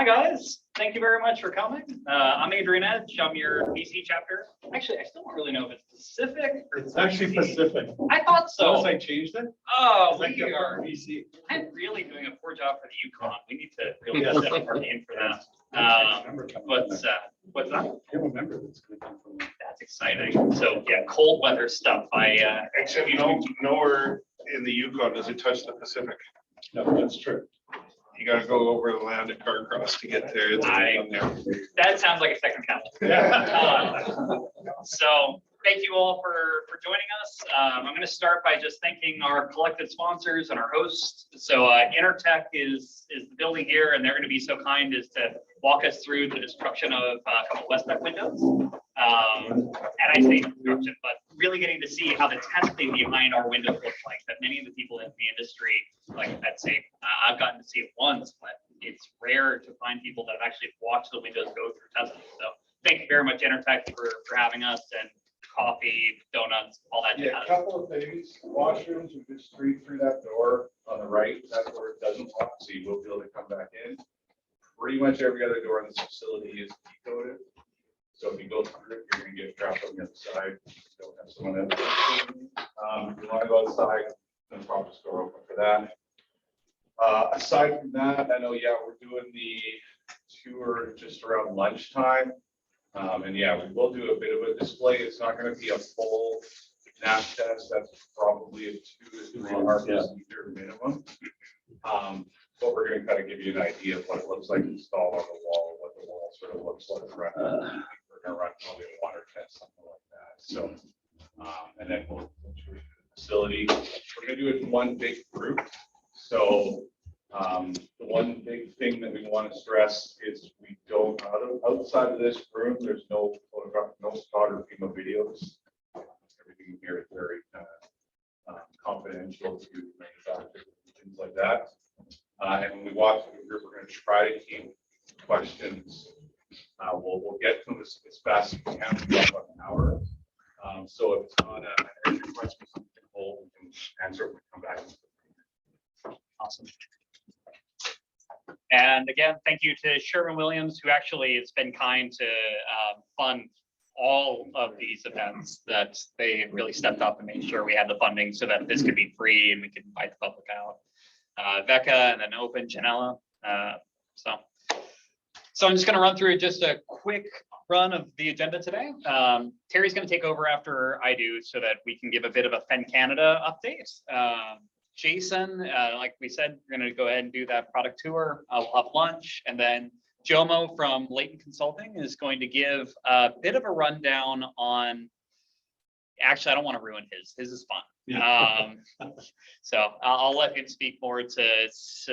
Hi guys, thank you very much for coming. I'm Adrian Edge. I'm your BC chapter. Actually, I still don't really know if it's Pacific or It's actually Pacific. I thought so. Unless I changed it. Oh, I we are. BC. I'm really doing a poor job for the Yukon. We need to really step up our game for that. What's that? I have a member that's going to come from. That's exciting. So yeah, cold weather stuff. Except nowhere in the Yukon does it touch the Pacific. No, that's true. You gotta go over the land at car cross to get there. It's down there. That sounds like a technicality. So thank you all for joining us. I'm going to start by just thanking our collected sponsors and our hosts. So Intertech is the building here, and they're going to be so kind as to walk us through the destruction of a couple Westpac windows. And I say destruction, but really getting to see how the testing behind our windows look like. That many of the people in the industry, like I'd say, I've gotten to see it once, but it's rare to find people that have actually watched the windows go through testing. So thank you very much, Intertech, for having us, and coffee, donuts, all that. Yeah, a couple of things. Washrooms, we could street through that door on the right. That's where it doesn't lock, so you will be able to come back in. Pretty much every other door in this facility is key-coded. So if you go through it, you're going to get trapped on the other side. Don't have someone else. If you want to go outside, then prop the door open for that. Aside from that, I know, yeah, we're doing the tour just around lunchtime. And yeah, we will do a bit of a display. It's not going to be a full NAP test. That's probably a 2 to 3 hour procedure minimum. But we're going to kind of give you an idea of what it looks like installed on the wall, what the wall sort of looks like. We're going to run probably a water test, something like that. So, and then we'll tour the facility. We're going to do it in one big group. So, the one big thing that we want to stress is we don't, outside of this room, there's no photograph, no photography, no videos. Everything here is very confidential to manufacturers and things like that. And when we walk through the group, we're going to try to keep questions. We'll get to them as fast as we can. We have about an hour. So if it's not an urgent question, we can hold, we can answer it, we come back. Awesome. And again, thank you to Sherwin-Williams, who actually has been kind to fund all of these events, that they really stepped up and made sure we had the funding so that this could be free and we could invite the public out. Becca, and then Open, Janella. So I'm just going to run through just a quick run of the agenda today. Terry's going to take over after I do so that we can give a bit of a Fen Canada update. Jason, like we said, we're going to go ahead and do that product tour. I'll have lunch, and then JoMo from Layton Consulting is going to give a bit of a rundown on. Actually, I don't want to ruin his. His is fun. Yeah. So I'll let him speak more to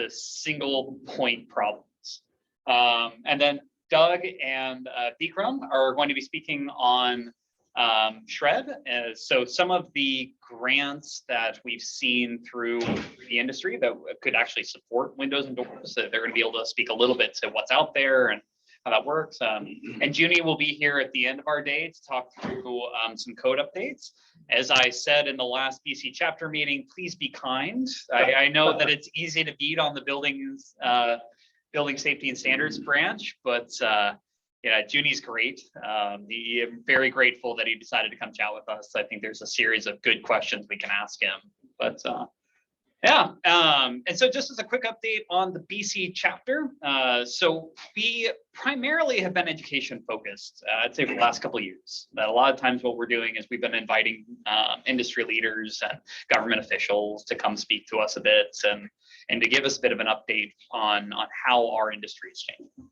single point problems. And then Doug and Bikram are going to be speaking on SRED. So some of the grants that we've seen through the industry that could actually support windows and doors, so they're going to be able to speak a little bit to what's out there and how that works. And Junie will be here at the end of our day to talk through some code updates. As I said in the last BC chapter meeting, please be kind. I know that it's easy to beat on the building safety and standards branch, but yeah, Junie's great. I'm very grateful that he decided to come chat with us. I think there's a series of good questions we can ask him. But yeah, and so just as a quick update on the BC chapter, so we primarily have been education focused, I'd say for the last couple of years. That a lot of times what we're doing is we've been inviting industry leaders and government officials to come speak to us a bit and to give us a bit of an update on how our industry is changing.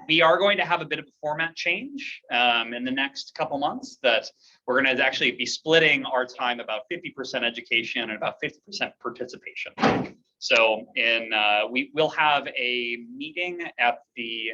We are going to have a bit of a format change in the next couple months, that we're going to actually be splitting our time about 50% education and about 50% participation. So we will have a meeting at the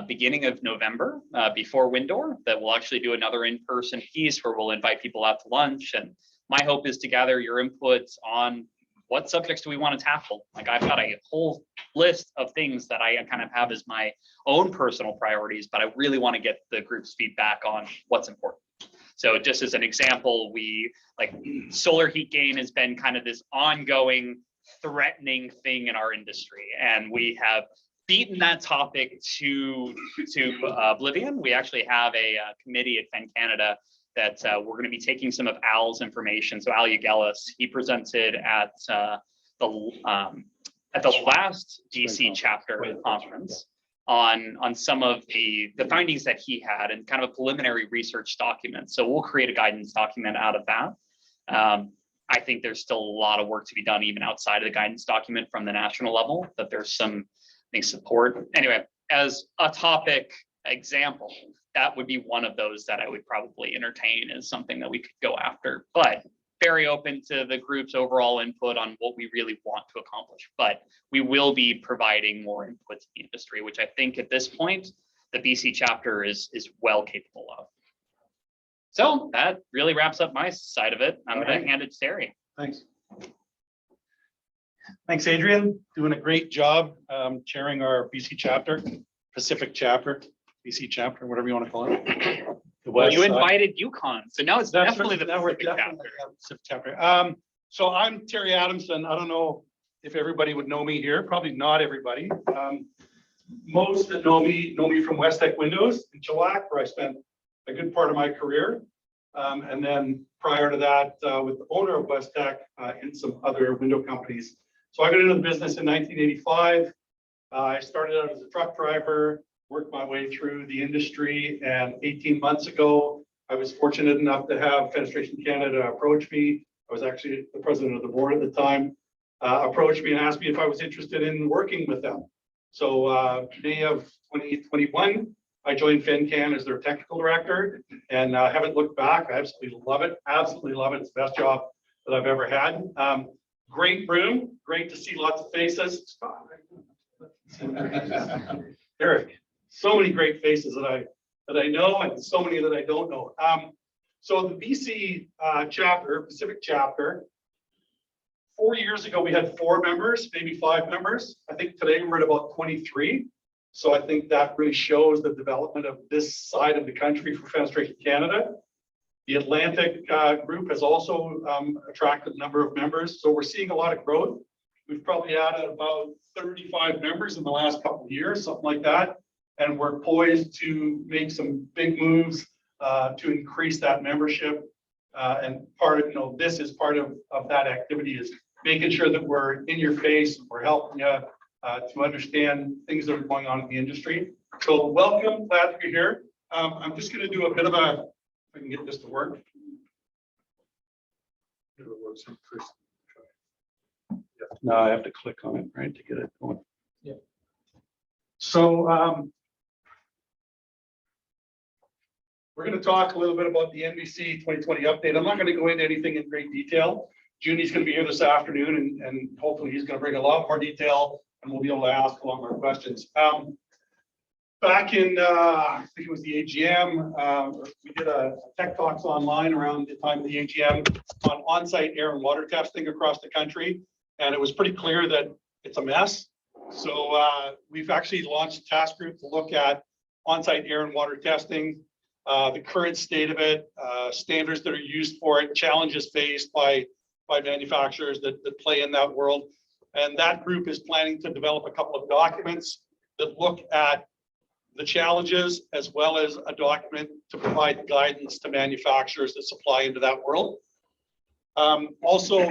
beginning of November before Windor that we'll actually do another in-person piece where we'll invite people out to lunch. And my hope is to gather your inputs on what subjects do we want to tackle? Like, I've got a whole list of things that I kind of have as my own personal priorities, but I really want to get the group's feedback on what's important. So just as an example, solar heat gain has been kind of this ongoing threatening thing in our industry. And we have beaten that topic to oblivion. We actually have a committee at Fen Canada that we're going to be taking some of Al's information. So Al Ugelis, he presented at the last DC chapter conference on some of the findings that he had and kind of a preliminary research document. So we'll create a guidance document out of that. I think there's still a lot of work to be done even outside of the guidance document from the national level, that there's some, I think, support. Anyway, as a topic example, that would be one of those that I would probably entertain as something that we could go after, but very open to the group's overall input on what we really want to accomplish. But we will be providing more input to the industry, which I think at this point, the BC chapter is well capable of. So that really wraps up my side of it. I'm going to hand it to Terry. Thanks. Thanks, Adrian. Doing a great job chairing our BC chapter, Pacific chapter, BC chapter, whatever you want to call it. The Well, west you side. invited Yukon, so now it's That's definitely right. the Now we're Pacific definitely chapter. the Pacific chapter. So I'm Terry Adamson. I don't know if everybody would know me here. Probably not everybody. Most that know me from West Tech Windows in Chilliwack, where I spent a good part of my career. And then prior to that, with the owner of West Tech in some other window companies. So I got into the business in 1985. I started out as a truck driver, worked my way through the industry, and 18 months ago, I was fortunate enough to have Fenestration Canada approach me. I was actually the president of the board at the time, approached me and asked me if I was interested in working with them. So May of 2021, I joined FenCan as their technical director, and I haven't looked back. I absolutely love it. Absolutely love it. It's the best job that I've ever had. Great room. Great to see lots of faces. Eric, so many great faces that I know, and so many that I don't know. So the BC chapter, Pacific chapter, 4 years ago, we had 4 members, maybe 5 members. I think today we're at about 23. So I think that really shows the development of this side of the country for Fenestration Canada. The Atlantic group has also attracted a number of members. So we're seeing a lot of growth. We've probably added about 35 members in the last couple of years, something like that. And we're poised to make some big moves to increase that membership. And part of, this is part of that activity, is making sure that we're in your face, we're helping you to understand things that are going on in the industry. So welcome, glad that you're here. I'm just going to do a bit of a, if I can get this to work. If it works first. No, I have to click on it, right, to get it going. Yeah. So we're going to talk a little bit about the NBC 2020 update. I'm not going to go into anything in great detail. Junie's going to be here this afternoon, and hopefully he's going to bring a lot more detail, and we'll be able to ask a lot more questions. Back in, I think it was the AGM, we did a tech talks online around the time of the AGM on on-site air and water testing across the country. And it was pretty clear that it's a mess. So we've actually launched a task group to look at on-site air and water testing, the current state of it, standards that are used for it, challenges faced by manufacturers that play in that world. And that group is planning to develop a couple of documents that look at the challenges, as well as a document to provide guidance to manufacturers that supply into that world. Also,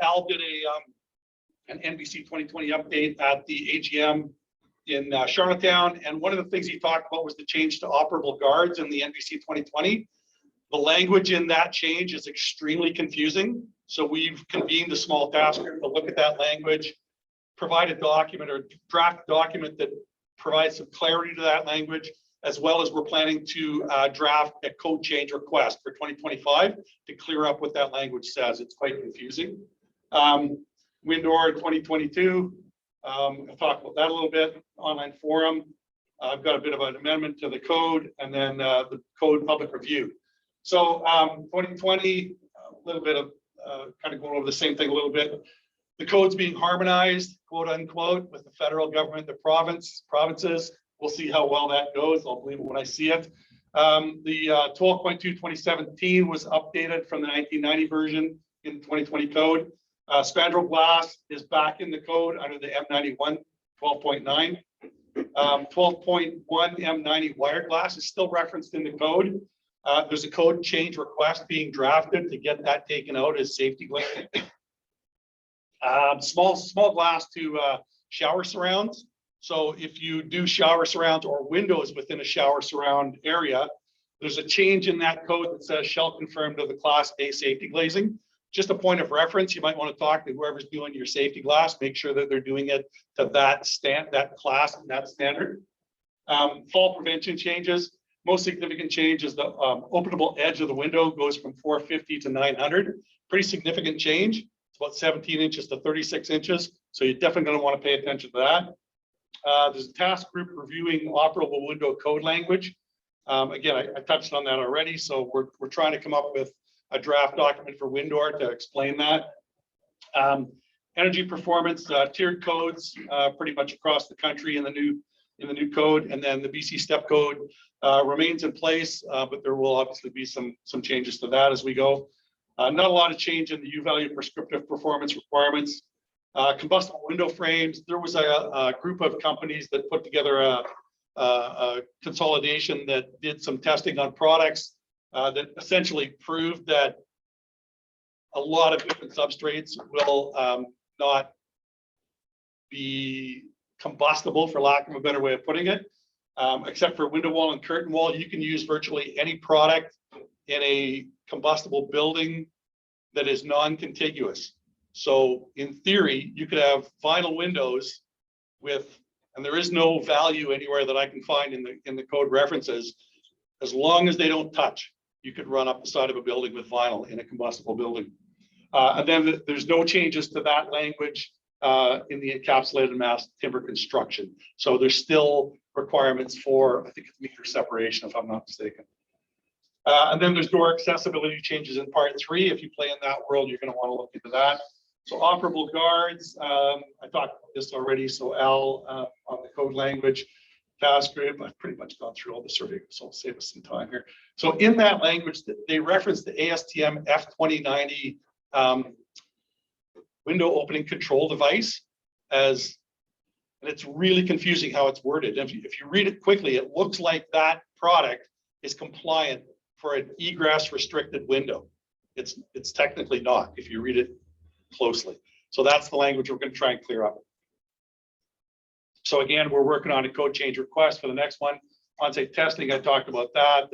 Al did an NBC 2020 update at the AGM in Charlottetown. And one of the things he talked about was the change to operable guards in the NBC 2020. The language in that change is extremely confusing. So we've convened a small task group to look at that language, provide a document or draft document that provides some clarity to that language, as well as we're planning to draft a code change request for 2025 to clear up what that language says. It's quite confusing. Windor 2022, I'll talk about that a little bit. Online forum, I've got a bit of an amendment to the code, and then the code public review. So 2020, a little bit of kind of going over the same thing a little bit. The code's being harmonized, quote unquote, with the federal government, the provinces. We'll see how well that goes. I'll believe it when I see it. The 12.2 2017 was updated from the 1990 version in the 2020 code. Spandrel glass is back in the code under the M91 12.9. 12.1 M90 wire glass is still referenced in the code. There's a code change request being drafted to get that taken out as safety glazing. Small glass to shower surrounds. So if you do shower surrounds or windows within a shower surround area, there's a change in that code that says shall conform to the Class A safety glazing. Just a point of reference, you might want to talk to whoever's doing your safety glass, make sure that they're doing it to that class and that standard. Fall prevention changes. Most significant change is the openable edge of the window goes from 450 to 900. Pretty significant change. It's about 17 inches to 36 inches. So you're definitely going to want to pay attention to that. There's a task group reviewing operable window code language. Again, I touched on that already. So we're trying to come up with a draft document for Windor to explain that. Energy performance, tiered codes pretty much across the country in the new code, and then the BC step code remains in place, but there will obviously be some changes to that as we go. Not a lot of change in the U-value prescriptive performance requirements. Combustible window frames, there was a group of companies that put together a consolidation that did some testing on products that essentially proved that a lot of different substrates will not be combustible, for lack of a better way of putting it, except for window wall and curtain wall. You can use virtually any product in a combustible building that is non-contiguous. So in theory, you could have vinyl windows with, and there is no value anywhere that I can find in the code references, as long as they don't touch, you could run up the side of a building with vinyl in a combustible building. And then there's no changes to that language in the encapsulated mass timber construction. So there's still requirements for, I think it's meter separation, if I'm not mistaken. And then there's door accessibility changes in part 3. If you play in that world, you're going to want to look into that. So operable guards, I talked about this already. So Al on the code language, task group, I've pretty much gone through all the survey, so I'll save us some time here. So in that language, they reference the ASTM F2090 window opening control device as, and it's really confusing how it's worded. If you read it quickly, it looks like that product is compliant for an egress restricted window. It's technically not if you read it closely. So that's the language we're going to try and clear up. So again, we're working on a code change request for the next one. On-site testing, I talked about that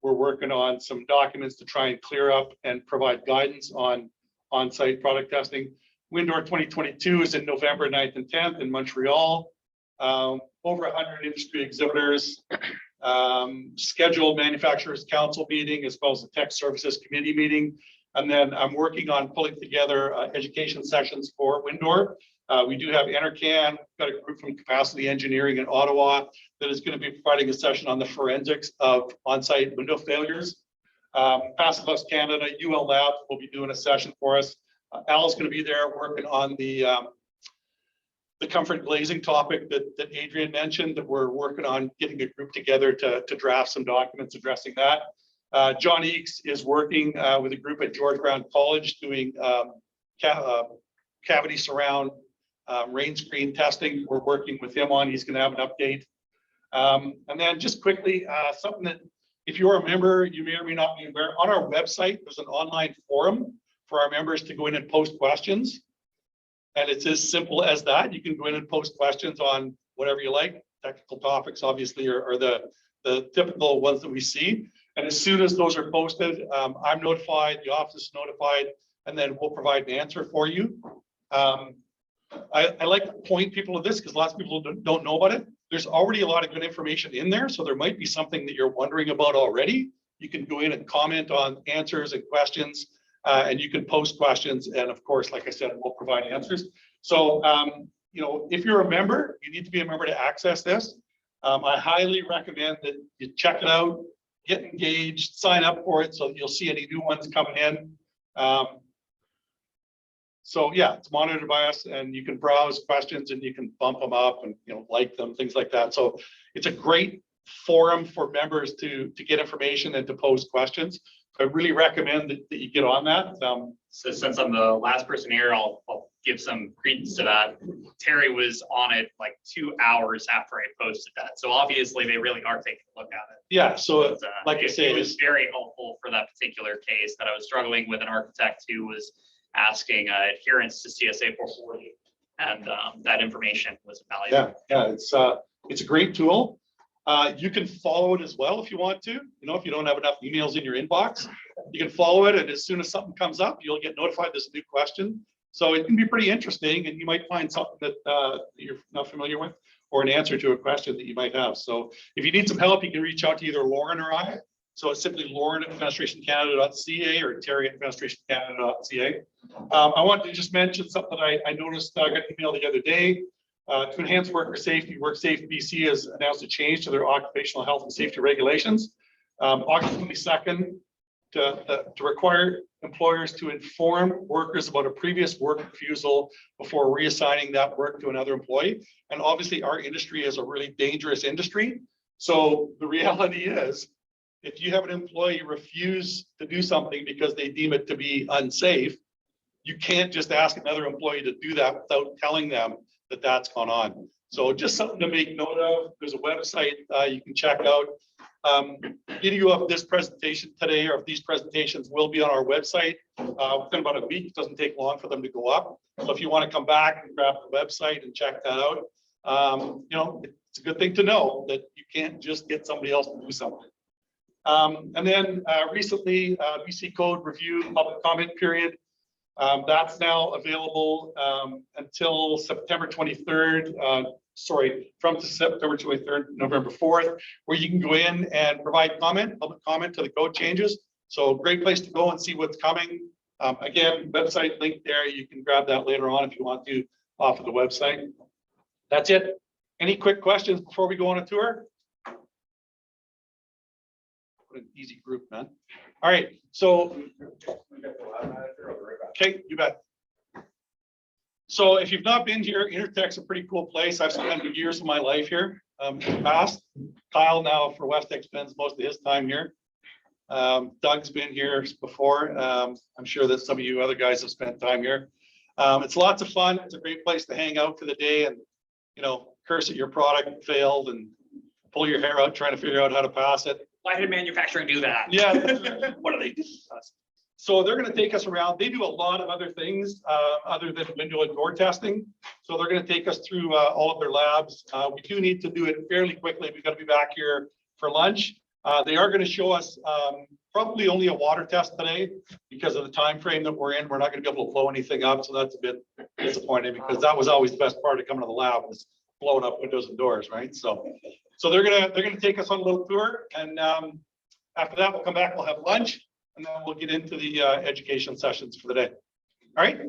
we're working on some documents to try and clear up and provide guidance on on-site product testing. Windor 2022 is in November 9th and 10th in Montreal. Over 100 industry exhibitors, scheduled manufacturers council meeting, as well as the tech services committee meeting. And then I'm working on pulling together education sessions for Windor. We do have Enercan, got a group from Capacity Engineering in Ottawa that is going to be providing a session on the forensics of on-site window failures. Passive House Canada, UL Labs will be doing a session for us. Al's going to be there working on the comfort glazing topic that Adrian mentioned, that we're working on getting a group together to draft some documents addressing that. John Eakes is working with a group at George Brown College doing cavity surround rain screen testing. We're working with him on, he's going to have an update. And then just quickly, something that if you're a member, you may or may not be aware, on our website, there's an online forum for our members to go in and post questions. And it's as simple as that. You can go in and post questions on whatever you like. Technical topics, obviously, are the typical ones that we see. And as soon as those are posted, I'm notified, the office is notified, and then we'll provide an answer for you. I like to point people to this because lots of people don't know about it. There's already a lot of good information in there. So there might be something that you're wondering about already. You can go in and comment on answers and questions, and you can post questions. And of course, like I said, we'll provide answers. So, if you're a member, you need to be a member to access this. I highly recommend that you check it out, get engaged, sign up for it so you'll see any new ones coming in. So yeah, it's monitored by us, and you can browse questions and you can bump them up and like them, things like that. So it's a great forum for members to get information and to pose questions. I really recommend that you get on that. So since I'm the last person here, I'll give some credence to that. Terry was on it like 2 hours after I posted that. So obviously they really are taking a look at it. Yeah, so But, like I say, it was very helpful for that particular case that I was struggling with an architect who was asking adherence to CSA 440. And that information was valuable. yeah, it's a great tool. You can follow it as well if you want to. You know, if you don't have enough emails in your inbox, you can follow it, and as soon as something comes up, you'll get notified there's a new question. So it can be pretty interesting, and you might find something that you're not familiar with, or an answer to a question that you might have. So if you need some help, you can reach out to either Lauren or I. So it's simply lauren@fenestrationcanada.ca or terry@fenestrationcanada.ca. I wanted to just mention something I noticed. I got an email the other day. To enhance worker safety, WorkSafe BC has announced a change to their occupational health and safety regulations. August 22nd, to require employers to inform workers about a previous work refusal before reassigning that work to another employee. And obviously our industry is a really dangerous industry. So the reality is, if you have an employee refuse to do something because they deem it to be unsafe, you can't just ask another employee to do that without telling them that that's gone on. So just something to make note of. There's a website you can check out. Video of this presentation today, or of these presentations, will be on our website within about a week. It doesn't take long for them to go up. So if you want to come back and grab the website and check that out, you know, it's a good thing to know that you can't just get somebody else to do something. And then recently, BC Code review public comment period. That's now available until September 23rd. From September 23rd, November 4th, where you can go in and provide public comment to the code changes. So great place to go and see what's coming. Again, website link there. You can grab that later on if you want to off of the website. That's it. Any quick questions before we go on a tour? What an easy group, man. All right, so okay, you bet. So if you've not been here, Intertech's a pretty cool place. I've spent years of my life here in the past. Kyle now for Westex spends most of his time here. Doug's been here before. I'm sure that some of you other guys have spent time here. It's lots of fun. It's a great place to hang out for the day and, you know, curse at your product failed and pull your hair out trying to figure out how to pass it. Why did manufacturing do that? Yeah, what do they do? So they're going to take us around. They do a lot of other things other than window and door testing. So they're going to take us through all of their labs. We do need to do it fairly quickly. We've got to be back here for lunch. They are going to show us probably only a water test today because of the time frame that we're in. We're not going to be able to blow anything up. So that's a bit disappointing because that was always the best part of coming to the lab, was blowing up windows and doors, right? So they're gonna take us on a little tour, and after that we'll come back. We'll have lunch. And then we'll get into the education sessions for the day. All right.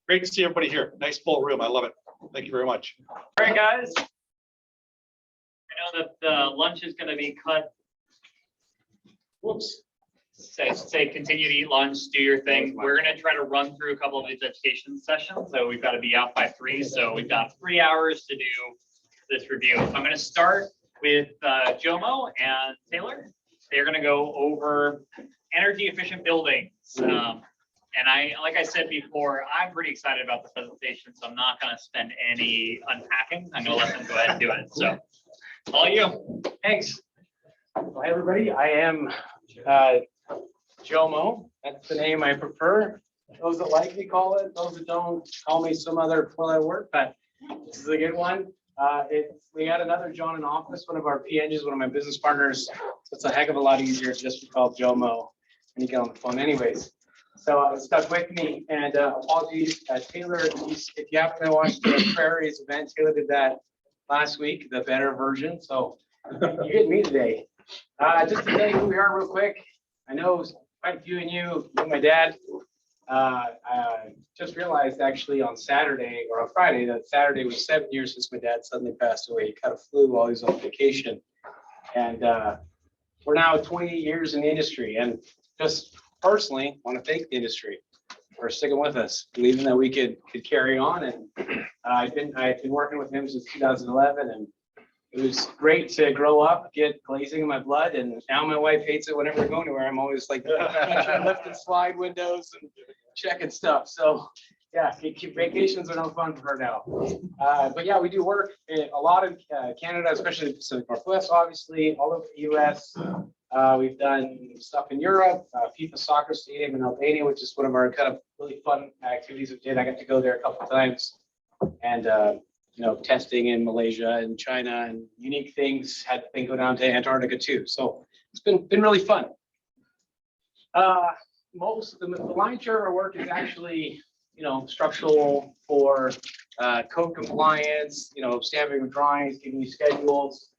Great to see everybody here. Nice full room. I love it. Thank you very much. All right, guys. I know that the lunch is going to be cut. Whoops. Say continue to eat lunch, do your thing. We're going to try to run through a couple of these education sessions. So we've got to be out by 3. So we've got 3 hours to do this review. So I'm going to start with JoMo and Taylor. They're going to go over energy efficient buildings. And like I said before, I'm pretty excited about the presentation, so I'm not going to spend any unpacking. I'm going to let them go ahead and do it. So all you. Thanks. Hi, everybody. I am JoMo. That's the name I prefer. Those that like me call it, those that don't call me some other while I work, but this is a good one. We had another John in office, one of our PNGs, one of my business partners. So it's a heck of a lot easier just to call JoMo and you get on the phone anyways. So it stuck with me, and apologies, Taylor, if you happen to watch the Prairies event, Taylor did that last week, the better version. So you get me today. Just to tell you who we are real quick. I know quite a few of you know my dad. I just realized actually on Saturday or on Friday that Saturday was 7 years since my dad suddenly passed away. He caught a flu while he was on vacation. And we're now 28 years in the industry, and just personally want to thank the industry for sticking with us, believing that we could carry on. And I've been working with him since 2011, and it was great to grow up, get glazing in my blood, and now my wife hates it whenever I go anywhere. I'm always like lifting slide windows and checking stuff. So yeah, vacations are no fun for her now. But yeah, we do work in a lot of Canada, especially the Pacific Northwest, obviously, all over the US. We've done stuff in Europe, FIFA soccer stadium in Albania, which is one of our kind of really fun activities we did. I got to go there a couple of times. And testing in Malaysia and China and unique things. Had to go down to Antarctica too. So it's been really fun. Most of the lion's share of our work is actually structural for code compliance, stamping of drawings, giving you schedules,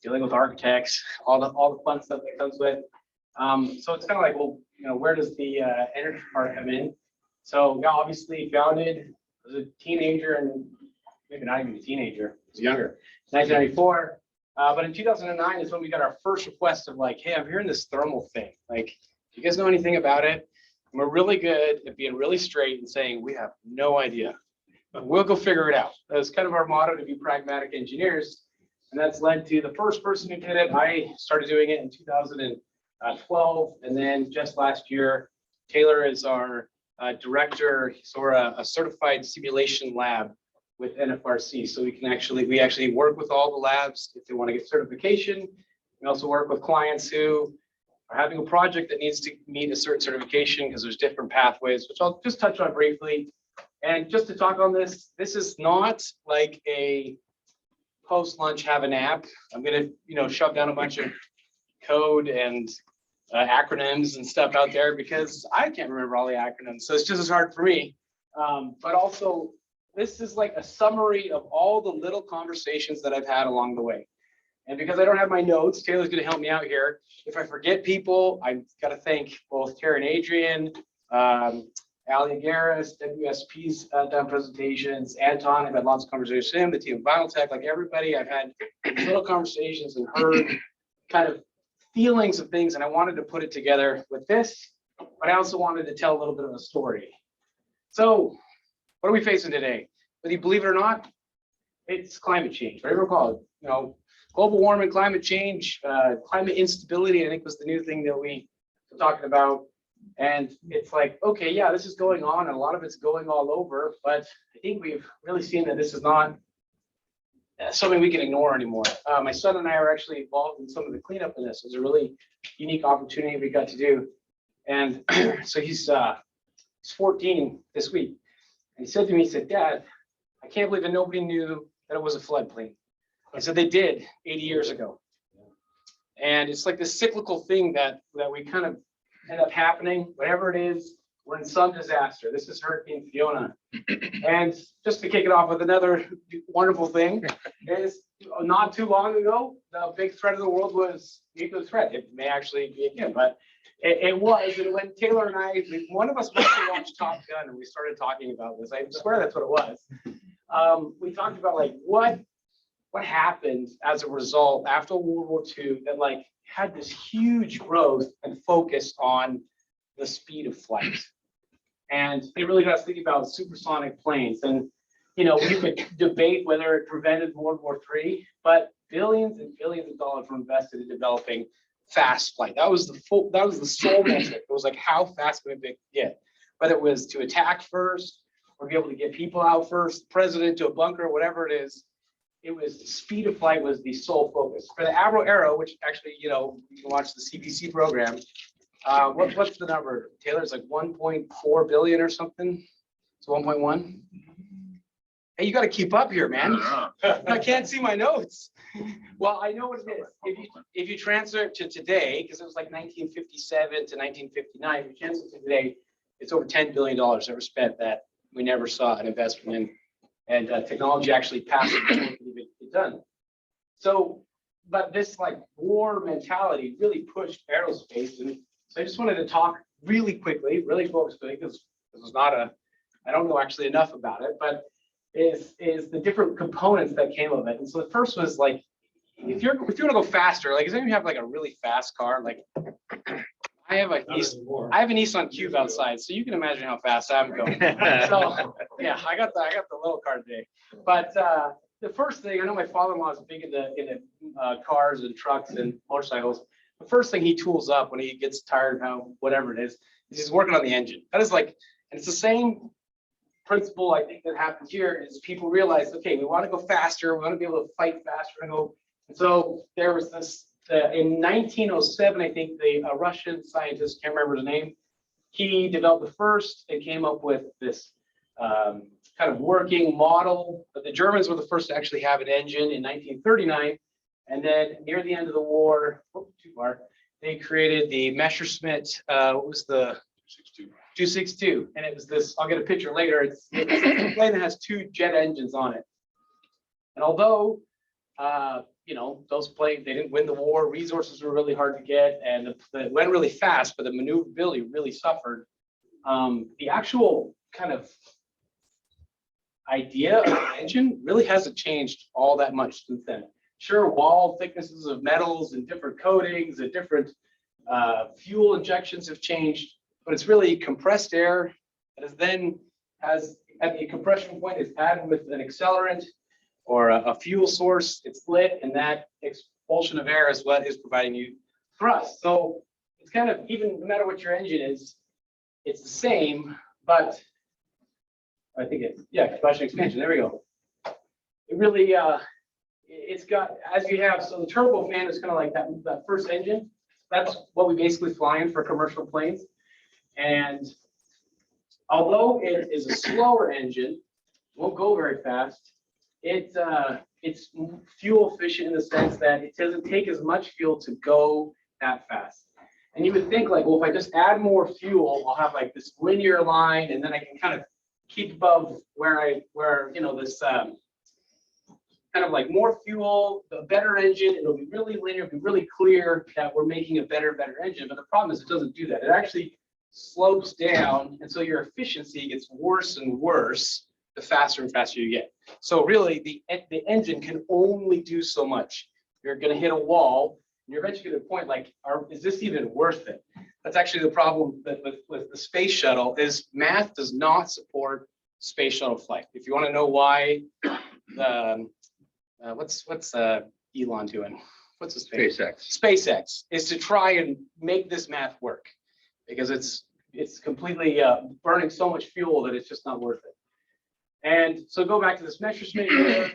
dealing with architects, all the fun stuff that comes with. So it's kind of like, well, where does the energy part come in? So yeah, obviously founded as a teenager, and maybe not even a teenager, I was younger, 1994. But in 2009 is when we got our first request of like, hey, I'm hearing this thermal thing. Like, do you guys know anything about it? And we're really good at being really straight and saying, we have no idea. We'll go figure it out. That's kind of our motto, to be pragmatic engineers. And that's led to the first person who did it. I started doing it in 2012. And then just last year, Taylor is our director. So we're a certified simulation lab with NFRC. So we actually work with all the labs if they want to get certification. We also work with clients who are having a project that needs to meet a certain certification because there's different pathways, which I'll just touch on briefly. And just to talk on this is not like a post-lunch have a nap. I'm gonna, shove down a bunch of code and acronyms and stuff out there because I can't remember all the acronyms. So it's just as hard for me. But also, this is like a summary of all the little conversations that I've had along the way. And because I don't have my notes, Taylor's going to help me out here. If I forget people, I've got to thank both Terry and Adrian, Ali Garris, WSP's done presentations, Anton, I've had lots of conversations with him, the team of Banhall Tech, like everybody, I've had little conversations and heard kind of feelings of things, and I wanted to put it together with this, but I also wanted to tell a little bit of a story. So what are we facing today? Whether you believe it or not, it's climate change, whatever you call it. Global warming, climate change, climate instability, I think was the new thing that we were talking about. And it's like, okay, yeah, this is going on, and a lot of it's going all over, but I think we've really seen that this is not something we can ignore anymore. My son and I are actually involved in some of the cleanup in this. It was a really unique opportunity we got to do. And so he's 14 this week. And he said to me, he said, Dad, I can't believe that nobody knew that it was a floodplain. I said, they did 80 years ago. And it's like this cyclical thing that we kind of end up happening, whatever it is, we're in some disaster. This is Hurricane Fiona. And just to kick it off with another wonderful thing is not too long ago, the big threat of the world was nuclear threat. It may actually be again, but it was. And when Taylor and I, one of us must have watched Top Gun and we started talking about this. I swear that's what it was. We talked about like what happened as a result after World War II that like had this huge growth and focus on the speed of flight. And it really got us thinking about supersonic planes. And, we could debate whether it prevented World War III, but billions and billions of dollars were invested in developing fast flight. That was the sole metric. It was like, how fast can we get? Whether it was to attack first or be able to get people out first, the president to a bunker, whatever it is. It was the speed of flight was the sole focus. For the Avro Arrow, which actually, you can watch the CPC program. What's the number? Taylor's like 1.4 billion or something. It's 1.1. Hey, you got to keep up here, man. I can't see my notes. Well, I know what it is. If you transfer it to today, because it was like 1957 to 1959, if you transfer it to today, it's over $10 billion ever spent that we never saw an investment in. And technology actually passed it before it could even get done. So, but this like war mentality really pushed aerospace. And so I just wanted to talk really quickly, really focusly, because this is not I don't know actually enough about it, but is the different components that came of it. And so the first was like, if you want to go faster, like, does anyone have like a really fast car? Like, I have a Nissan Cube outside, so you can imagine how fast I'm going. So yeah, I got the little car today. But the first thing, I know my father-in-law is big into cars and trucks and motorcycles. The first thing he tools up when he gets tired of how, whatever it is he's working on the engine. That is like, and it's the same principle I think that happens here is people realize, okay, we want to go faster. We want to be able to fight faster and go. And so there was this, in 1907, I think a Russian scientist, can't remember his name, he developed the first and came up with this kind of working model. But the Germans were the first to actually have an engine in 1939. And then near the end of the war, too far, they created the Messerschmitt, what was the 262. And it was this, I'll get a picture later. It's a plane that has 2 jet engines on it. And although, you know, those planes, they didn't win the war, resources were really hard to get, and it went really fast, but the maneuverability really suffered. The actual kind of idea of the engine really hasn't changed all that much since then. Sure, wall thicknesses of metals and different coatings and different fuel injections have changed, but it's really compressed air that is then has at the compression point is added with an accelerant or a fuel source. It's lit, and that expulsion of air is what is providing you thrust. So it's kind of, even no matter what your engine is, it's the same, but I think it's, yeah, combustion expansion. There we go. It really, it's got, as you have, so the turbofan is kind of like that first engine. That's what we basically fly in for commercial planes. And although it is a slower engine, won't go very fast, it's fuel efficient in the sense that it doesn't take as much fuel to go that fast. And you would think like, well, if I just add more fuel, I'll have like this linear line, and then I can kind of keep above where you know, this kind of like more fuel, a better engine, it'll be really linear, it'll be really clear that we're making a better engine. But the problem is it doesn't do that. It actually slopes down, and so your efficiency gets worse and worse the faster and faster you get. So really, the engine can only do so much. You're going to hit a wall, and you're eventually going to point like, is this even worth it? That's actually the problem with the space shuttle is math does not support space shuttle flight. If you want to know why, what's Elon doing? What's his name? SpaceX is to try and make this math work because it's completely burning so much fuel that it's just not worth it. And so go back to this Messerschmitt here.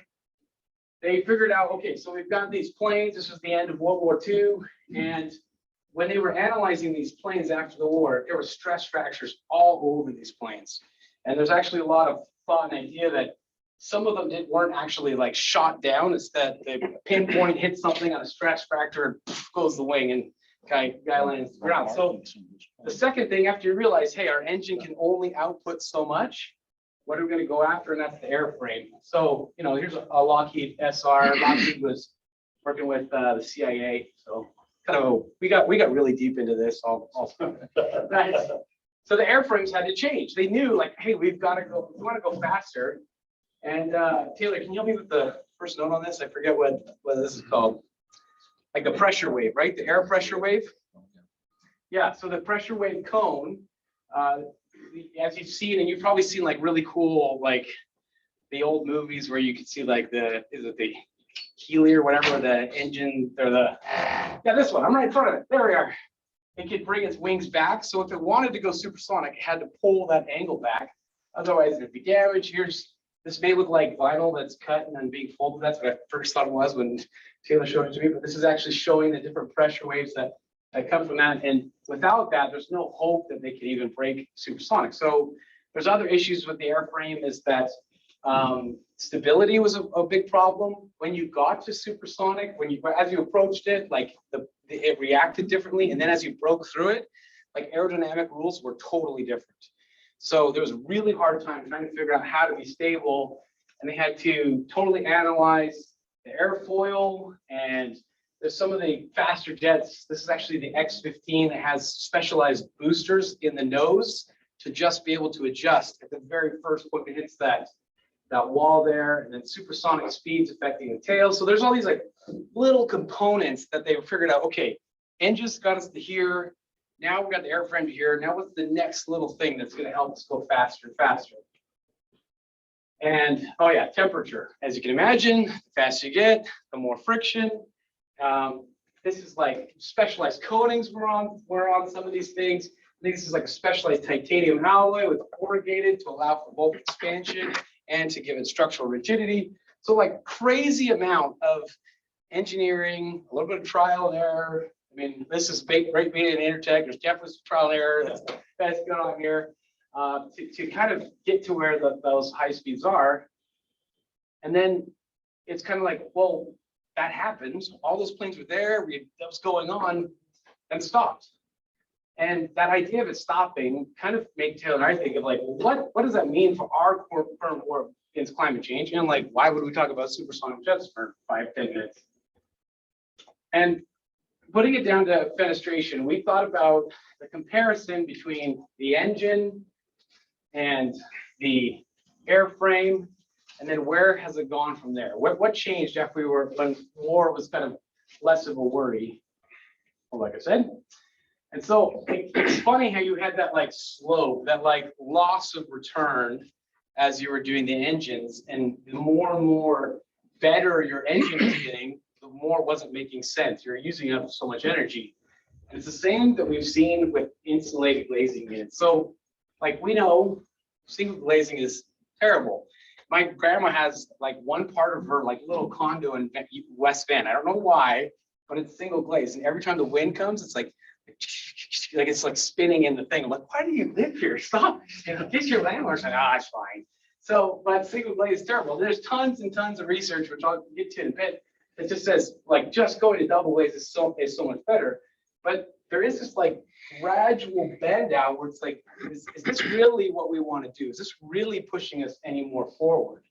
They figured out, okay, so we've got these planes. This was the end of World War II. And when they were analyzing these planes after the war, there were stress fractures all over these planes. And there's actually a lot of thought and idea that some of them weren't actually like shot down. It's that the pinpoint hit something on a stress fracture and poof, goes the wing and guy lands the ground. So the second thing, after you realize, hey, our engine can only output so much, what are we going to go after? And that's the airframe. So, you know, here's a Lockheed SR. Lockheed was working with the CIA. So kind of, we got really deep into this also. So the airframes had to change. They knew like, hey, we've got to go, we want to go faster. And Taylor, can you help me with the first note on this? I forget what this is called. Like the pressure wave, right? The air pressure wave. Yeah, so the pressure wave cone, as you've seen, and you've probably seen like really cool, like the old movies where you could see like is it the Healy or whatever, the engine or this one, I'm right in front of it. There we are. It could bring its wings back. So if it wanted to go supersonic, it had to pull that angle back. Otherwise it'd be damaged. This may look like vinyl that's cut and then being folded. That's what I first thought it was when Taylor showed it to me, but this is actually showing the different pressure waves that come from that. And without that, there's no hope that they can even break supersonic. So there's other issues with the airframe is that stability was a big problem. When you got to supersonic, as you approached it, like it reacted differently. And then as you broke through it, like aerodynamic rules were totally different. So there was a really hard time trying to figure out how to be stable. And they had to totally analyze the airfoil, and there's some of the faster jets. This is actually the X-15 that has specialized boosters in the nose to just be able to adjust at the very first point it hits that wall there, and then supersonic speeds affecting the tail. So there's all these like little components that they figured out, okay, engines got us to here. Now we've got the airframe to here. Now what's the next little thing that's going to help us go faster and faster? And, oh yeah, temperature. As you can imagine, the faster you get, the more friction. This is like specialized coatings we're on some of these things. I think this is like a specialized titanium alloy with corrugated to allow for both expansion and to give it structural rigidity. So like crazy amount of engineering, a little bit of trial and error. I mean, this is great media and intertech. There's definitely some trial and error that's going on here to kind of get to where those high speeds are. And then it's kind of like, well, that happens. All those planes were there. That was going on and stopped. And that idea of it stopping kind of made Taylor and I think of like, what does that mean for our current work against climate change? And like, why would we talk about supersonic jets for 5-10 minutes? And putting it down to fenestration, we thought about the comparison between the engine and the airframe, and then where has it gone from there? What changed after when war was kind of less of a worry? Well, like I said. And so it's funny how you had that like slope, that like loss of return as you were doing the engines, and the more and more better your engine was getting, the more it wasn't making sense. You're using up so much energy. And it's the same that we've seen with insulated glazing units. So like we know single glazing is terrible. My grandma has like one part of her like little condo in West Van. I don't know why, but it's single glazed. And every time the wind comes, it's like it's like spinning in the thing. I'm like, why do you live here? Stop. Get your landlord's like, it's fine. So, but single glaze is terrible. There's tons and tons of research, which I'll get to in a bit, that just says like just going to double glaze is so much better. But there is this like gradual bend out where it's like, is this really what we want to do? Is this really pushing us any more forward?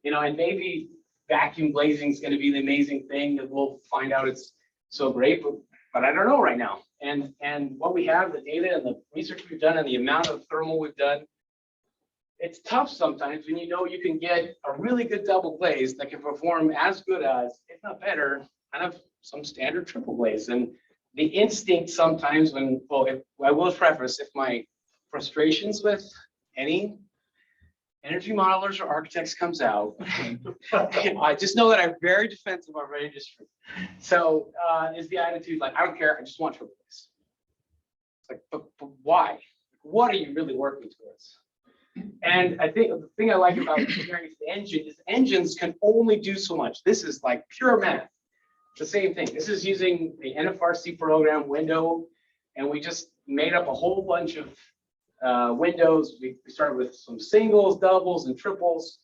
And maybe vacuum glazing is going to be the amazing thing that we'll find out it's so great, but I don't know right now. And what we have, the data and the research we've done and the amount of thermal we've done, it's tough sometimes when you can get a really good double glaze that can perform as good as, if not better, kind of some standard triple glaze. And the instinct sometimes I will preface, if my frustrations with any energy modelers or architects comes out, I just know that I'm very defensive of our industry. So is the attitude like, I don't care, I just want triple glaze. It's like, but why? What are you really working towards? And I think the thing I like about comparing to the engine is engines can only do so much. This is like pure math. The same thing. This is using the NFRC program window, and we just made up a whole bunch of windows. We started with some singles, doubles, and triples,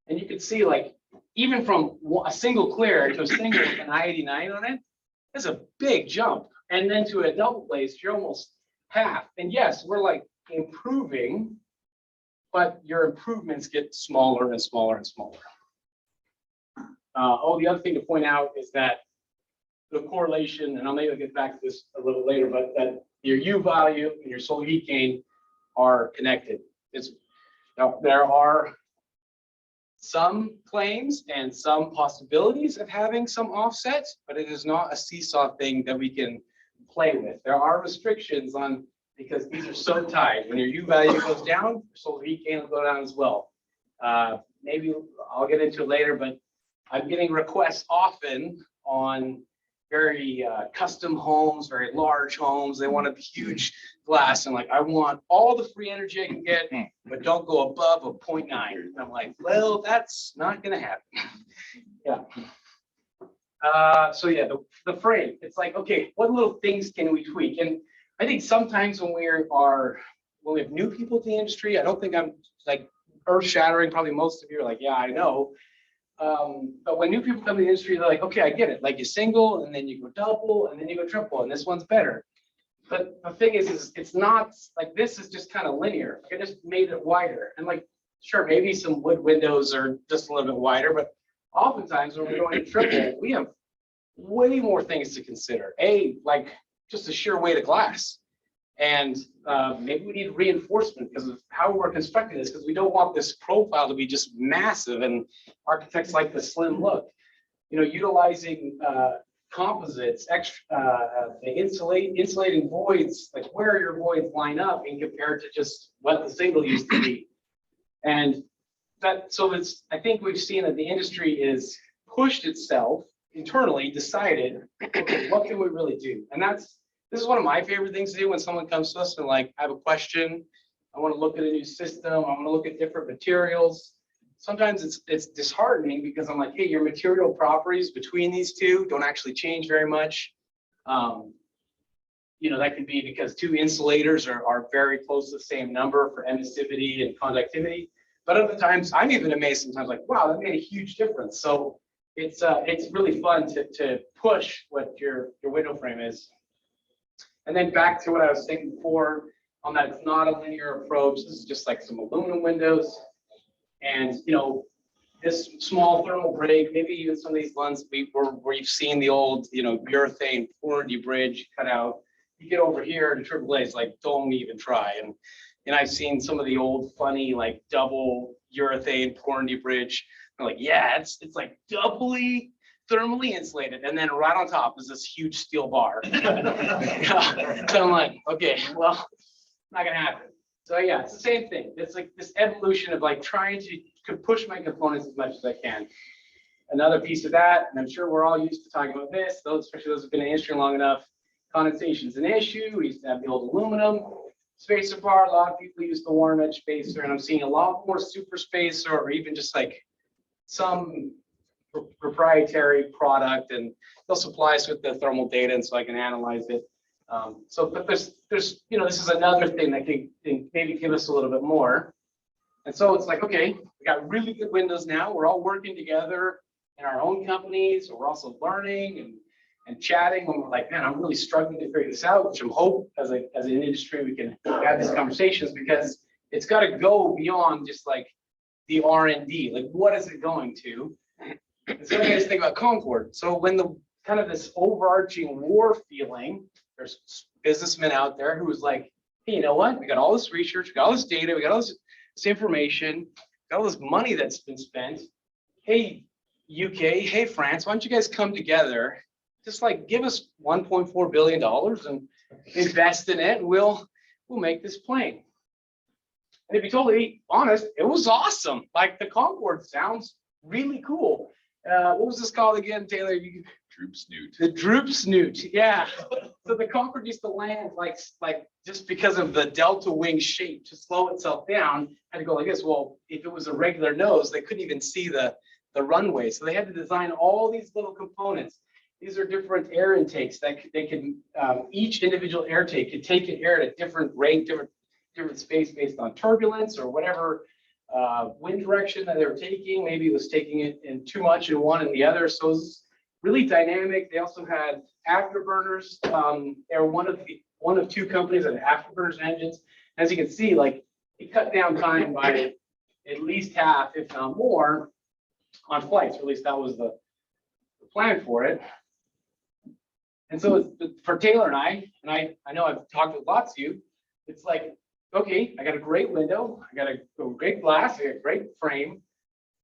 and you can see like even from a single clear to a single with an I-89 on it, that's a big jump. And then to a double glaze, you're almost half. And yes, we're like improving, but your improvements get smaller and smaller and smaller. The other thing to point out is that the correlation, and I'll maybe get back to this a little later, but that your U value and your solar heat gain are connected. There are some claims and some possibilities of having some offsets, but it is not a seesaw thing that we can play with. There are restrictions on, because these are so tied. When your U value goes down, your solar heat gain will go down as well. Maybe I'll get into it later, but I'm getting requests often on very custom homes, very large homes. They want a huge glass, and like, I want all the free energy I can get, but don't go above a 0.9. And I'm like, well, that's not going to happen. Yeah. So yeah, the frame. It's like, okay, what little things can we tweak? And I think sometimes when we have new people to the industry, I don't think I'm like earth shattering. Probably most of you are like, yeah, I know. But when new people come to the industry, they're like, okay, I get it. Like you single, and then you go double, and then you go triple, and this one's better. But the thing is it's not like, this is just kind of linear. I just made it wider. And like, sure, maybe some wood windows are just a little bit wider, but oftentimes when we're going to triple, we have way more things to consider. Like just the sheer weight of glass. And maybe we need reinforcement because of how we're constructing this, because we don't want this profile to be just massive, and architects like the slim look. Utilizing composites, insulating voids, like where your voids line up and compared to just what the single used to be. And so it's, I think we've seen that the industry is pushed itself internally, decided, okay, what can we really do? And this is one of my favorite things to do when someone comes to us and like, I have a question, I want to look at a new system, I want to look at different materials. Sometimes it's disheartening because I'm like, hey, your material properties between these two don't actually change very much. You know, that could be because two insulators are very close to the same number for emissivity and conductivity. But other times, I'm even amazed sometimes, like, wow, that made a huge difference. So it's really fun to push what your window frame is. And then back to what I was saying before, on that it's not a linear approach. This is just like some aluminum windows. And, you know, this small thermal break, maybe even some of these ones where you've seen the old, you know, urethane Hornady bridge cut out. You get over here to AAA, it's like, don't even try. And I've seen some of the old funny, like double urethane Hornady bridge. I'm like, yeah, it's like doubly thermally insulated. And then right on top is this huge steel bar. So I'm like, okay, well, not gonna happen. So yeah, it's the same thing. It's like this evolution of like trying to push my components as much as I can. Another piece of that, and I'm sure we're all used to talking about this, especially those who've been in the industry long enough, condensation is an issue. We used to have the old aluminum spacer bar. A lot of people use the warm edge spacer, and I'm seeing a lot more super spacer or even just like some proprietary product, and they'll supply us with the thermal data, and so I can analyze it. But there's, you know, this is another thing that can maybe give us a little bit more. And so it's like, okay, we got really good windows now. We're all working together in our own companies. We're also learning and chatting when we're like, man, I'm really struggling to figure this out, which I'm hope as an industry, we can have these conversations, because it's got to go beyond just like the R&D. Like, what is it going to? And so you guys think about Concord. So when the kind of this overarching war feeling, there's businessmen out there who was like, hey, you know what? We got all this research, we got all this data, we got all this information, got all this money that's been spent. Hey, UK, hey, France, why don't you guys come together? Just like give us $1.4 billion and invest in it, and we'll make this plane. And to be totally honest, it was awesome. Like the Concorde sounds really cool. What was this called again, Taylor? Droop snoot. The droop snoot, yeah. So the Concorde used to land like just because of the delta wing shape to slow itself down, had to go like this. Well, if it was a regular nose, they couldn't even see the runway. So they had to design all these little components. These are different air intakes that they can, each individual air take could take an air at a different rate, different space based on turbulence or whatever wind direction that they were taking. Maybe it was taking it in too much in one and the other. So it was really dynamic. They also had afterburners. They were one of two companies that had afterburners engines. As you can see, like it cut down time by at least half, if not more, on flights. Or at least that was the plan for it. And so for Taylor and I know I've talked with lots of you, it's like, okay, I got a great window, I got a great glass, I got a great frame.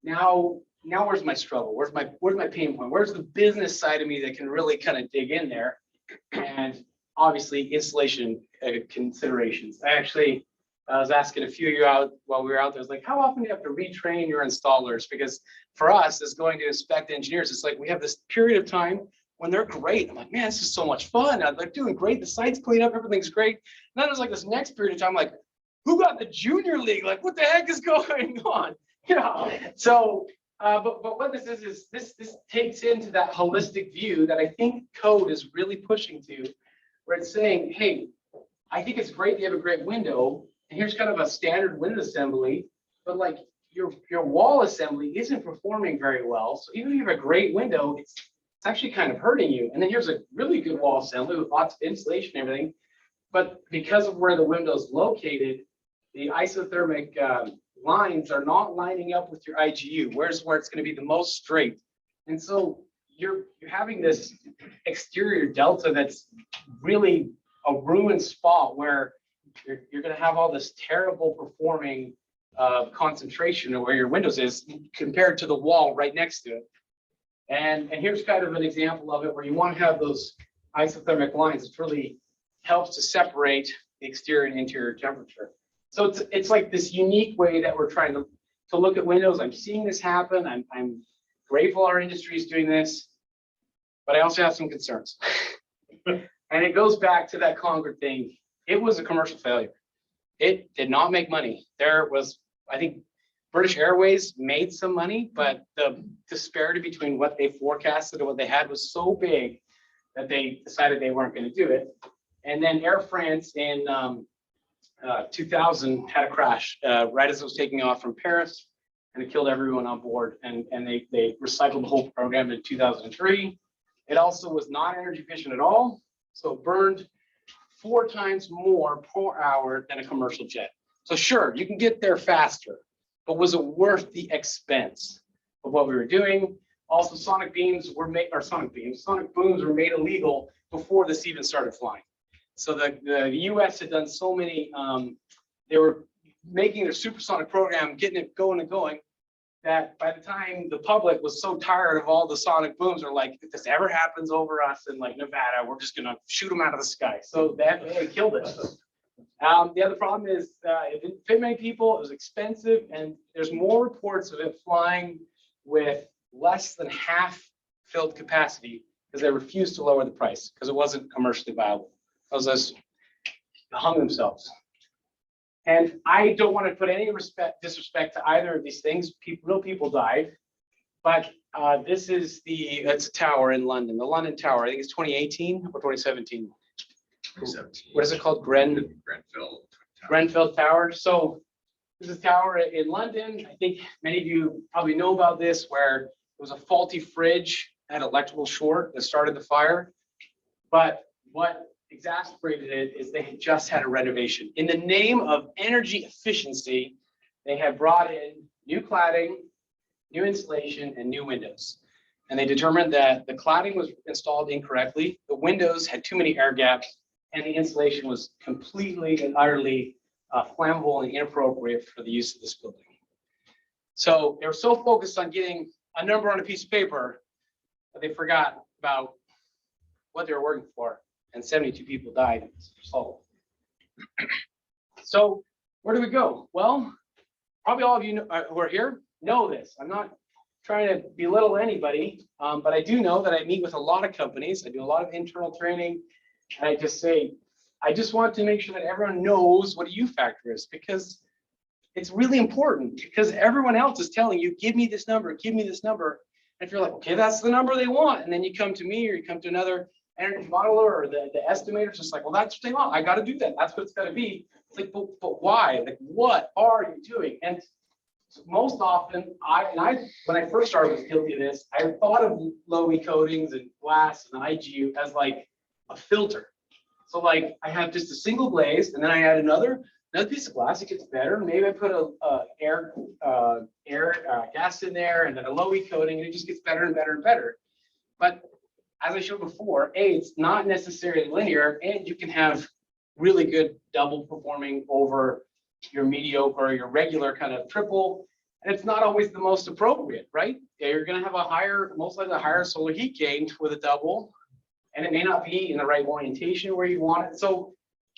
Now where's my struggle? Where's my pain point? Where's the business side of me that can really kind of dig in there? And obviously installation considerations. I was asking a few of you out while we were out there, I was like, how often do you have to retrain your installers? Because for us, as going to inspect engineers, it's like we have this period of time when they're great. I'm like, man, this is so much fun. They're doing great. The site's clean up, everything's great. And then there's like this next period of time, like, who got the junior league? Like, what the heck is going on? You know, so, but what this is this takes into that holistic view that I think code is really pushing to, where it's saying, hey, I think it's great you have a great window, and here's kind of a standard window assembly, but like your wall assembly isn't performing very well. So even if you have a great window, it's actually kind of hurting you. And then here's a really good wall assembly with lots of insulation and everything. But because of where the window is located, the isothermic lines are not lining up with your IGU. Where it's going to be the most straight. And so you're having this exterior delta that's really a ruined spot where you're going to have all this terrible performing concentration of where your windows is compared to the wall right next to it. And here's kind of an example of it where you want to have those isothermic lines. It really helps to separate the exterior and interior temperature. So it's like this unique way that we're trying to to look at windows. I'm seeing this happen. I'm grateful our industry is doing this, but I also have some concerns. And it goes back to that Concord thing. It was a commercial failure. It did not make money. There was, I think, British Airways made some money, but the disparity between what they forecasted and what they had was so big that they decided they weren't going to do it. And then Air France in 2000 had a crash right as it was taking off from Paris, and it killed everyone on board. And they recycled the whole program in 2003. It also was not energy efficient at all, so it burned 4 times more per hour than a commercial jet. So sure, you can get there faster, but was it worth the expense of what we were doing? Also, sonic booms were made illegal before this even started flying. So the US had done so many, they were making their supersonic program, getting it going and going, that by the time the public was so tired of all the sonic booms, are like, if this ever happens over us in like Nevada, we're just gonna shoot them out of the sky. So that really killed it. The other problem is it didn't fit many people, it was expensive, and there's more reports of it flying with less than half filled capacity because they refused to lower the price because it wasn't commercially viable. Those just hung themselves. And I don't want to put any disrespect to either of these things. Real people died, but this is it's a tower in London, the London Tower. I think it's 2018 or 2017. 2017. What is it called? Grenfell. Tower. So this is a tower in London. I think many of you probably know about this, where it was a faulty fridge, had electrical short that started the fire. But what exacerbated it is they had just had a renovation. In the name of energy efficiency, they had brought in new cladding, new insulation, and new windows. And they determined that the cladding was installed incorrectly, the windows had too many air gaps, and the insulation was completely and utterly flammable and inappropriate for the use of this building. So they were so focused on getting a number on a piece of paper that they forgot about what they were working for, and 72 people died as a result. So where do we go? Well, probably all of you who are here know this. I'm not trying to belittle anybody, but I do know that I meet with a lot of companies. I do a lot of internal training, and I just say, I just want to make sure that everyone knows what a U factor is, because it's really important, because everyone else is telling you, give me this number, give me this number. And if you're like, okay, that's the number they want, and then you come to me or you come to another energy modeler or the estimator, just like, well, that's what they want. I got to do that. That's what it's got to be. It's like, but why? Like, what are you doing? And most often, when I first started, was guilty of this. I thought of low E coatings and glass and IGU as like a filter. So like I have just a single glaze, and then I add another piece of glass. It gets better. Maybe I put a air gas in there, and then a low E coating, and it just gets better and better and better. But as I showed before, it's not necessarily linear, and you can have really good double performing over your mediocre or your regular kind of triple, and it's not always the most appropriate, right? You're going to have most likely a higher solar heat gain with a double, and it may not be in the right orientation where you want it. So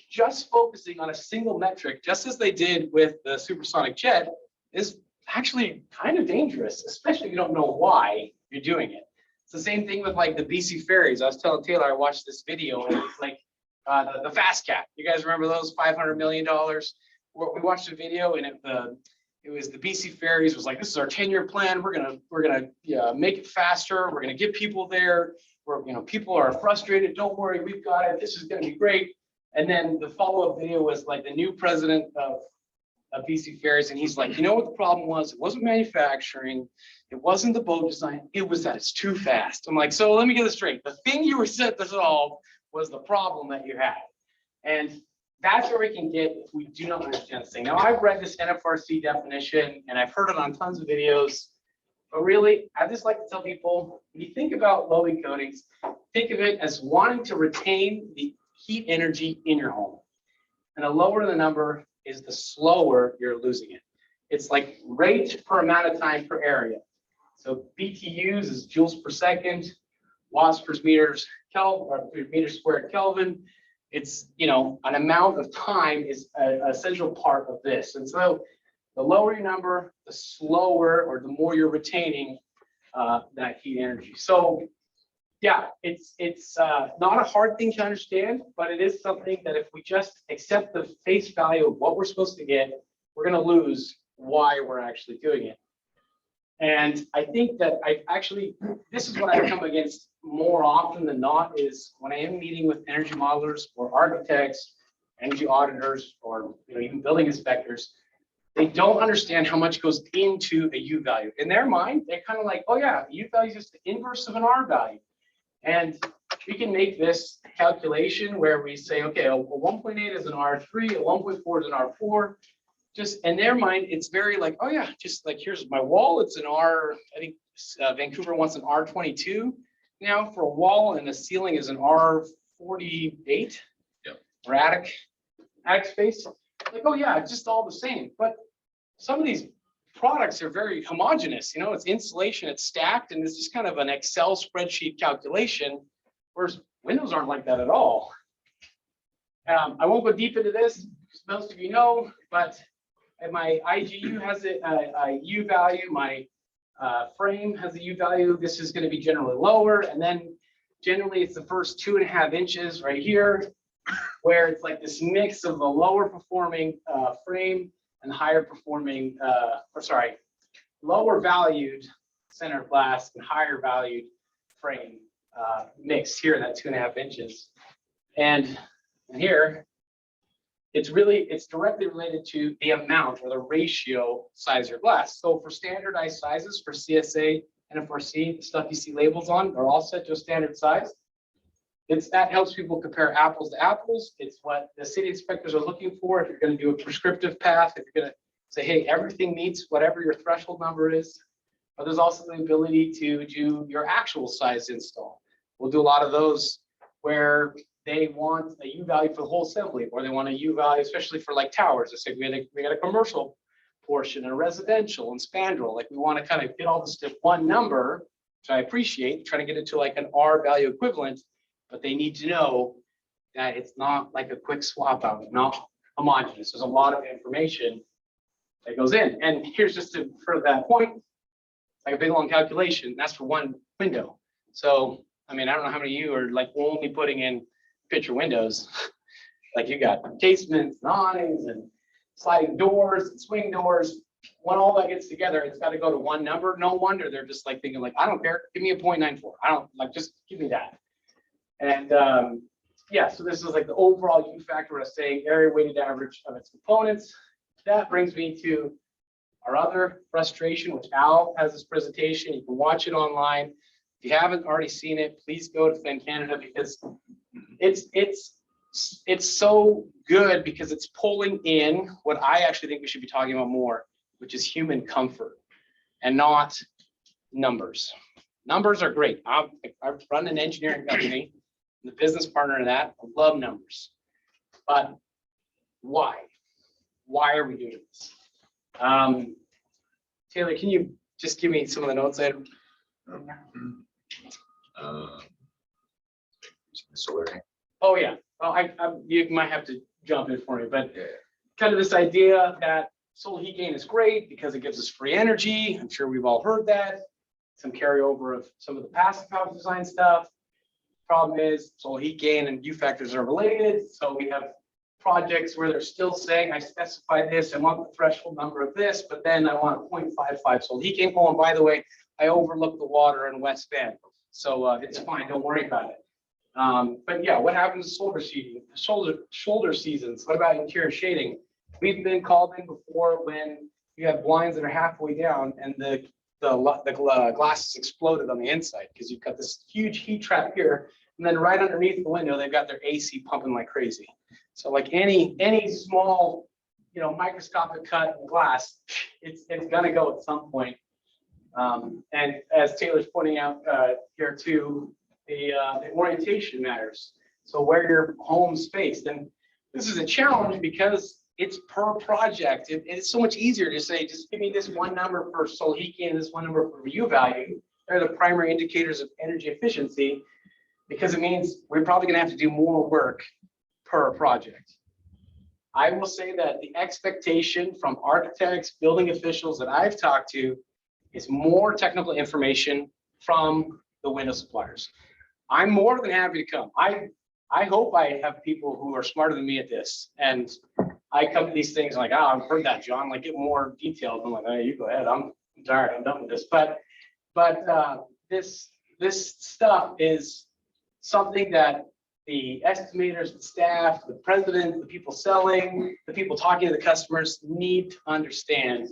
just focusing on a single metric, just as they did with the supersonic jet, is actually kind of dangerous, especially if you don't know why you're doing it. It's the same thing with like the BC ferries. I was telling Taylor, I watched this video, and it's like the Fast Cat. You guys remember those $500 million? We watched a video, and it was the BC ferries was like, this is our 10-year plan. We're gonna make it faster. We're gonna get people there. People are frustrated. Don't worry, we've got it. This is gonna be great. And then the follow-up video was like the new president of BC ferries, and he's like, you know what the problem was? It wasn't manufacturing. It wasn't the boat design. It was that it's too fast. I'm like, so let me get this straight. The thing you were set to solve was the problem that you had. And that's where we can get if we do not understand this thing. Now, I've read this NFRC definition, and I've heard it on tons of videos. But really, I just like to tell people, when you think about low E coatings, think of it as wanting to retain the heat energy in your home. And the lower the number is, the slower you're losing it. It's like rate per amount of time per area. So BTUs is joules per second, watts per meters Kelvin, or meters squared Kelvin. It's, an amount of time is an essential part of this. And so The lower your number, the slower or the more you're retaining that heat energy. So yeah, it's not a hard thing to understand, but it is something that if we just accept the face value of what we're supposed to get, we're going to lose why we're actually doing it. And I think that this is what I come against more often than not is when I am meeting with energy modelers or architects, energy auditors, or even building inspectors, they don't understand how much goes into a U value. In their mind, they're kind of like, oh yeah, U value is just the inverse of an R value. And we can make this calculation where we say, okay, a 1.8 is an R3, a 1.4 is an R4. Just in their mind, it's very like, oh yeah, just like here's my wall. It's an R, I think Vancouver wants an R22 now for a wall, and the ceiling is an R48 or attic space. Like, oh yeah, it's just all the same. But some of these products are very homogeneous. It's insulation, it's stacked, and it's just kind of an Excel spreadsheet calculation, whereas windows aren't like that at all. I won't go deep into this, most of you know, but my IGU has a U value, my frame has a U value. This is going to be generally lower, and then generally it's the first 2.5 inches right here, where it's like this mix of the lower performing frame and higher performing, lower valued center of glass and higher valued frame mixed here in that 2.5 inches. And here, it's directly related to the amount or the ratio size of your glass. So for standardized sizes for CSA and FRC, the stuff you see labels on, they're all set to a standard size. That helps people compare apples to apples. It's what the city inspectors are looking for. If you're going to do a prescriptive path, if you're going to say, hey, everything meets whatever your threshold number is. But there's also the ability to do your actual size install. We'll do a lot of those where they want a U value for the whole assembly, or they want a U value, especially for like towers. I said we got a commercial portion and a residential and spandrel. Like we want to kind of get all this to one number, which I appreciate, trying to get it to like an R value equivalent. But they need to know that it's not like a quick swap out, not homogeneous. There's a lot of information that goes in. And here's just to further that point, like a big long calculation, that's for one window. So, I mean, I don't know how many of you are like only putting in picture windows. Like you got casements, and awnings, and sliding doors, and swing doors. When all that gets together, it's got to go to one number. No wonder they're just like thinking like, I don't care, give me a 0.94. I don't like, just give me that. And yeah, so this is like the overall U factor of saying area weighted average of its components. That brings me to our other frustration, which Al has this presentation. You can watch it online. If you haven't already seen it, please go to Fan Canada, because it's so good, because it's pulling in what I actually think we should be talking about more, which is human comfort and not numbers. Numbers are great. I've run an engineering company. The business partner in that, I love numbers, but why? Why are we doing this? Taylor, can you just give me some of the notes I had? Oh yeah. Well, you might have to jump in for me, but kind of this idea that solar heat gain is great because it gives us free energy. I'm sure we've all heard that. Some carryover of some of the passive house design stuff. Problem is, solar heat gain and U factors are related. So we have projects where they're still saying, I specify this, I want the threshold number of this, but then I want a 0.55 solar heat gain. Oh, and by the way, I overlook the water in West Bend. So it's fine, don't worry about it. But yeah, what happens to shoulder seasons? What about interior shading? We've been called in before when you have blinds that are halfway down and the glass is exploded on the inside because you've got this huge heat trap here, and then right underneath the window they've got their AC pumping like crazy. So like any small, microscopic cut in glass, it's gonna go at some point. And as Taylor's pointing out here too, the orientation matters. So where your home's faced, and this is a challenge because it's per project. It's so much easier to say, just give me this one number for solar heat gain and this one number for U value. They're the primary indicators of energy efficiency, because it means we're probably going to have to do more work per project. I will say that the expectation from architects, building officials that I've talked to is more technical information from the window suppliers. I'm more than happy to come. I hope I have people who are smarter than me at this. And I come to these things like, oh, I've heard that, John, like get more details. I'm like, hey, you go ahead. I'm tired. I'm done with this. But this stuff is something that the estimators, the staff, the president, the people selling, the people talking to the customers need to understand,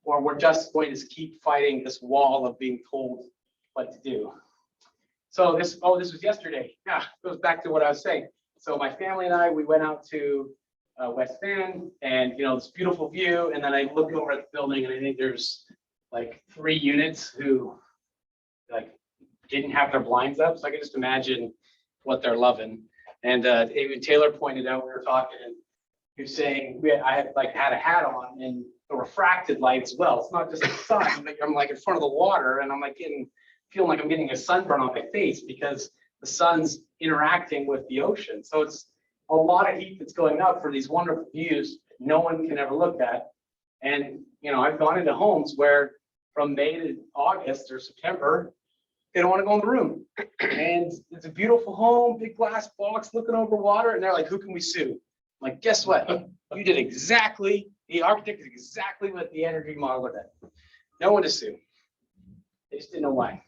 or we're just going to keep fighting this wall of being told what to do. So this was yesterday. Yeah, goes back to what I was saying. So my family and I, we went out to West Van, and this beautiful view. And then I look over at the building, and I think there's like 3 units who like didn't have their blinds up. So I can just imagine what they're loving. And even Taylor pointed out, we were talking, and he was saying I had a hat on, and the refracted light as well. It's not just the sun, but I'm like in front of the water, and I'm like feeling like I'm getting a sunburn on my face because the sun's interacting with the ocean. So it's a lot of heat that's going up for these wonderful views no one can ever look at. And I've gone into homes where from May to August or September, they don't want to go in the room. And it's a beautiful home, big glass box looking over water, and they're like, who can we sue? I'm like, guess what? You did exactly, the architect did exactly what the energy modeler did. No one to sue. They just didn't know why.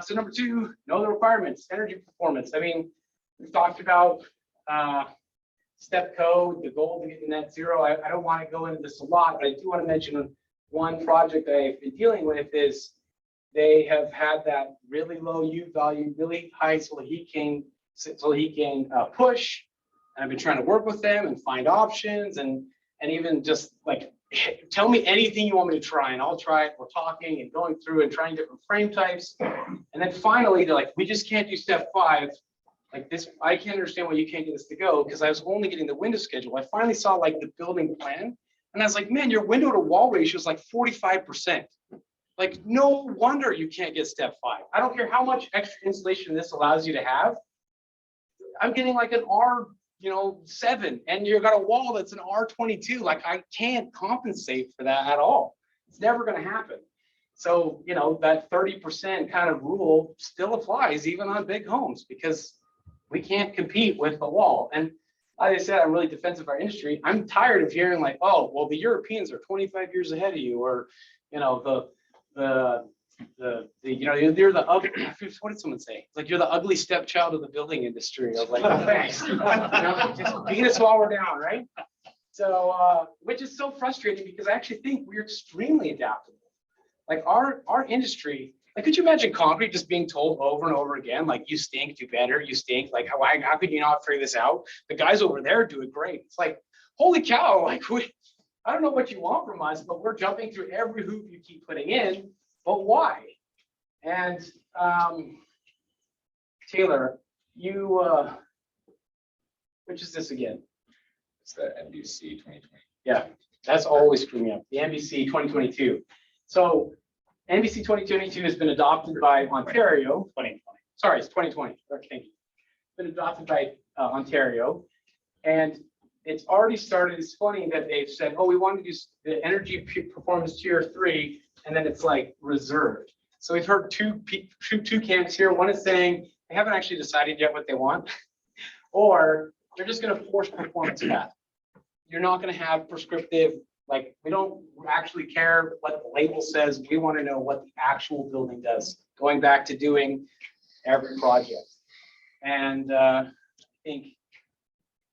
So number 2, know the requirements, energy performance. I mean, we've talked about step code, the goal to get to net zero. I don't want to go into this a lot, but I do want to mention one project I've been dealing with is they have had that really low U value, really high solar heat gain push. And I've been trying to work with them and find options and even just like, tell me anything you want me to try and I'll try it. We're talking and going through and trying different frame types. And then finally, they're like, we just can't do step 5. Like this, I can't understand why you can't get this to go, because I was only getting the window schedule. I finally saw like the building plan, and I was like, man, your window to wall ratio is like 45%. Like, no wonder you can't get step 5. I don't care how much extra insulation this allows you to have. I'm getting like an R7, and you've got a wall that's an R22. Like, I can't compensate for that at all. It's never going to happen. So, that 30% kind of rule still applies even on big homes, because we can't compete with the wall. And like I said, I'm really defensive of our industry. I'm tired of hearing like, oh, well, the Europeans are 25 years ahead of you, or, you're the ugly, what did someone say? It's like, you're the ugly stepchild of the building industry. I was like, oh, thanks. Just beat us while we're down, right? So, which is so frustrating, because I actually think we're extremely adaptable. Like our industry, like, could you imagine concrete just being told over and over again, like, you stink, do better, you stink. Like, how could you not figure this out? The guys over there do it great. It's like, holy cow, like, I don't know what you want from us, but we're jumping through every hoop you keep putting in, but why? And Taylor, you, which is this again? It's the NBC 2020. Yeah, that's always screwing me up. The NBC 2022. So NBC 2022 has been adopted by Ontario. 2020. Sorry, it's 2020. Okay, thank you. Been adopted by Ontario, and it's already started. It's funny that they've said, oh, we want to do the energy performance tier 3, and then it's like reserved. So we've heard two camps here. One is saying they haven't actually decided yet what they want, or they're just going to force performance path. You're not going to have prescriptive, like, we don't actually care what the label says. We want to know what the actual building does, going back to doing every project. And I think,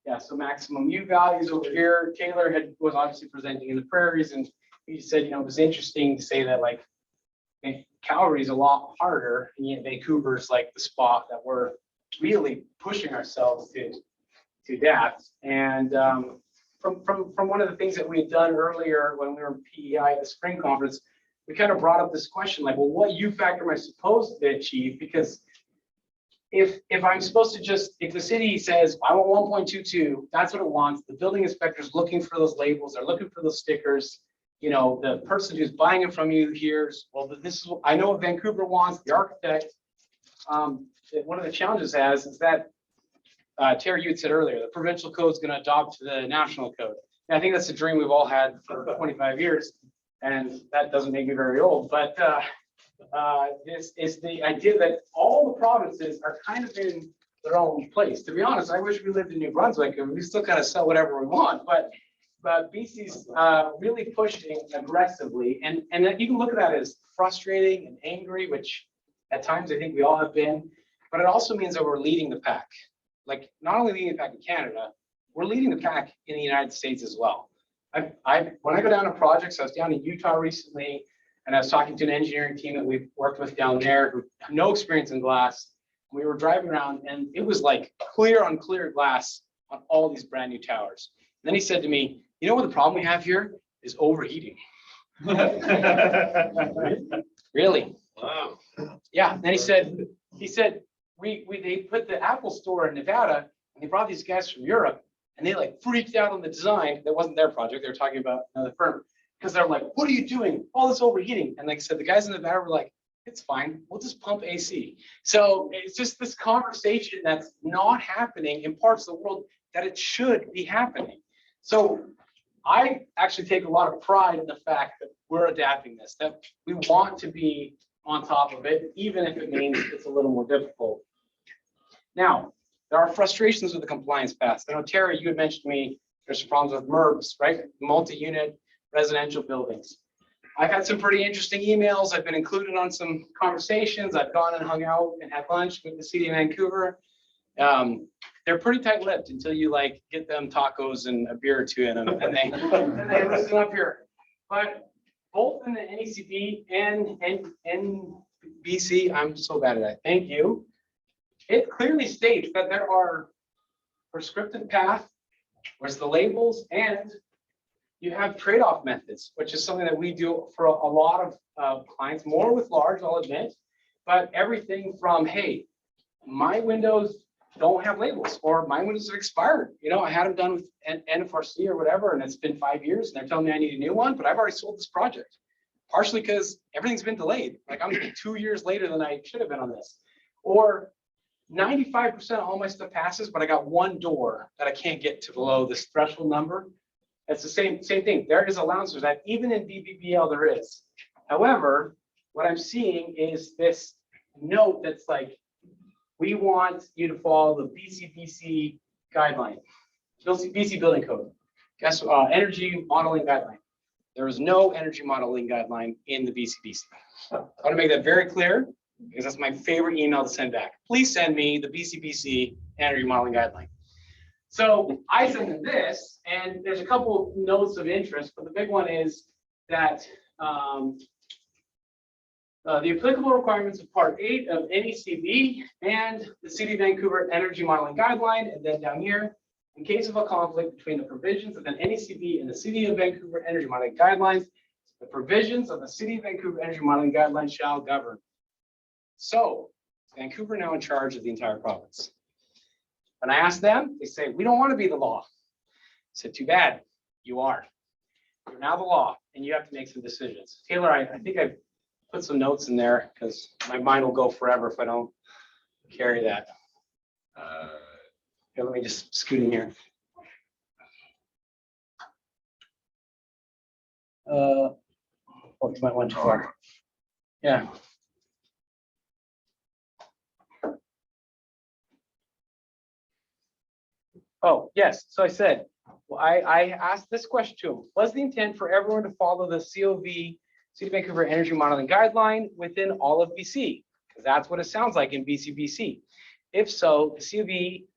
yeah, so maximum U values over here. Taylor was obviously presenting in the prairies, and he said, it was interesting to say that, like, Calgary is a lot harder, and yet Vancouver's like the spot that we're really pushing ourselves to death. And from one of the things that we had done earlier when we were in PEI at the spring conference, we kind of brought up this question, like, well, what U factor am I supposed to achieve? Because if I'm supposed to just, if the city says, I want 1.22, that's what it wants. The building inspector's looking for those labels, they're looking for those stickers. The person who's buying it from you hears, well, this is, I know what Vancouver wants, the architect. One of the challenges is that Terry, you had said earlier, the provincial code is going to adopt to the national code. And I think that's a dream we've all had for 25 years, and that doesn't make me very old. But this is the idea that all the provinces are kind of in their own place. To be honest, I wish we lived in New Brunswick and we still kind of sell whatever we want, but BC's really pushing aggressively, and you can look at that as frustrating and angry, which at times I think we all have been, but it also means that we're leading the pack. Like, not only leading the pack in Canada, we're leading the pack in the United States as well. When I go down to projects, I was down in Utah recently, and I was talking to an engineering team that we've worked with down there who have no experience in glass. We were driving around and it was like clear on clear glass on all these brand new towers. And then he said to me, you know what the problem we have here is overheating. Really? Wow. Yeah. And then he said, they put the Apple store in Nevada and they brought these guys from Europe and they like freaked out on the design. That wasn't their project. They were talking about another firm because they're like, what are you doing? All this overheating. And like I said, the guys in Nevada were like, it's fine. We'll just pump AC. So it's just this conversation that's not happening in parts of the world that it should be happening. So I actually take a lot of pride in the fact that we're adapting this, that we want to be on top of it, even if it means it's a little more difficult. Now, there are frustrations with the compliance path. I know, Terry, you had mentioned to me there's some problems with MURBs, right? Multi-unit residential buildings. I've had some pretty interesting emails. I've been included on some conversations. I've gone and hung out and had lunch with the city of Vancouver. They're pretty tight-lipped until you like get them tacos and a beer or two in them, and they listen up here. But both in the NECB and BC, I'm so bad at that. Thank you. It clearly states that there are prescriptive path, where's the labels, and you have trade-off methods, which is something that we do for a lot of clients, more with large, I'll admit, but everything from, hey, my windows don't have labels, or my windows have expired. You know, I had them done with NFRC or whatever, and it's been 5 years, and they're telling me I need a new one, but I've already sold this project, partially because everything's been delayed. Like, I'm 2 years later than I should have been on this. Or 95% of all my stuff passes, but I got one door that I can't get to below this threshold number. It's the same thing. There is allowances that even in BBBL there is. However, what I'm seeing is this note that's like, we want you to follow the BCBC guideline, BC Building Code. Guess energy modeling guideline. There is no energy modeling guideline in the BCBC. I want to make that very clear because that's my favorite email to send back. Please send me the BCBC energy modeling guideline. So I sent them this, and there's a couple of notes of interest, but the big one is that the applicable requirements of Part 8 of NECB and the City of Vancouver Energy Modeling Guideline, and then down here, in case of a conflict between the provisions of the NECB and the City of Vancouver Energy Modeling Guidelines, the provisions of the City of Vancouver Energy Modeling Guidelines shall govern. So, Vancouver now in charge of the entire province. When I asked them, they say, we don't want to be the law. I said, too bad, you are. You're now the law, and you have to make some decisions. Taylor, I think I've put some notes in there because my mind will go forever if I don't carry that. Here, let me just scoot in here. Oh, you might want too far. Yeah. Oh, yes. So I said, well, I asked this question to him. Was the intent for everyone to follow the COV, City of Vancouver Energy Modeling Guideline within all of BC? Because that's what it sounds like in BC. If so, the COV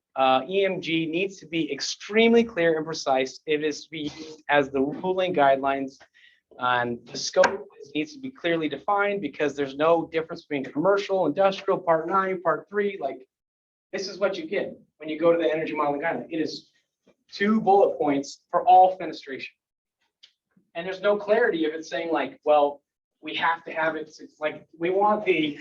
EMG needs to be extremely clear and precise. It is to be used as the ruling guidelines, and the scope needs to be clearly defined because there's no difference between commercial, industrial, Part 9, Part 3. Like, this is what you get when you go to the energy modeling guideline. It is 2 bullet points for all fenestration. And there's no clarity if it's saying like, well, we have to have it. It's like, we want the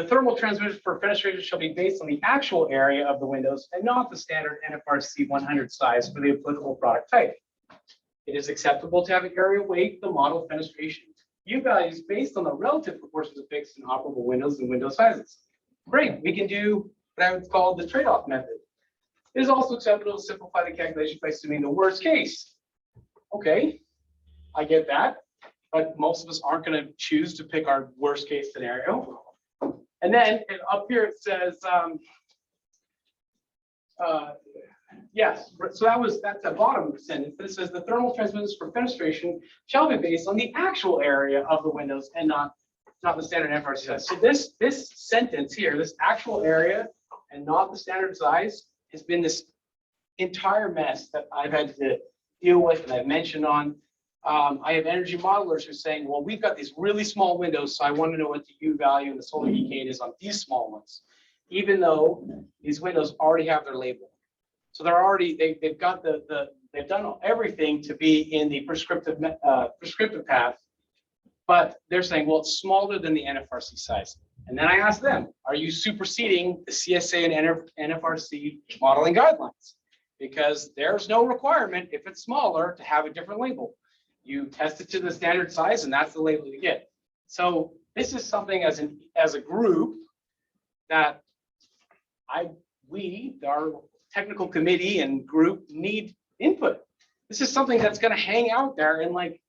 thermal transmission for fenestration shall be based on the actual area of the windows and not the standard NFRC 100 size for the applicable product type. It is acceptable to have an area weight the model fenestration U values based on the relative proportions of fixed and operable windows and window sizes. Great, we can do what I would call the trade-off method. It is also acceptable to simplify the calculation by assuming the worst case. Okay, I get that, but most of us aren't going to choose to pick our worst case scenario. And then up here it says, yes, so that's the bottom of the sentence. This says the thermal transmitters for fenestration shall be based on the actual area of the windows and not the standard FRC size. So this sentence here, this actual area and not the standard size, has been this entire mess that I've had to deal with and I've mentioned on. I have energy modelers who are saying, well, we've got these really small windows, so I want to know what the U value and the solar heat gain is on these small ones, even though these windows already have their label. So they're already, they've got they've done everything to be in the prescriptive path, but they're saying, well, it's smaller than the NFRC size. And then I asked them, are you superseding the CSA and NFRC modeling guidelines? Because there's no requirement if it's smaller to have a different label. You test it to the standard size and that's the label you get. So this is something as a group that our technical committee and group need input. This is something that's going to hang out there and like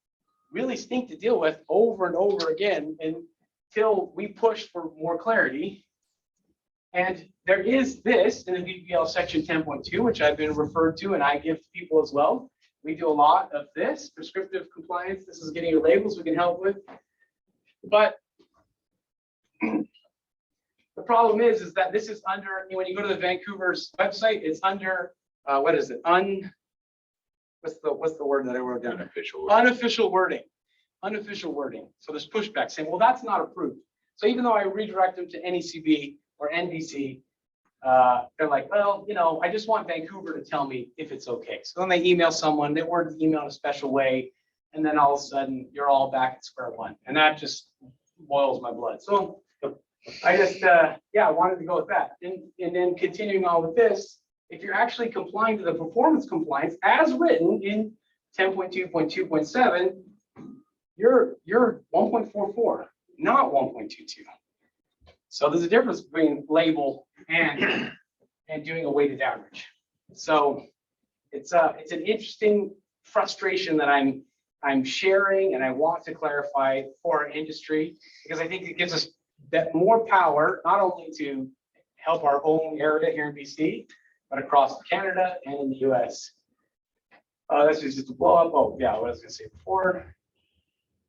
really stink to deal with over and over again until we push for more clarity. And there is this in the VPL section 10.2, which I've been referred to and I give to people as well. We do a lot of this prescriptive compliance. This is getting your labels we can help with. But the problem is that this is under, when you go to the Vancouver's website, it's under, what is it? What's the word that I wrote down? Unofficial wording. Unofficial wording. So there's pushback saying, well, that's not approved. So even though I redirect them to NECB or NDC, they're like, well, I just want Vancouver to tell me if it's okay. So then they email someone, they word the email in a special way, and then all of a sudden you're all back at square one. And that just boils my blood. So I just, I wanted to go with that. And then continuing on with this, if you're actually complying to the performance compliance as written in 10.2.2.7, you're 1.44, not 1.22. So there's a difference between label and doing a weighted average. So it's an interesting frustration that I'm sharing, and I want to clarify for our industry, because I think it gives us that more power, not only to help our own area here in BC, but across Canada and in the US. This is just a blow up. Oh yeah, what I was gonna say before.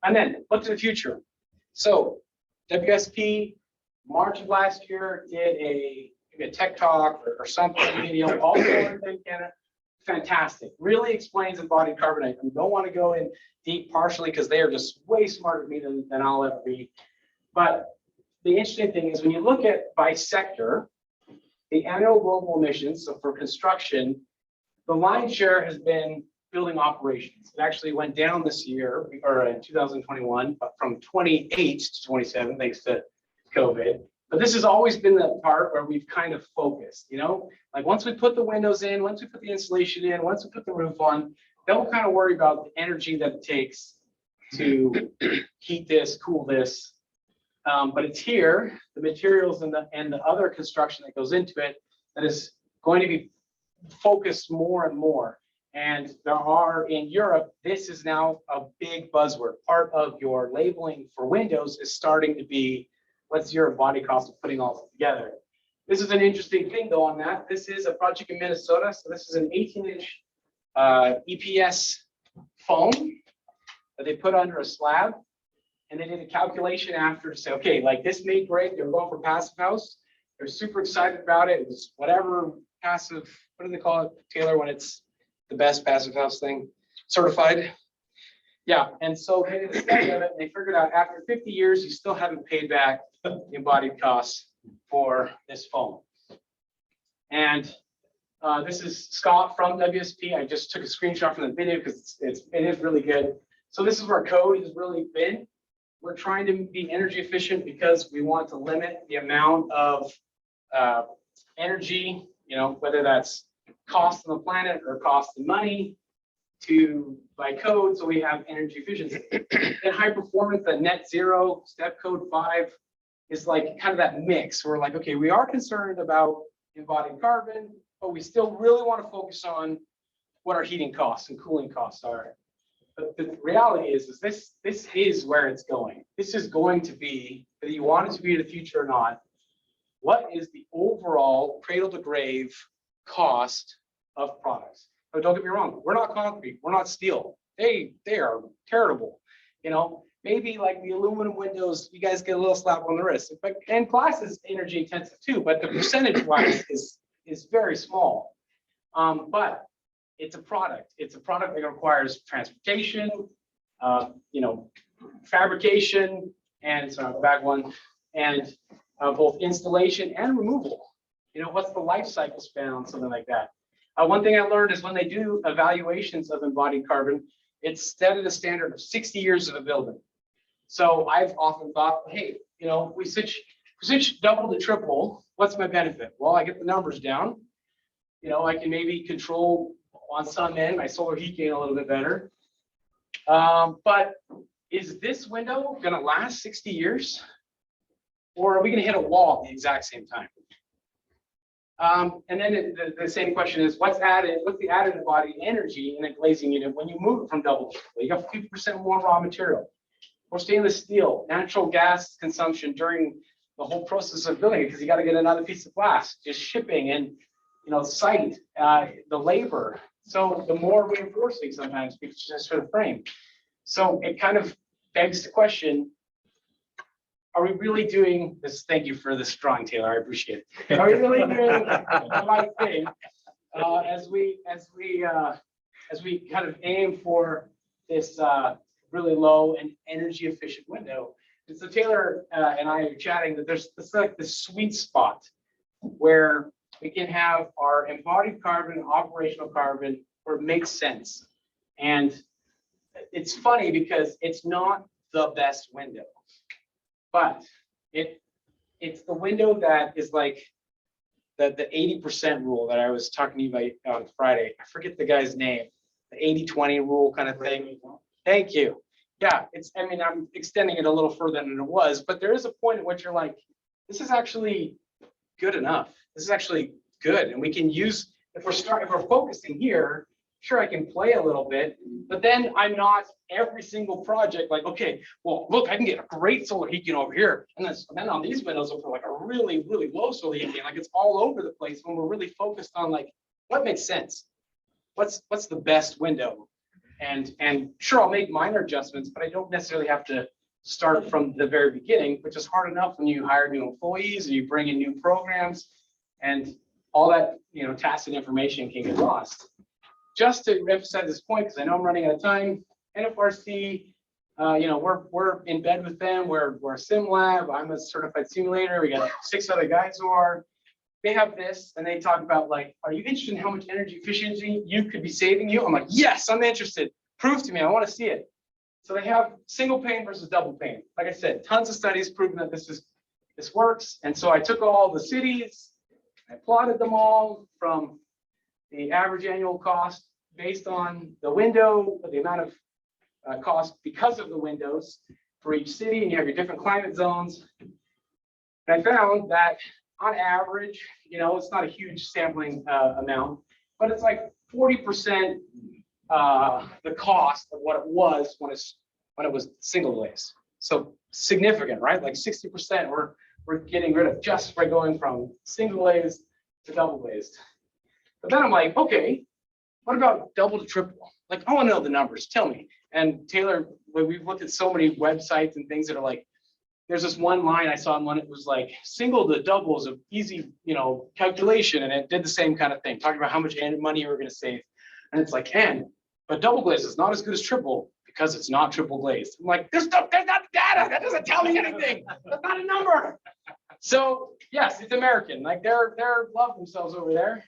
And then look to the future. So WSP, March of last year, did maybe a tech talk or something video, also in Canada. Fantastic. Really explains embodied carbonite. I don't want to go in deep partially because they are just way smarter than me than I'll ever be. But the interesting thing is when you look at by sector, the annual global emissions, so for construction, the lion's share has been building operations. It actually went down this year, or in 2021, but from 28 to 27, thanks to COVID. But this has always been the part where we've kind of focused, like once we put the windows in, once we put the insulation in, once we put the roof on, don't kind of worry about the energy that it takes to heat this, cool this. But it's here, the materials and the other construction that goes into it, that is going to be focused more and more. And there are in Europe, this is now a big buzzword. Part of your labeling for windows is starting to be, what's your body cost of putting all this together? This is an interesting thing though on that. This is a project in Minnesota. So this is an 18-inch EPS foam that they put under a slab. And they did a calculation after to say, okay, like this made great. They're going for passive house. They're super excited about it. It was whatever passive, what do they call it, Taylor, when it's the best passive house thing, certified? Yeah, and so they did a study of it, and they figured out after 50 years, you still haven't paid back the embodied costs for this foam. And this is Scott from WSP. I just took a screenshot from the video because it is really good. So this is where code has really been. We're trying to be energy efficient because we want to limit the amount of energy, whether that's cost on the planet or cost in money by code. So we have energy efficiency. And high performance, that net zero, step code 5 is like kind of that mix. We're like, okay, we are concerned about embodied carbon, but we still really want to focus on what our heating costs and cooling costs are. But the reality is this is where it's going. This is going to be, whether you want it to be in the future or not, what is the overall cradle to grave cost of products? But don't get me wrong, we're not concrete, we're not steel. They are terrible. You know, maybe like the aluminum windows, you guys get a little slap on the wrist. But and glass is energy intensive too, but the percentage wise is very small. But it's a product. It's a product that requires transportation, you know, fabrication, and sorry, back one, and both installation and removal. You know, what's the life cycle span on something like that? One thing I learned is when they do evaluations of embodied carbon, it's set at a standard of 60 years of a building. So I've often thought, hey, you know, we switch double to triple, what's my benefit? Well, I get the numbers down. You know, I can maybe control on some end my solar heat gain a little bit better. But is this window going to last 60 years? Or are we going to hit a wall at the exact same time? And then the same question is, what's the added embodied energy in a glazing unit when you move it from double to triple? You got 50% more raw material. Or stainless steel, natural gas consumption during the whole process of building it, because you got to get another piece of glass, just shipping and, you know, site, the labor. So the more reinforcing sometimes because just for the frame. So it kind of begs the question, are we really doing this? Thank you for this drawing, Taylor. I appreciate it. Are we really doing the right thing as we kind of aim for this really low and energy efficient window? And so Taylor and I are chatting that there's like the sweet spot where we can have our embodied carbon, operational carbon, where it makes sense. And it's funny because it's not the best window. But it's the window that is like the 80% rule that I was talking to you about on Friday. I forget the guy's name, the 80-20 rule kind of thing. Thank you. Yeah, I mean, I'm extending it a little further than it was, but there is a point at which you're like, this is actually good enough. This is actually good. And we can use, if we're focusing here, sure, I can play a little bit, but then I'm not every single project like, okay, well, look, I can get a great solar heat gain over here. And then on these windows, for like a really, really low solar heat gain, like it's all over the place when we're really focused on like, what makes sense? What's the best window? And sure, I'll make minor adjustments, but I don't necessarily have to start from the very beginning, which is hard enough when you hire new employees and you bring in new programs and all that, you know, tacit information can get lost. Just to emphasize this point, because I know I'm running out of time, NFRC, you know, we're in bed with them. We're a sim lab. I'm a certified simulator. We got 6 other guys who are. They have this, and they talk about like, are you interested in how much energy efficiency you could be saving you? I'm like, yes, I'm interested. Prove to me. I want to see it. So they have single pane versus double pane. Like I said, tons of studies proving that this works. And so I took all the cities, I plotted them all from the average annual cost based on the window, the amount of cost because of the windows for each city, and you have your different climate zones. And I found that on average, you know, it's not a huge sampling amount, but it's like 40% the cost of what it was when it was single glaze. So significant, right? Like 60% we're getting rid of just by going from single glazed to double glazed. But then I'm like, okay, what about double to triple? Like, I want to know the numbers. Tell me. And Taylor, we've looked at so many websites and things that are like, there's this one line I saw in one, it was like single to double is an easy, you know, calculation. And it did the same kind of thing, talking about how much money you were going to save. And it's like, but double glazed is not as good as triple because it's not triple glazed. I'm like, there's not data. That doesn't tell me anything. That's not a number. So yes, it's American. Like they're love themselves over there.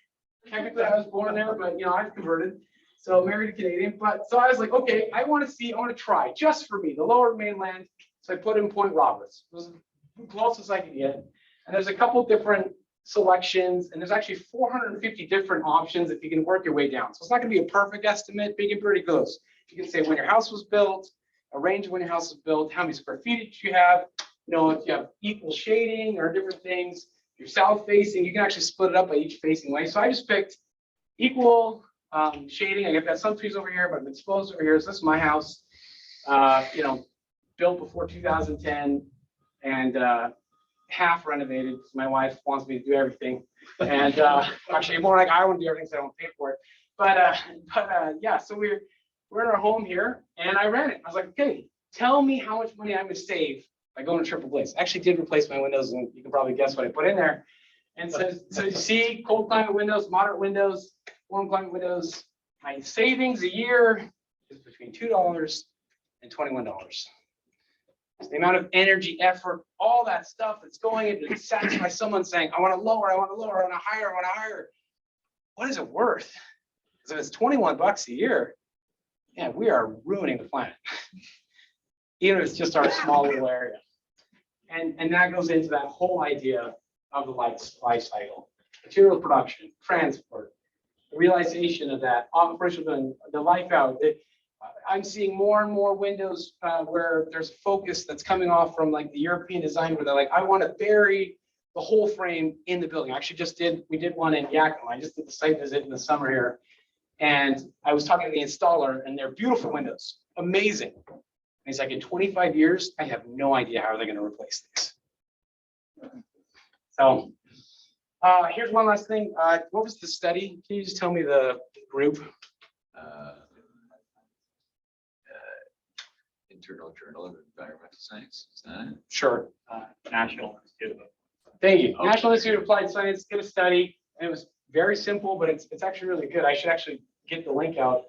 Technically, I was born there, but you know, I've converted. So married a Canadian. But so I was like, okay, I want to try just for me, the Lower Mainland. So I put in Point Roberts. It was the closest I could get. And there's a couple different selections, and there's actually 450 different options if you can work your way down. So it's not going to be a perfect estimate, but you can pretty close. You can say when your house was built, a range of when your house was built, how many square feet you have, you know, if you have equal shading or different things, you're south facing, you can actually split it up by each facing way. So I just picked equal shading. I've got some trees over here, but I'm exposed over here. So this is my house, you know, built before 2010 and half renovated because my wife wants me to do everything. And actually more like I want to do everything so I don't pay for it. But yeah, so we're in our home here and I ran it. I was like, okay, tell me how much money I'm gonna save by going to triple glazed. I actually did replace my windows and you can probably guess what I put in there. And so you see cold climate windows, moderate windows, warm climate windows. My savings a year is between $2 and $21. The amount of energy, effort, all that stuff that's going into it satisfy someone saying, I want to lower, I want to lower, I want to higher, I want to higher. What is it worth? Because if it's 21 bucks a year, yeah, we are ruining the planet. Even if it's just our small little area. And that goes into that whole idea of the life cycle, material production, transport, the realization of that, operational, the life out. I'm seeing more and more windows where there's focus that's coming off from like the European design where they're like, I want to bury the whole frame in the building. I actually we did one in Yakima. I just did the site visit in the summer here. And I was talking to the installer and they're beautiful windows, amazing. And he's like, in 25 years, I have no idea how they're going to replace these. So here's one last thing. What was the study? Can you just tell me the group? Internal Journal of Environmental Science. Is that it? Sure. National Institute of. Thank you. National Institute of Applied Science did a study, and it was very simple, but it's actually really good. I should actually get the link out.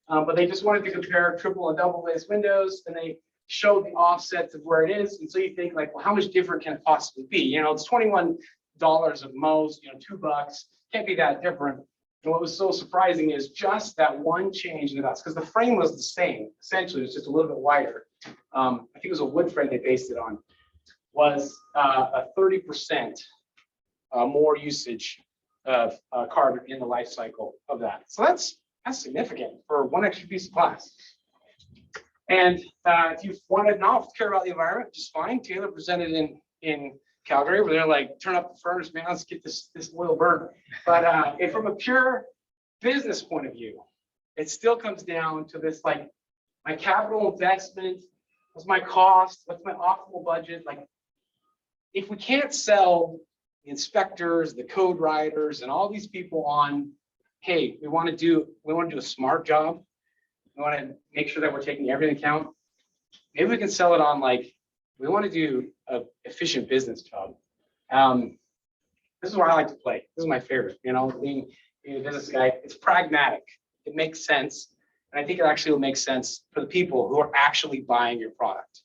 But they just wanted to compare triple and double glazed windows, and they showed the offsets of where it is. And so you think like, well, how much different can it possibly be? You know, it's $21 at most, you know, $2, can't be that different. And what was so surprising is just that one change in the dots, because the frame was the same, essentially, it was just a little bit wider. I think it was a wood frame they based it on, was a 30% more usage of carbon in the life cycle of that. So that's significant for one extra piece of glass. And if you want to not care about the environment, just fine. Taylor presented in Calgary, where they're like, turn up the furnace, man, let's get this oil burn. But if from a pure business point of view, it still comes down to this, like, my capital investment, what's my cost, what's my optimal budget? Like, if we can't sell the inspectors, the code writers, and all these people on, hey, we want to do a smart job. We want to make sure that we're taking everything into account. Maybe we can sell it on, like, we want to do an efficient business job. This is where I like to play. This is my favorite, you know, being a business guy. It's pragmatic. It makes sense. And I think it actually will make sense for the people who are actually buying your product.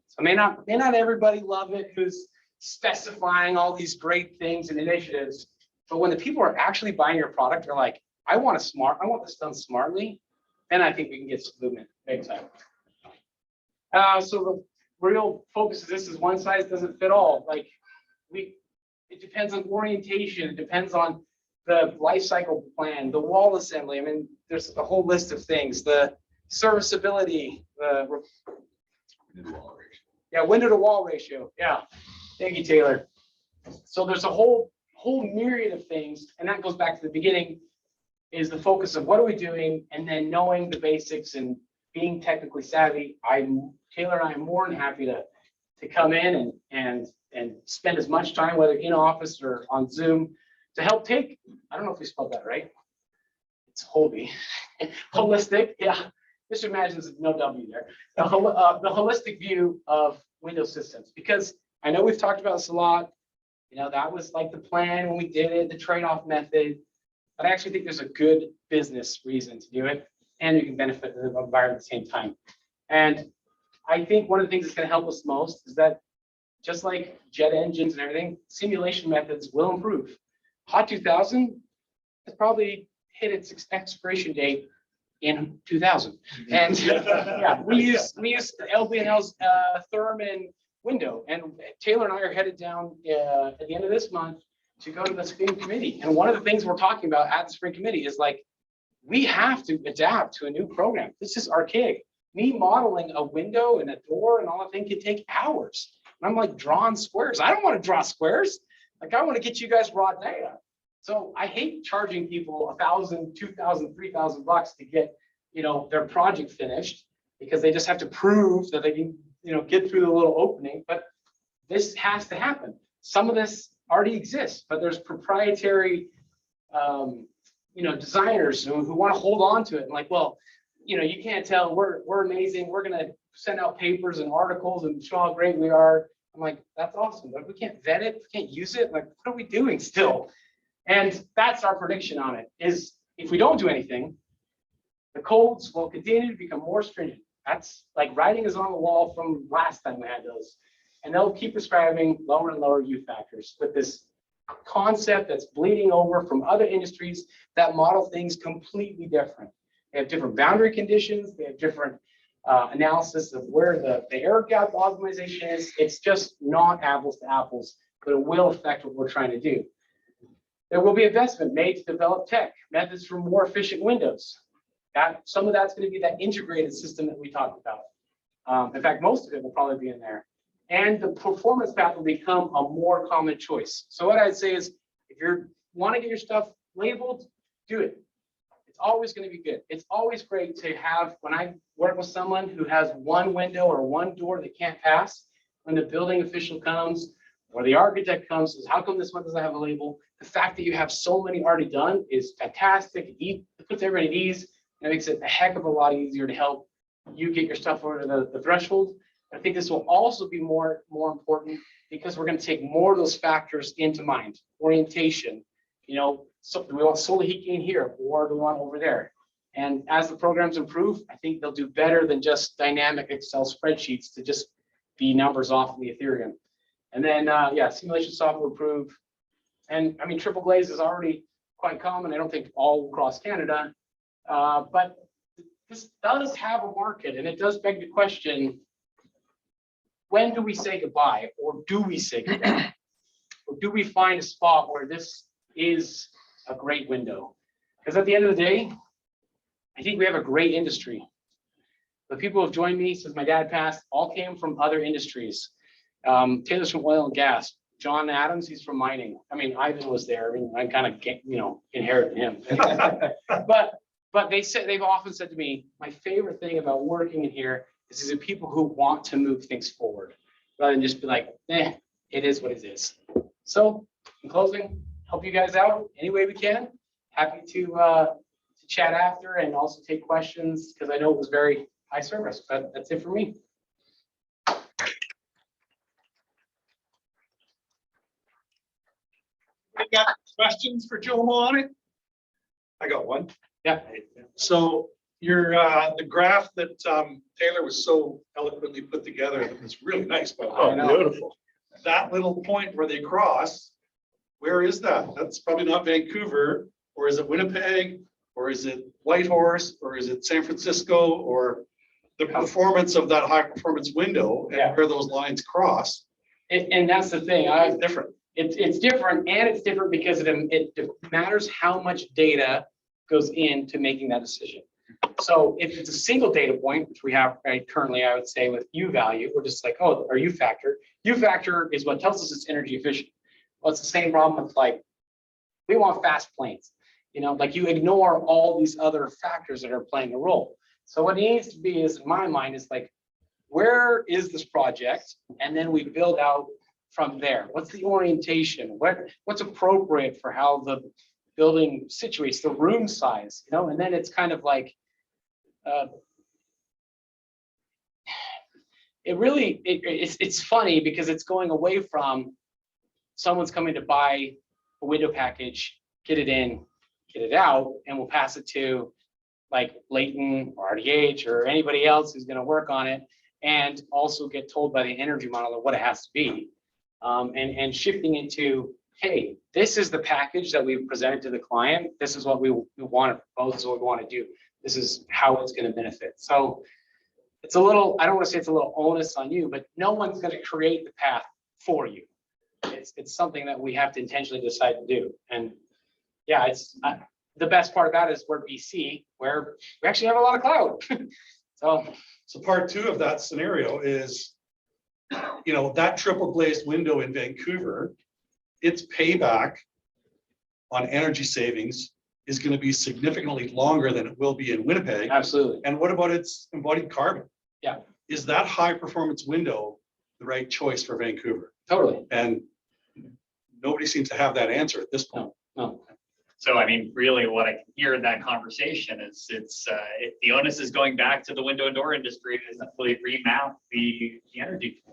So may not everybody love it who's specifying all these great things and initiatives, but when the people are actually buying your product, they're like, I want this done smartly, then I think we can get some movement big time. So the real focus of this is one size doesn't fit all. Like, it depends on orientation, it depends on the life cycle plan, the wall assembly. I mean, there's a whole list of things, the serviceability, the window to wall ratio. Yeah, thank you, Taylor. So there's a whole myriad of things, and that goes back to the beginning, is the focus of what are we doing, and then knowing the basics and being technically savvy. Taylor and I are more than happy to come in and spend as much time, whether in office or on Zoom, to help take, I don't know if we spelled that right. It's holistic. Yeah, just imagine there's no W there. The holistic view of Windows systems, because I know we've talked about this a lot. You know, that was like the plan when we did it, the trade-off method. But I actually think there's a good business reason to do it, and you can benefit the environment at the same time. And I think one of the things that's going to help us most is that, just like jet engines and everything, simulation methods will improve. HOT 2000 has probably hit its expiration date in 2000, and yeah, we use LBNL's Thurman window, and Taylor and I are headed down at the end of this month to go to the spring committee. And one of the things we're talking about at the spring committee is like, we have to adapt to a new program. This is archaic. Me modeling a window and a door and all that thing can take hours. And I'm like drawing squares. I don't want to draw squares. Like, I want to get you guys raw data. So I hate charging people $1,000, $2,000, $3,000 to get, their project finished, because they just have to prove that they can, get through the little opening. But this has to happen. Some of this already exists, but there's proprietary, designers who want to hold on to it. And like, well, you can't tell, we're amazing. We're going to send out papers and articles and show how great we are. I'm like, that's awesome, but we can't vet it, we can't use it. Like, what are we doing still? And that's our prediction on it, is if we don't do anything, the codes will continue to become more stringent. That's like writing is on the wall from last time we had those. And they'll keep prescribing lower and lower U factors with this concept that's bleeding over from other industries that model things completely different. They have different boundary conditions, they have different analysis of where the air gap optimization is. It's just not apples to apples, but it will affect what we're trying to do. There will be investment made to develop tech methods for more efficient windows. Some of that's going to be that integrated system that we talked about. In fact, most of it will probably be in there. And the performance path will become a more common choice. So what I'd say is, if you want to get your stuff labeled, do it. It's always going to be good. It's always great to have, when I work with someone who has one window or one door they can't pass, when the building official comes or the architect comes, says, how come this one doesn't have a label? The fact that you have so many already done is fantastic. It puts everybody at ease. It makes it a heck of a lot easier to help you get your stuff over to the threshold. I think this will also be more important, because we're going to take more of those factors into mind. Orientation, so do we want solar heat gain here, or do we want over there? And as the programs improve, I think they'll do better than just dynamic Excel spreadsheets to just be numbers off in the Ethereum. And then, simulation software improve. And I mean, triple glaze is already quite common. I don't think all across Canada, but this does have a market, and it does beg the question, when do we say goodbye, or do we say goodbye? Or do we find a spot where this is a great window? Because at the end of the day, I think we have a great industry. The people who have joined me since my dad passed all came from other industries. Taylor's from oil and gas. John Adams, he's from mining. I mean, Ivan was there. I mean, I kind of, inherited him. But they've often said to me, my favorite thing about working in here is the people who want to move things forward, rather than just be like, it is what it is. So in closing, help you guys out any way we can. Happy to chat after, and also take questions, because I know it was very high service, but that's it for me. We got questions for JoMo on it? I got one. Yeah. So the graph that Taylor was so eloquently put together, it was really nice, but I know. beautiful. That little point where they cross, where is that? That's probably not Vancouver, or is it Winnipeg, or is it Whitehorse, or is it San Francisco, or the performance of that high performance window and where those lines cross? And that's the thing. It's different. It's different, and it's different because it matters how much data goes into making that decision. So if it's a single data point, which we have right currently, I would say with U value, we're just like, oh, our U factor. U factor is what tells us it's energy efficient. Well, it's the same problem with, like, we want fast planes. Like, you ignore all these other factors that are playing a role. So what it needs to be is, in my mind, is like, where is this project? And then we build out from there. What's the orientation? What's appropriate for how the building situates, the room size, and then it's kind of like, it's funny, because it's going away from someone's coming to buy a window package, get it in, get it out, and we'll pass it to like Layton or RDH or anybody else who's going to work on it, and also get told by the energy modeler what it has to be, and shifting into, hey, this is the package that we've presented to the client. This is what we want to propose. This is what we want to do. This is how it's going to benefit. So it's a little, I don't want to say it's a little onus on you, but no one's going to create the path for you. It's something that we have to intentionally decide to do. And yeah, it's the best part about it is we're BC, where we actually have a lot of cloud. So part two of that scenario is, that triple glazed window in Vancouver its payback on energy savings is going to be significantly longer than it will be in Winnipeg. Absolutely. And what about its embodied carbon? Yeah. Is that high performance window the right choice for Vancouver? Totally. And nobody seems to have that answer at this point. No. So I mean, really what I can hear in that conversation is if the onus is going back to the window and door industry to simply remap the energy.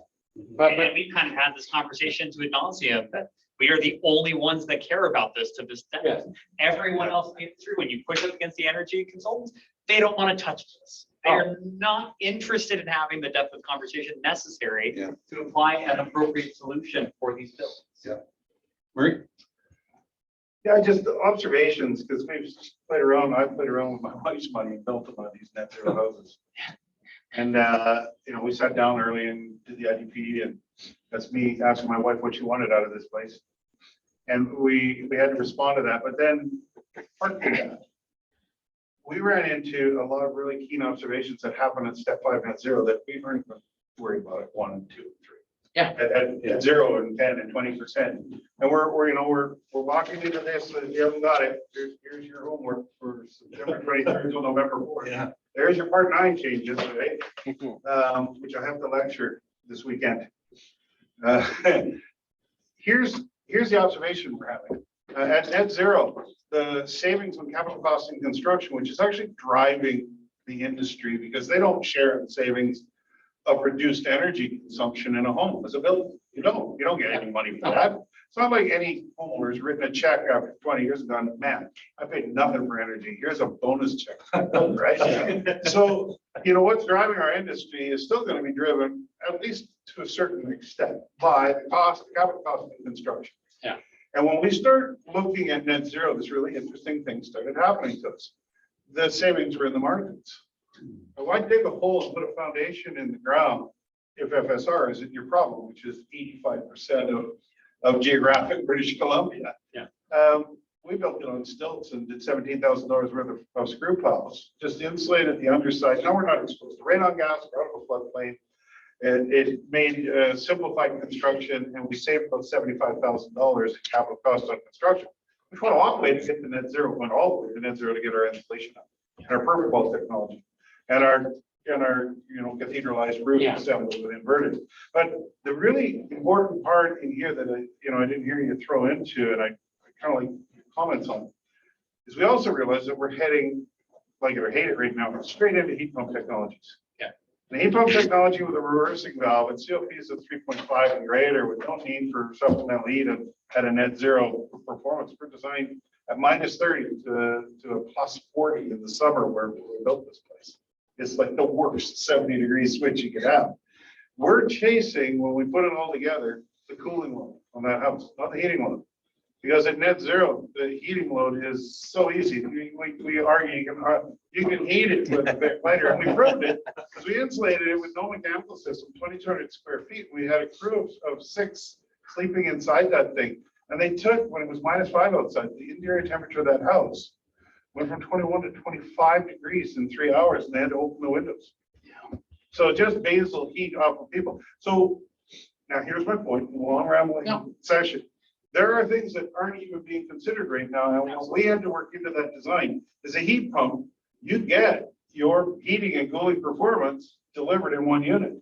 But And we've kind of had this conversation to ad nauseam that we are the only ones that care about this to this Yeah. depth. Everyone else in the industry, when you push up against the energy consultants, they don't want to touch this. They're not interested in having the depth of conversation necessary Yeah. to apply an appropriate solution for these bills. Yeah. Murray? Yeah, just observations, because we've played around, I've played around with my wife's money and built one of these net zero houses. And, we sat down early and did the IDP, and that's me asking my wife what she wanted out of this place. And we had to respond to that, but then part of that, we ran into a lot of really keen observations that happen at step 5 net zero that we weren't worried about at 1, 2, 3. Yeah. At 0 and 10 and 20%. And we're walking into this, if you haven't got it, here's your homework for September 23rd till November 4th. Yeah. There's your part 9 changes, right? Which I have to lecture this weekend. Here's the observation we're having. At net zero, the savings on capital costs in construction, which is actually driving the industry because they don't share in savings of reduced energy consumption in a home as a building. You don't get any money for that. It's not like any homeowner's written a check after 20 years and gone, man, I paid nothing for energy. Here's a bonus check, right? So, what's driving our industry is still going to be driven, at least to a certain extent, by the capital cost of construction. Yeah. And when we start looking at net zero, this really interesting thing started happening to us. The savings were in the margins. And why dig a hole and put a foundation in the ground if FSR isn't your problem, which is 85% of geographic British Columbia? Yeah. We built it on stilts and did $17,000 worth of screw piles, just insulated the underside. Now we're not exposed to radon gas, we're out of a floodplain. And it made simplified construction, and we saved about $75,000 in capital costs on construction, which went a long way to get to net zero, went all the way to net zero to get our insulation up, and our perfect wall technology, and our cathedralized roof assembled with inverted. But the really important part in here that I didn't hear you throw into, and I kind of like comments on, is we also realize that we're heading, like it or hate it right now, straight into heat pump technologies. The heat pump technology with a reversing valve and COPs of 3.5 and greater with no need for supplemental heat at a net zero performance. We're designed at -30 to a +40 in the summer where we built this place. It's like the worst 70-degree switch you could have. We're chasing, when we put it all together, the cooling load on that house, not the heating load. Because at net zero, the heating load is so easy. We argue you can heat it with a bit lighter, and we proved it because we insulated it with no mechanical system, 2,200 square feet. We had a crew of 6 sleeping inside that thing, and they took, when it was -5 outside, the interior temperature of that house went from 21 to 25 degrees in 3 hours, and they had to open the windows. So just basal heat off of people. So now here's my point, long rambling session. There are things that aren't even being considered right now. And we had to work into that design. As a heat pump, you get your heating and cooling performance delivered in one unit.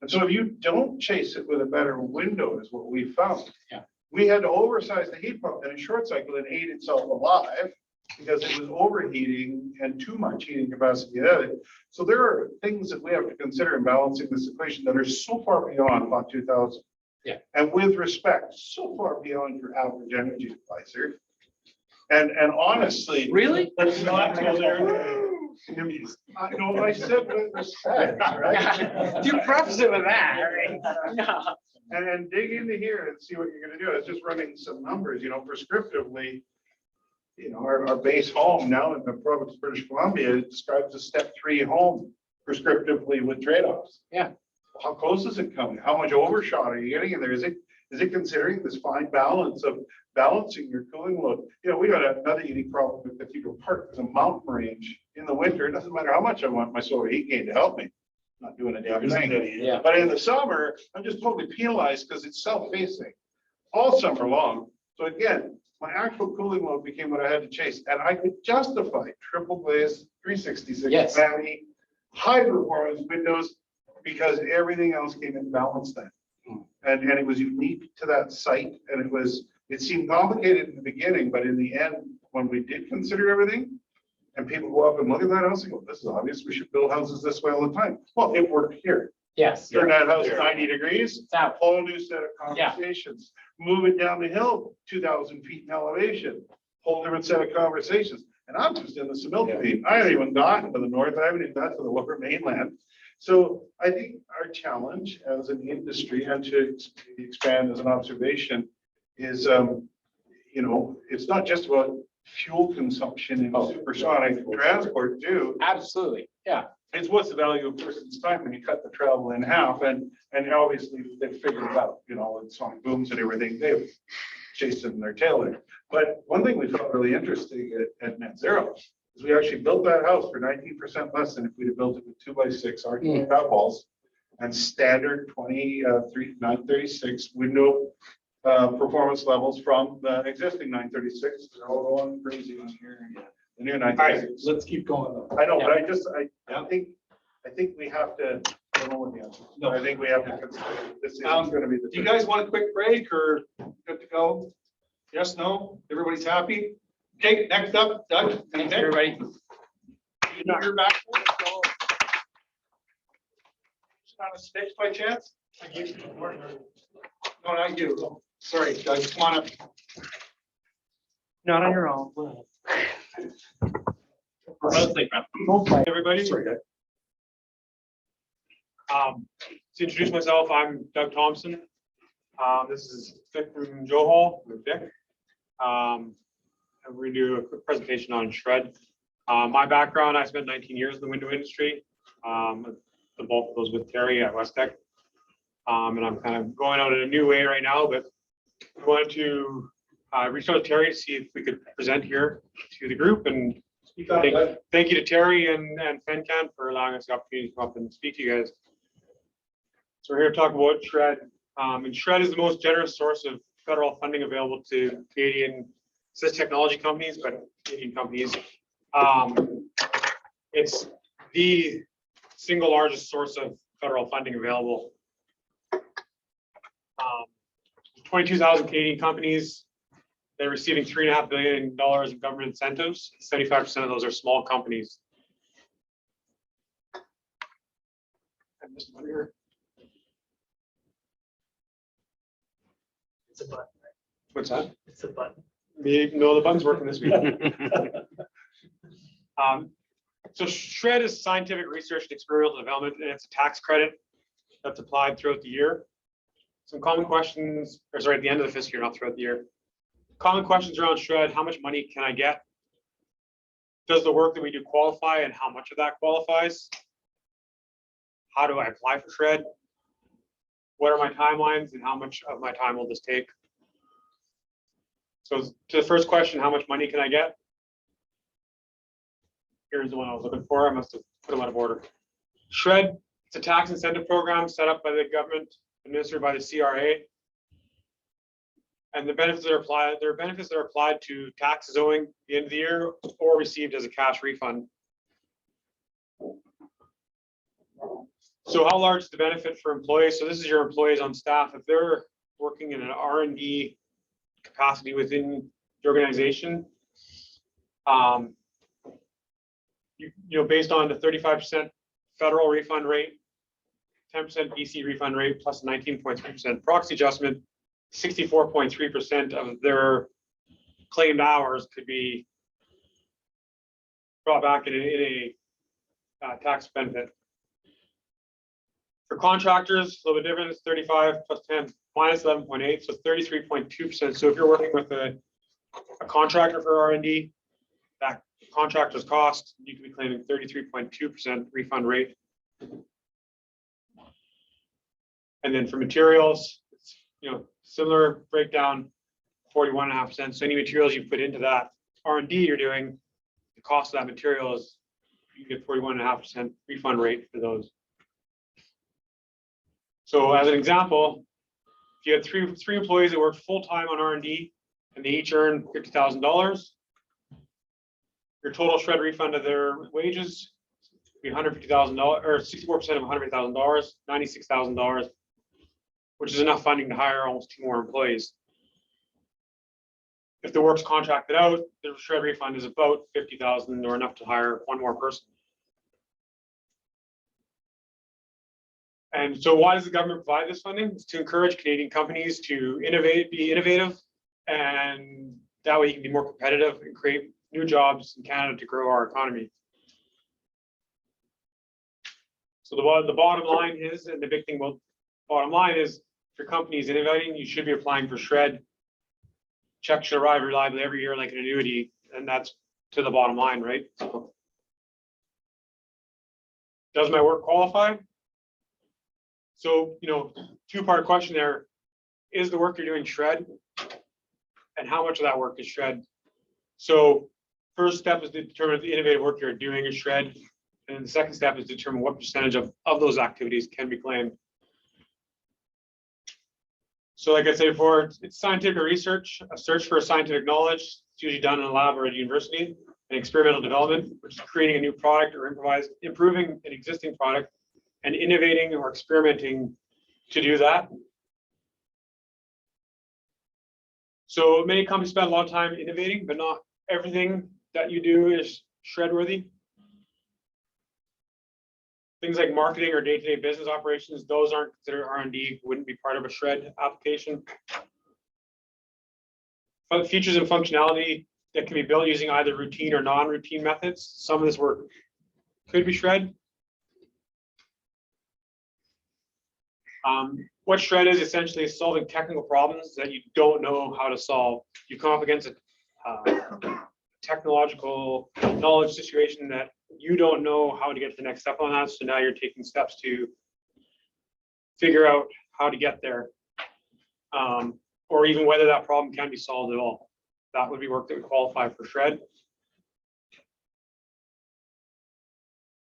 And so if you don't chase it with a better window, is what we found. Yeah. We had to oversize the heat pump in a short cycle and ate itself alive because it was overheating and too much heating capacity added. So there are things that we have to consider in balancing this equation that are so far beyond HOT 2000. Yeah. And with respect, so far beyond your average energy advisor. And honestly. Really? Let's not go there. I know I said what was said, right? You preface it with that, right? Yeah. And dig into here and see what you're gonna do. It's just running some numbers, prescriptively. Our base home now in the province of British Columbia, it describes a step 3 home prescriptively with trade-offs. Yeah. How close is it coming? How much overshot are you getting in there? Is it considering this fine balance of balancing your cooling load? We got another unique problem with Cathedral Park. There's a mountain range in the winter. It doesn't matter how much I want my solar heat gain to help me. I'm not doing a damn thing. Yeah. But in the summer, I'm just totally penalized because it's self-facing. all summer long. So again, my actual cooling load became what I had to chase, and I could justify triple glaze 366 Yes. family, high performance windows, because everything else came in balance then. And it was unique to that site, and it seemed complicated in the beginning, but in the end, when we did consider everything, and people go up and look at that house and go, this is obvious, we should build houses this way all the time. Well, it worked here. Yes. Turn that house 90 degrees, It's out. whole new set of Yeah. conversations. Move it down the hill, 2,000 feet in elevation, whole different set of conversations. And I'm just in the Similkameen. I haven't even gotten to the north. I haven't even got to the lower mainland. So I think our challenge as an industry, and to expand as an observation, is, you know, it's not just about fuel consumption in supersonic transport too. Absolutely. Yeah. It's what's the value of a person's time when you cut the travel in half, and obviously they've figured it out, you know, with sonic booms and everything, they've chased it in their tail there. But one thing we found really interesting at Net Zero is we actually built that house for 19% less than if we'd have built it with 2x6 RT cut walls and standard 936 window performance levels from the existing 936. They're all going crazy on here. The new 936. Let's keep going though. I know, but I think we have to, I don't know what the answer is. No, I think we have to consider this is going to be the. Do you guys want a quick break or good to go? Yes, no? Everybody's happy? Okay, next up, Doug. Thanks, everybody. You're back. On a stage by chance? No, not you. Sorry, Doug, come on up. Not on your own. Everybody. Sorry, Doug. To introduce myself, I'm Doug Thompson. This is Vic from Johal with Vic. And we're gonna do a quick presentation on SRED. My background, I spent 19 years in the window industry. The bulk of those with Terry at West Tech. And I'm kind of going out in a new way right now, but I wanted to reach out to Terry to see if we could present here to the group, and thank you to Terry and FenCan for allowing us the opportunity to come up and speak to you guys. So we're here to talk about SRED. And SRED is the most generous source of federal funding available to Canadian, says technology companies, but Canadian companies. It's the single largest source of federal funding available. 22,000 Canadian companies. They're receiving $3.5 billion in government incentives. 75% of those are small companies. I missed one here. It's a button. What's that? It's a button. No, the button's working this week. So SRED is scientific research and experimental development, and it's a tax credit that's applied throughout the year. Some common questions, or sorry, at the end of the fiscal year, not throughout the year. Common questions around SRED: how much money can I get? Does the work that we do qualify, and how much of that qualifies? How do I apply for SRED? What are my timelines, and how much of my time will this take? So to the first question, how much money can I get? Here's the one I was looking for. I must have put them out of order. SRED, it's a tax incentive program set up by the government, administered by the CRA. And the benefits that are applied, there are benefits that are applied to taxes owing at the end of the year or received as a cash refund. So how large is the benefit for employees? So this is your employees on staff. If they're working in an R&D capacity within the organization, you know, based on the 35% federal refund rate, 10% BC refund rate, plus 19.3% proxy adjustment, 64.3% of their claimed hours could be brought back in a tax benefit. For contractors, a little bit different. It's 35 plus 10 minus 11.8, so 33.2%. So if you're working with a contractor for R&D, that contractor's cost, you could be claiming 33.2% refund rate. And then for materials, it's, you know, similar breakdown, 41.5%. So any materials you put into that R&D you're doing, the cost of that material is, you get 41.5% refund rate for those. So as an example, if you had three employees that worked full-time on R&D, and they each earned $50,000. Your total shred refund of their wages would be $150,000, or 64% of $100,000, $96,000, which is enough funding to hire almost 2 more employees. If the work's contracted out, the shred refund is about $50,000 or enough to hire 1 more person. And so why does the government provide this funding? It's to encourage Canadian companies to be innovative, and that way you can be more competitive and create new jobs in Canada to grow our economy. So the bottom line is, and the big thing about bottom line is, if your company is innovating, you should be applying for SRED. Checks should arrive reliably every year like an annuity, and that's to the bottom line, right? So, does my work qualify? So, 2-part question there. Is the work you're doing SRED? And how much of that work is SRED? So first step is to determine if the innovative work you're doing is SRED. And the second step is to determine what percentage of those activities can be claimed. So like I said before, it's scientific research, a search for scientific knowledge. It's usually done in a lab or at a university. And experimental development, which is creating a new product or improving an existing product and innovating or experimenting to do that. So many companies spend a lot of time innovating, but not everything that you do is SRED worthy. Things like marketing or day-to-day business operations, those aren't considered R&D, wouldn't be part of a SRED application. But features and functionality that can be built using either routine or non-routine methods. Some of this work could be SRED. What SRED is essentially solving technical problems that you don't know how to solve. You come up against a technological knowledge situation that you don't know how to get to the next step on that. So now you're taking steps to figure out how to get there, or even whether that problem can be solved at all. That would be work that would qualify for SRED.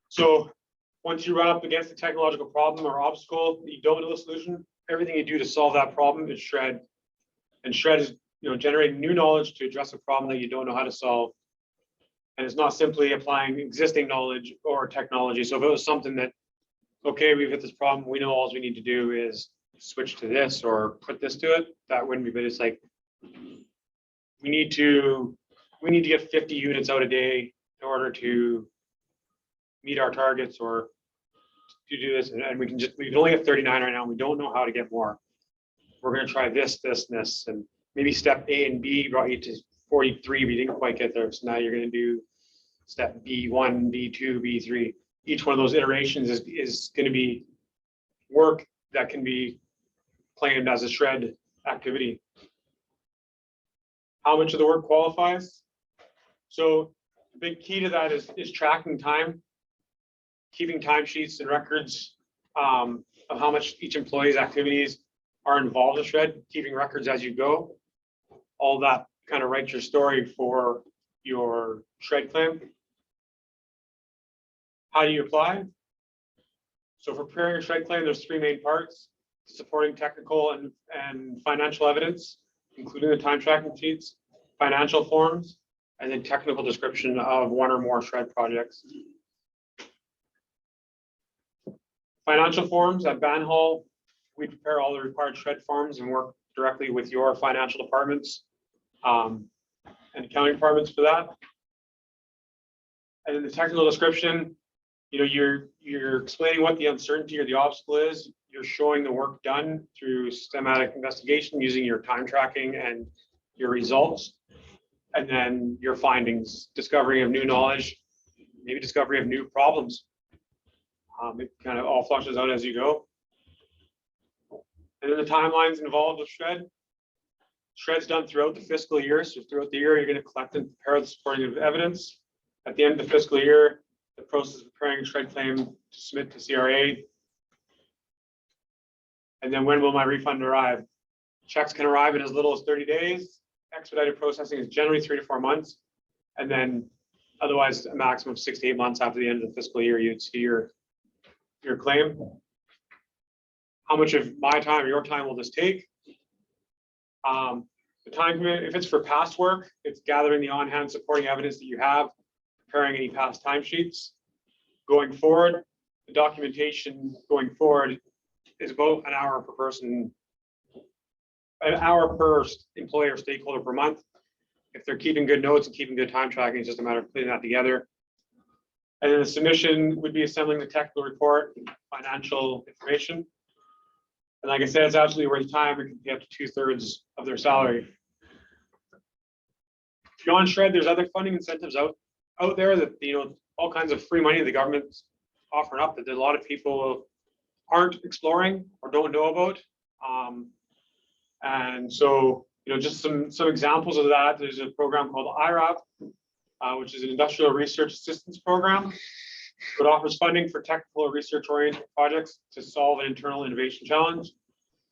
So once you run up against a technological problem or obstacle that you don't know the solution, everything you do to solve that problem is SRED. And SRED is generating new knowledge to address a problem that you don't know how to solve. And it's not simply applying existing knowledge or technology. So if it was something that, okay, we've hit this problem, we know all we need to do is switch to this or put this to it, that wouldn't be, but it's like, we need to get 50 units out a day in order to meet our targets or to do this. And we can only have 39 right now. And we don't know how to get more. We're going to try this, this, and this, and maybe step A and B brought you to 43, but you didn't quite get there. So now you're going to do step B1, B2, B3. Each one of those iterations is going to be work that can be claimed as a SRED activity. How much of the work qualifies? So the big key to that is tracking time, keeping timesheets and records of how much each employee's activities are involved in SRED, keeping records as you go. All that kind of writes your story for your SRED claim. How do you apply? So for preparing a SRED claim, there's 3 main parts: supporting technical and financial evidence, including the time tracking sheets, financial forms, and then technical description of 1 or more SRED projects. Financial forms at Banhall, we prepare all the required SRED forms and work directly with your financial departments and accounting departments for that. And then the technical description, you're explaining what the uncertainty or the obstacle is. You're showing the work done through systematic investigation using your time tracking and your results. And then your findings, discovery of new knowledge, maybe discovery of new problems. It kind of all flushes out as you go. And then the timelines involved with SRED. SRED's done throughout the fiscal year. So throughout the year, you're going to collect and prepare the supporting evidence. At the end of the fiscal year, the process of preparing a SRED claim to submit to CRA. And then when will my refund arrive? Checks can arrive in as little as 30 days. Expedited processing is generally 3 to 4 months. And then otherwise a maximum of 6 to 8 months after the end of the fiscal year, you'd see your claim. How much of my time or your time will this take? The time commitment, if it's for past work, it's gathering the on-hand supporting evidence that you have, preparing any past timesheets. Going forward, the documentation going forward is about an hour per person, an hour per employee or stakeholder per month. If they're keeping good notes and keeping good time tracking, it's just a matter of putting that together. And then the submission would be assembling the technical report, financial information. And like I said, it's absolutely worth time. It can be up to 2/3 of their salary. Beyond SRED, there's other funding incentives out there that, you know, all kinds of free money the government's offering up that a lot of people aren't exploring or don't know about. And so, you know, just some examples of that. There's a program called IRAP, which is an industrial research assistance program. It offers funding for technical or research-oriented projects to solve an internal innovation challenge.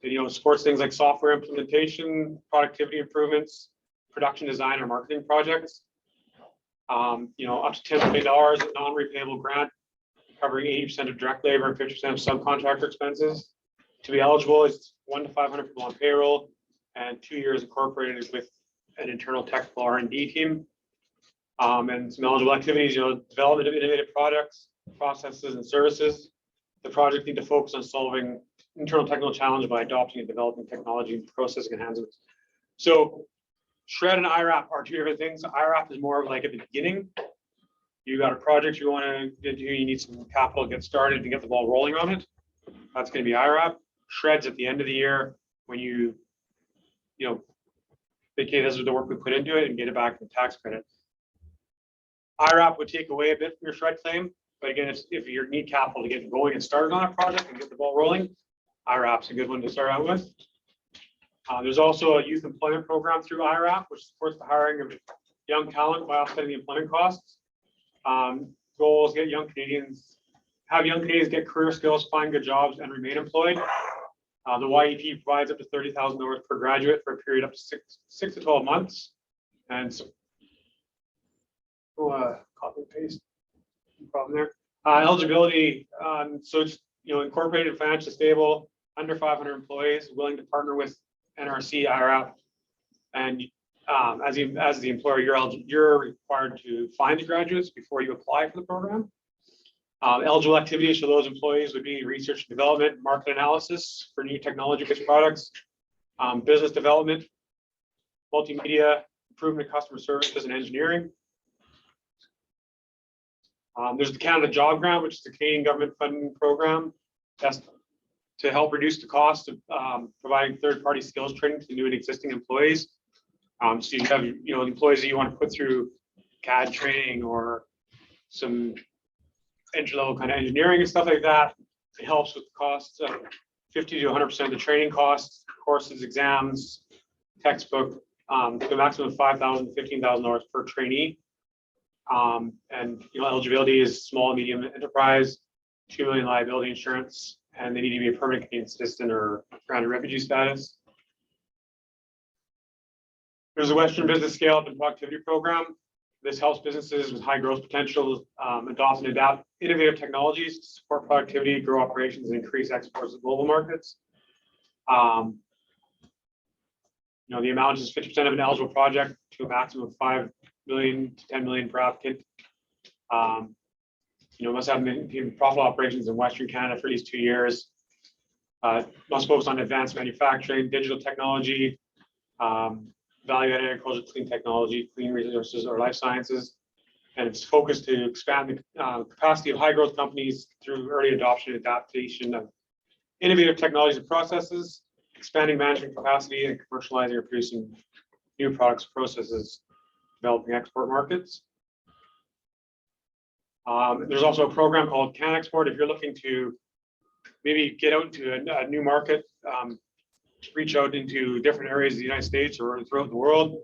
It, you know, supports things like software implementation, productivity improvements, production design, or marketing projects. You know, up to $10 million non-repayable grant, covering 80% of direct labor and 50% of subcontractor expenses. To be eligible, it's 1 to 500 people on payroll and 2 years incorporated with an internal technical R&D team. And some eligible activities, you know, development of innovative products, processes, and services. The project need to focus on solving internal technical challenge by adopting and developing technology and processing enhancements. So SRED and IRAP are two different things. IRAP is more of like at the beginning. You got a project you want to do, you need some capital to get started and get the ball rolling on it. That's going to be IRAP. SRED's at the end of the year when you know, okay, this is the work we put into it and get it back in the tax credit. IRAP would take away a bit from your SRED claim, but again, if you need capital to get going and started on a project and get the ball rolling, IRAP's a good one to start out with. There's also a youth employment program through IRAP, which supports the hiring of young talent by offsetting the employment costs. Goals: have young Canadians get career skills, find good jobs, and remain employed. The YEP provides up to $30,000 per graduate for a period up to 6 to 12 months. And so, copy and paste, no problem there. Eligibility, so it's, you know, incorporated, financially stable, under 500 employees, willing to partner with NRC, IRAP, and as the employer, you're required to find the graduates before you apply for the program. Eligible activities for those employees would be research and development, market analysis for new technology-based products, business development, multimedia, improvement of customer services, and engineering. There's the Canada Job Grant, which is the Canadian government funding program. That's to help reduce the cost of providing third-party skills training to new and existing employees. So you have, you know, employees that you want to put through CAD training or some entry-level kind of engineering and stuff like that. It helps with the costs of 50 to 100% of the training costs, courses, exams, textbook, to a maximum of $5,000 to $15,000 per trainee. And, you know, eligibility is small, medium enterprise, 2 million liability insurance, and they need to be a permanent Canadian citizen or granted refugee status. There's a Western Business Scale Up and Productivity Program. This helps businesses with high growth potential adopt and adapt innovative technologies to support productivity, grow operations, and increase exports to global markets. You know, the amount is 50% of an eligible project to a maximum of 5 million to 10 million per applicant. You know, must have profitable operations in Western Canada for at least 2 years. Must focus on advanced manufacturing, digital technology, value-added agriculture, clean technology, clean resources, or life sciences. And it's focused to expand the capacity of high-growth companies through early adoption and adaptation of innovative technologies and processes, expanding management capacity, and commercializing or producing new products, processes, developing export markets. There's also a program called Can Export. If you're looking to maybe get out into a new market, reach out into different areas of the United States or throughout the world,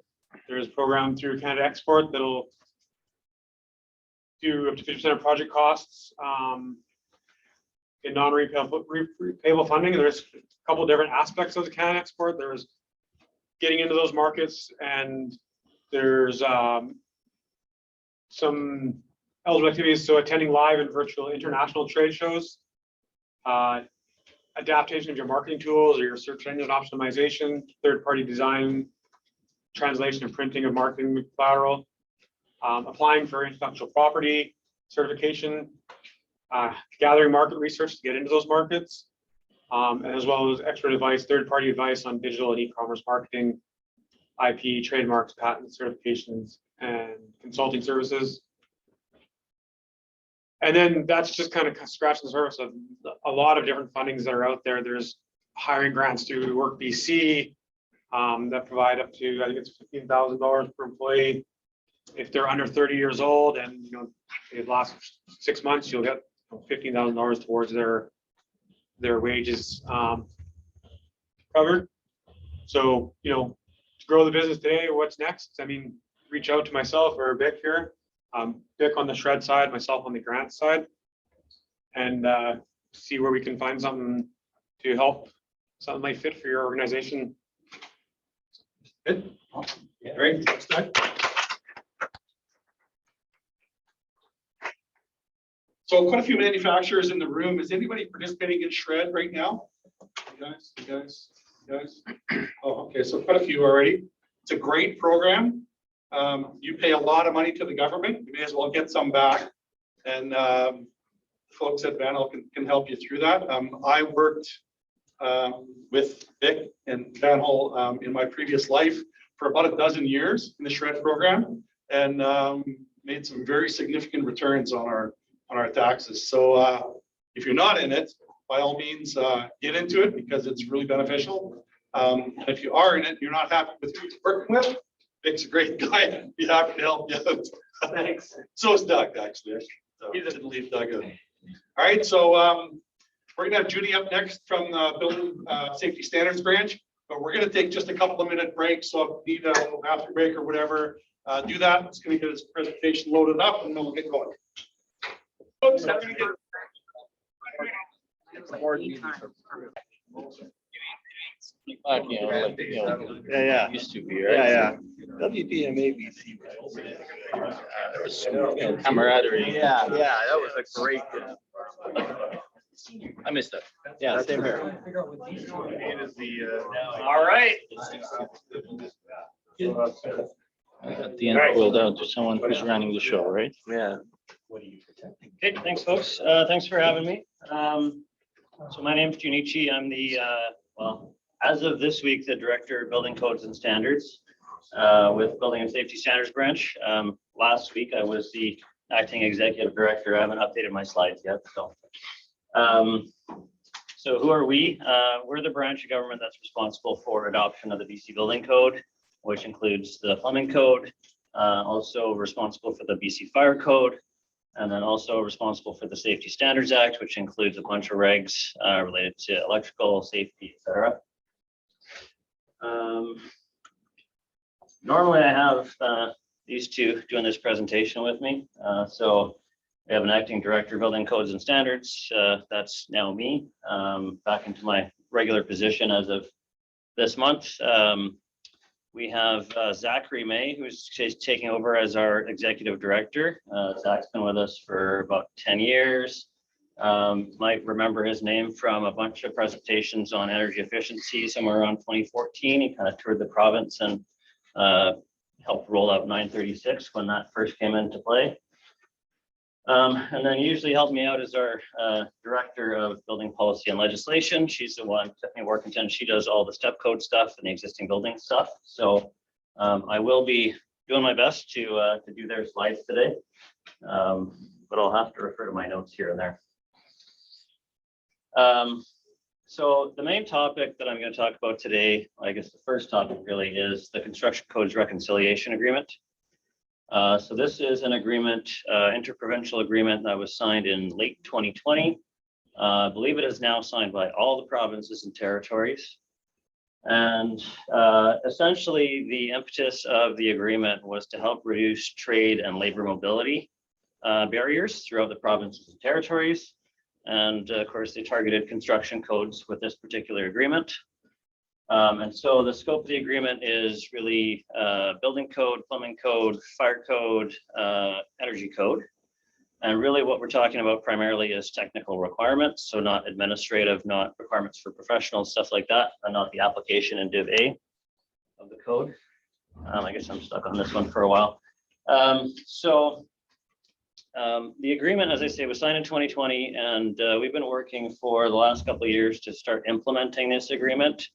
there's a program through Canada Export that'll do up to 50% of project costs in non-repayable funding. And there's a couple of different aspects of the Canada Export. There's getting into those markets, and there's some eligible activities, so attending live and virtual international trade shows, adaptation of your marketing tools or your search engine optimization, third-party design, translation and printing of marketing collateral, applying for intellectual property certification, gathering market research to get into those markets, and as well as expert advice, third-party advice on digital and e-commerce marketing, IP, trademarks, patent certifications, and consulting services. And then that's just kind of scratching the surface of a lot of different fundings that are out there. There's hiring grants through Work BC that provide up to, I think it's $15,000 per employee. If they're under 30 years old and they've lost 6 months, you'll get $15,000 towards their wages covered. So, to grow the business today, what's next? I mean, reach out to myself or Vic here. Vic on the SRED side, myself on the grant side, and see where we can find something to help, something might fit for your organization. Good. Yeah. Great. Thanks, Doug. So quite a few manufacturers in the room. Is anybody participating in SRED right now? You guys. Oh, okay. So quite a few already. It's a great program. You pay a lot of money to the government. You may as well get some back. And folks at Banhall can help you through that. I worked with Vic and Banhall in my previous life for about a dozen years in the SRED program, and made some very significant returns on our taxes. So if you're not in it, by all means, get into it because it's really beneficial. And if you are in it, you're not happy with who you're working with, Vic's a great guy. Be happy to help you out. Thanks. So is Doug, actually. So he didn't leave Doug out. All right, so we're gonna have Judy up next from the Building Safety Standards Branch, but we're gonna take just a couple of minute break. So if you need a little after break or whatever, do that. It's gonna get his presentation loaded up and then we'll get going. Oops, I'm gonna get- Yeah. Used to be, right? Yeah. WPMABC. Camaraderie. Yeah, that was a great. I missed that. Yeah, same here. All right. At the end, boiled down to someone who's running the show, right? Yeah. Okay, thanks, folks. Thanks for having me. So my name's Jun'ichi. I'm the, well, as of this week, the Director of Building Codes and Standards with Building and Safety Standards Branch. Last week, I was the Acting Executive Director. I haven't updated my slides yet, so. So who are we? We're the branch of government that's responsible for adoption of the BC Building Code, which includes the plumbing code, also responsible for the BC Fire Code, and then also responsible for the Safety Standards Act, which includes a bunch of regs related to electrical safety, et cetera. Normally I have these two doing this presentation with me. So we have an acting director of building codes and standards. That's now me, back into my regular position as of this month. We have Zachary May, who's taking over as our executive director. Zach's been with us for about 10 years. Might remember his name from a bunch of presentations on energy efficiency somewhere around 2014. He kind of toured the province and helped roll out 936 when that first came into play. And then usually helped me out as our director of building policy and legislation. She's the one, Stephanie Workington, she does all the step code stuff and the existing building stuff. So I will be doing my best to do their slides today, but I'll have to refer to my notes here and there. So the main topic that I'm going to talk about today, I guess the first topic really is the Construction Codes Reconciliation Agreement. So this is an agreement, interprovincial agreement that was signed in late 2020. I believe it is now signed by all the provinces and territories. And essentially the impetus of the agreement was to help reduce trade and labor mobility barriers throughout the provinces and territories. And of course, they targeted construction codes with this particular agreement. And so the scope of the agreement is really building code, plumbing code, fire code, energy code. And really what we're talking about primarily is technical requirements, so not administrative, not requirements for professionals, stuff like that, and not the application in Div A of the code. I guess I'm stuck on this one for a while. The agreement, as I say, was signed in 2020, and we've been working for the last couple of years to start implementing this agreement.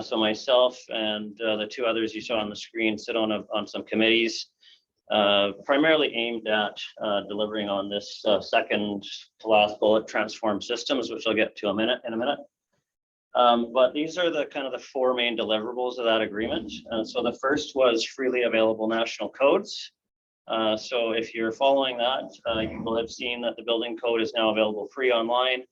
So myself and the two others you saw on the screen sit on some committees, primarily aimed at delivering on this second to last bullet, transform systems, which I'll get to in a minute. But these are the kind of the four main deliverables of that agreement. And so the first was freely available national codes. So if you're following that, you will have seen that the building code is now available free online.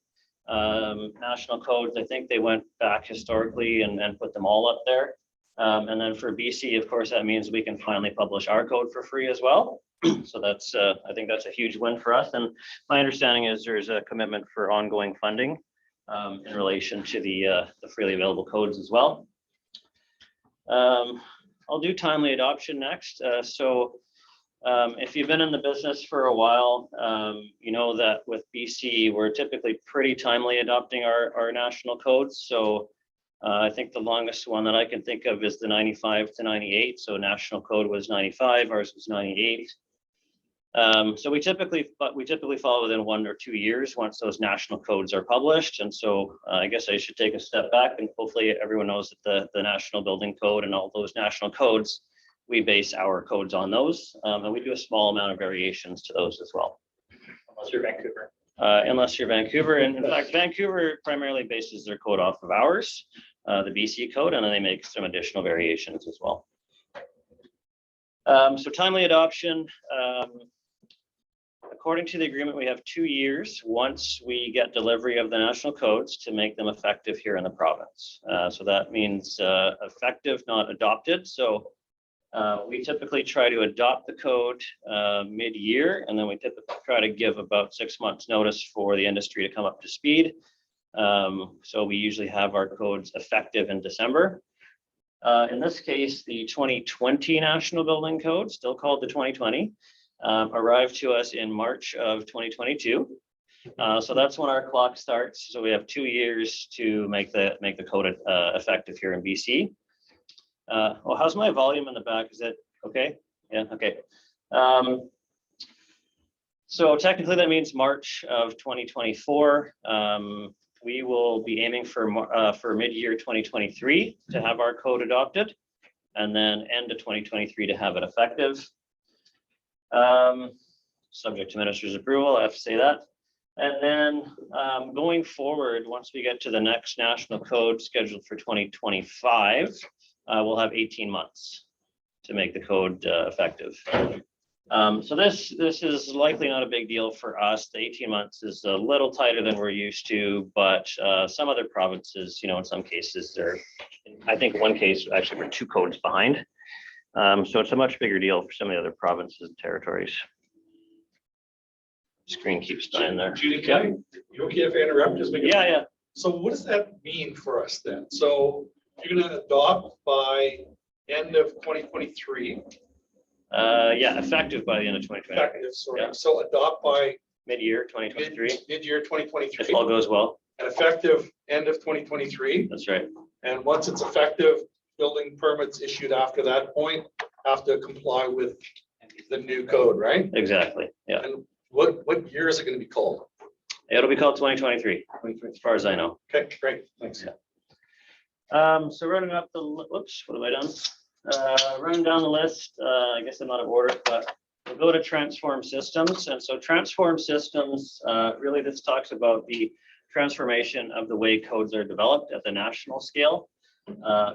National codes, I think they went back historically and put them all up there. And then for BC, of course, that means we can finally publish our code for free as well. So that's, I think that's a huge win for us. And my understanding is there's a commitment for ongoing funding in relation to the freely available codes as well. I'll do timely adoption next. If you've been in the business for a while, you know that with BC, we're typically pretty timely adopting our national codes. So I think the longest one that I can think of is the 95 to 98. So national code was 95, ours was 98. So we typically follow within 1 or 2 years once those national codes are published. And so I guess I should take a step back, and hopefully everyone knows that the National Building Code and all those national codes, we base our codes on those, and we do a small amount of variations to those as well. Unless you're Vancouver. Unless you're Vancouver. And in fact, Vancouver primarily bases their code off of ours, the BC code, and then they make some additional variations as well. So timely adoption. According to the agreement, we have 2 years once we get delivery of the national codes to make them effective here in the province. So that means effective, not adopted. So we typically try to adopt the code mid-year, and then we typically try to give about 6 months notice for the industry to come up to speed. So we usually have our codes effective in December. In this case, the 2020 National Building Code, still called the 2020, arrived to us in March of 2022. So that's when our clock starts. So we have 2 years to make the code effective here in BC. Well, how's my volume in the back? Is it okay? Yeah, okay. So technically that means March of 2024. We will be aiming for mid-year 2023 to have our code adopted, and then end of 2023 to have it effective. Subject to minister's approval, I have to say that. And then going forward, once we get to the next national code scheduled for 2025, we'll have 18 months to make the code effective. So this is likely not a big deal for us. The 18 months is a little tighter than we're used to, but some other provinces, you know, in some cases, I think in one case, actually, we're 2 codes behind. So it's a much bigger deal for some of the other provinces and territories. Screen keeps dying there. Judy, you okay if I interrupt? Just make it. Yeah. So what does that mean for us then? So you're going to adopt by end of 2023. Yeah, effective by the end of 2023. Effective, sorry. Yeah. So adopt by Mid-year 2023. mid-year 2023. If all goes well. And effective end of 2023. That's right. And once it's effective, building permits issued after that point have to comply with the new code, right? Exactly. Yeah. And what year is it going to be called? It'll be called 2023, as far as I know. Okay, great. Thanks. Yeah. So running up the, whoops, what have I done? Running down the list, I guess I'm out of order, but we'll go to transform systems. And so transform systems, really this talks about the transformation of the way codes are developed at the national scale.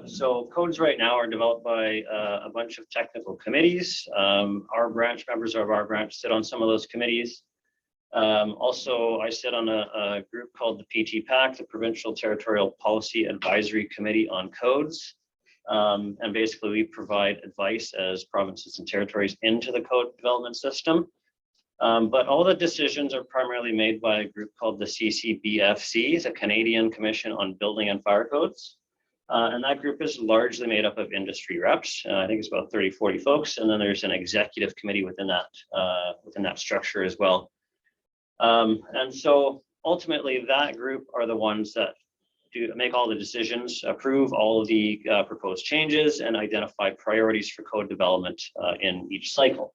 So codes right now are developed by a bunch of technical committees. Our branch members of our branch sit on some of those committees. Also, I sit on a group called the PTPAC, the Provincial Territorial Policy Advisory Committee on Codes. And basically we provide advice as provinces and territories into the code development system. But all the decisions are primarily made by a group called the CCBFC, the Canadian Commission on Building and Fire Codes. And that group is largely made up of industry reps. I think it's about 30, 40 folks. And then there's an executive committee within that structure as well. And so ultimately that group are the ones that do make all the decisions, approve all of the proposed changes, and identify priorities for code development in each cycle.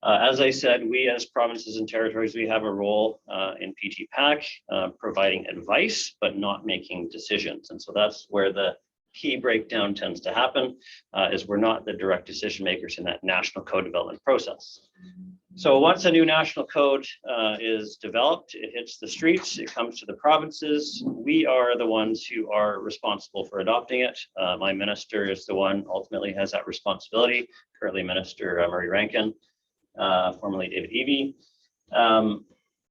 As I said, we as provinces and territories, we have a role in PTPAC, providing advice, but not making decisions. And so that's where the key breakdown tends to happen, is we're not the direct decision makers in that national code development process. So once a new national code is developed, it hits the streets, it comes to the provinces. We are the ones who are responsible for adopting it. My minister is the one ultimately has that responsibility, currently Minister Murray Rankin, formerly David Eby.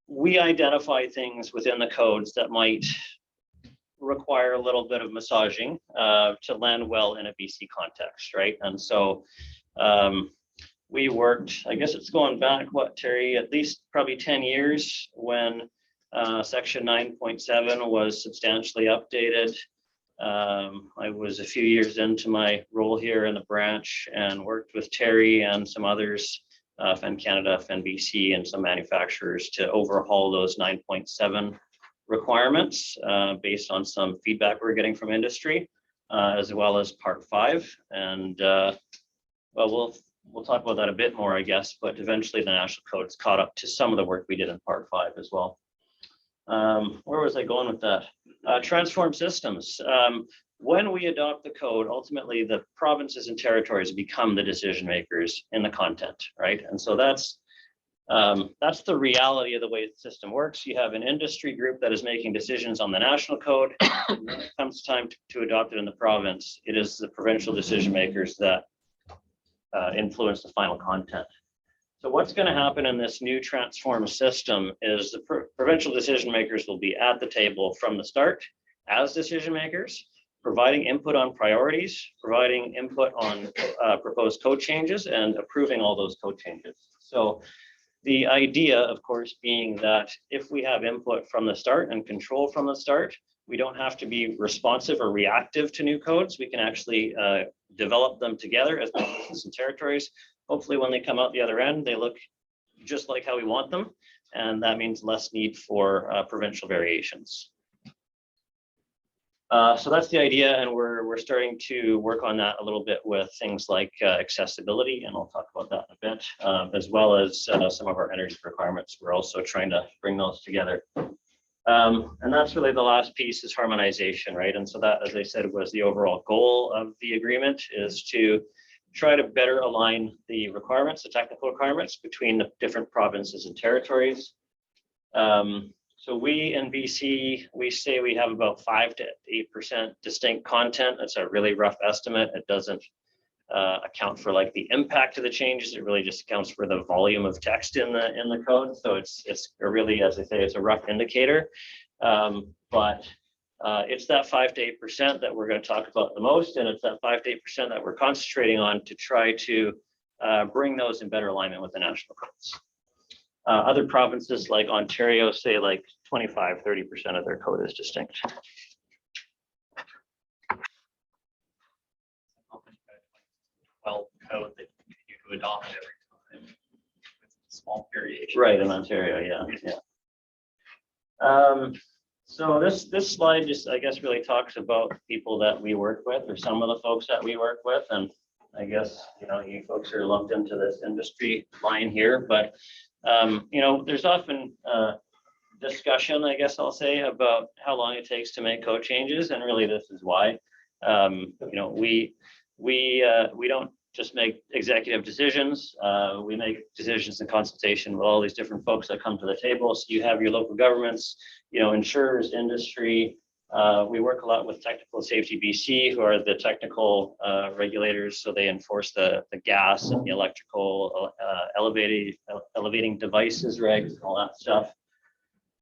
We identify things within the codes that might require a little bit of massaging to land well in a BC context, right? And so we worked, I guess it's going back, what, Terry, at least probably 10 years when section 9.7 was substantially updated. I was a few years into my role here in the branch and worked with Terry and some others, FEN Canada, FEN BC, and some manufacturers to overhaul those 9.7 requirements based on some feedback we're getting from industry, as well as part 5. And well, we'll talk about that a bit more, I guess, but eventually the national code's caught up to some of the work we did in part 5 as well. Where was I going with that? Transform systems. When we adopt the code, ultimately the provinces and territories become the decision makers in the content, right? And so that's the reality of the way the system works. You have an industry group that is making decisions on the national code. When it comes time to adopt it in the province, it is the provincial decision makers that influence the final content. So what's going to happen in this new transform system is the provincial decision makers will be at the table from the start as decision makers, providing input on priorities, providing input on proposed code changes, and approving all those code changes. So the idea, of course, being that if we have input from the start and control from the start, we don't have to be responsive or reactive to new codes. We can actually develop them together as provinces and territories. Hopefully when they come out the other end, they look just like how we want them. And that means less need for provincial variations. So that's the idea, and we're starting to work on that a little bit with things like accessibility, and I'll talk about that in a bit, as well as some of our energy requirements. We're also trying to bring those together. And that's really the last piece, is harmonization, right? And so that, as I said, was the overall goal of the agreement, is to try to better align the requirements, the technical requirements between the different provinces and territories. So we in BC, we say we have about 5 to 8% distinct content. That's a really rough estimate. It doesn't account for like the impact of the changes. It really just accounts for the volume of text in the code. So it's a really, as I say, it's a rough indicator. But it's that 5 to 8% that we're going to talk about the most, and it's that 5 to 8% that we're concentrating on to try to bring those in better alignment with the national codes. Other provinces like Ontario say like 25–30% of their code is distinct. Well, code that you continue to adopt every time with small variations. Right, in Ontario, yeah. So this slide just, I guess, really talks about people that we work with, or some of the folks that we work with, and I guess, you know, you folks are lumped into this industry line here, but you know, there's often discussion, I guess I'll say, about how long it takes to make code changes, and really this is why. You know, we don't just make executive decisions. We make decisions in consultation with all these different folks that come to the table. So you have your local governments, you know, insurers, industry. We work a lot with Technical Safety BC, who are the technical regulators. So they enforce the gas and the electrical elevating devices regs and all that stuff.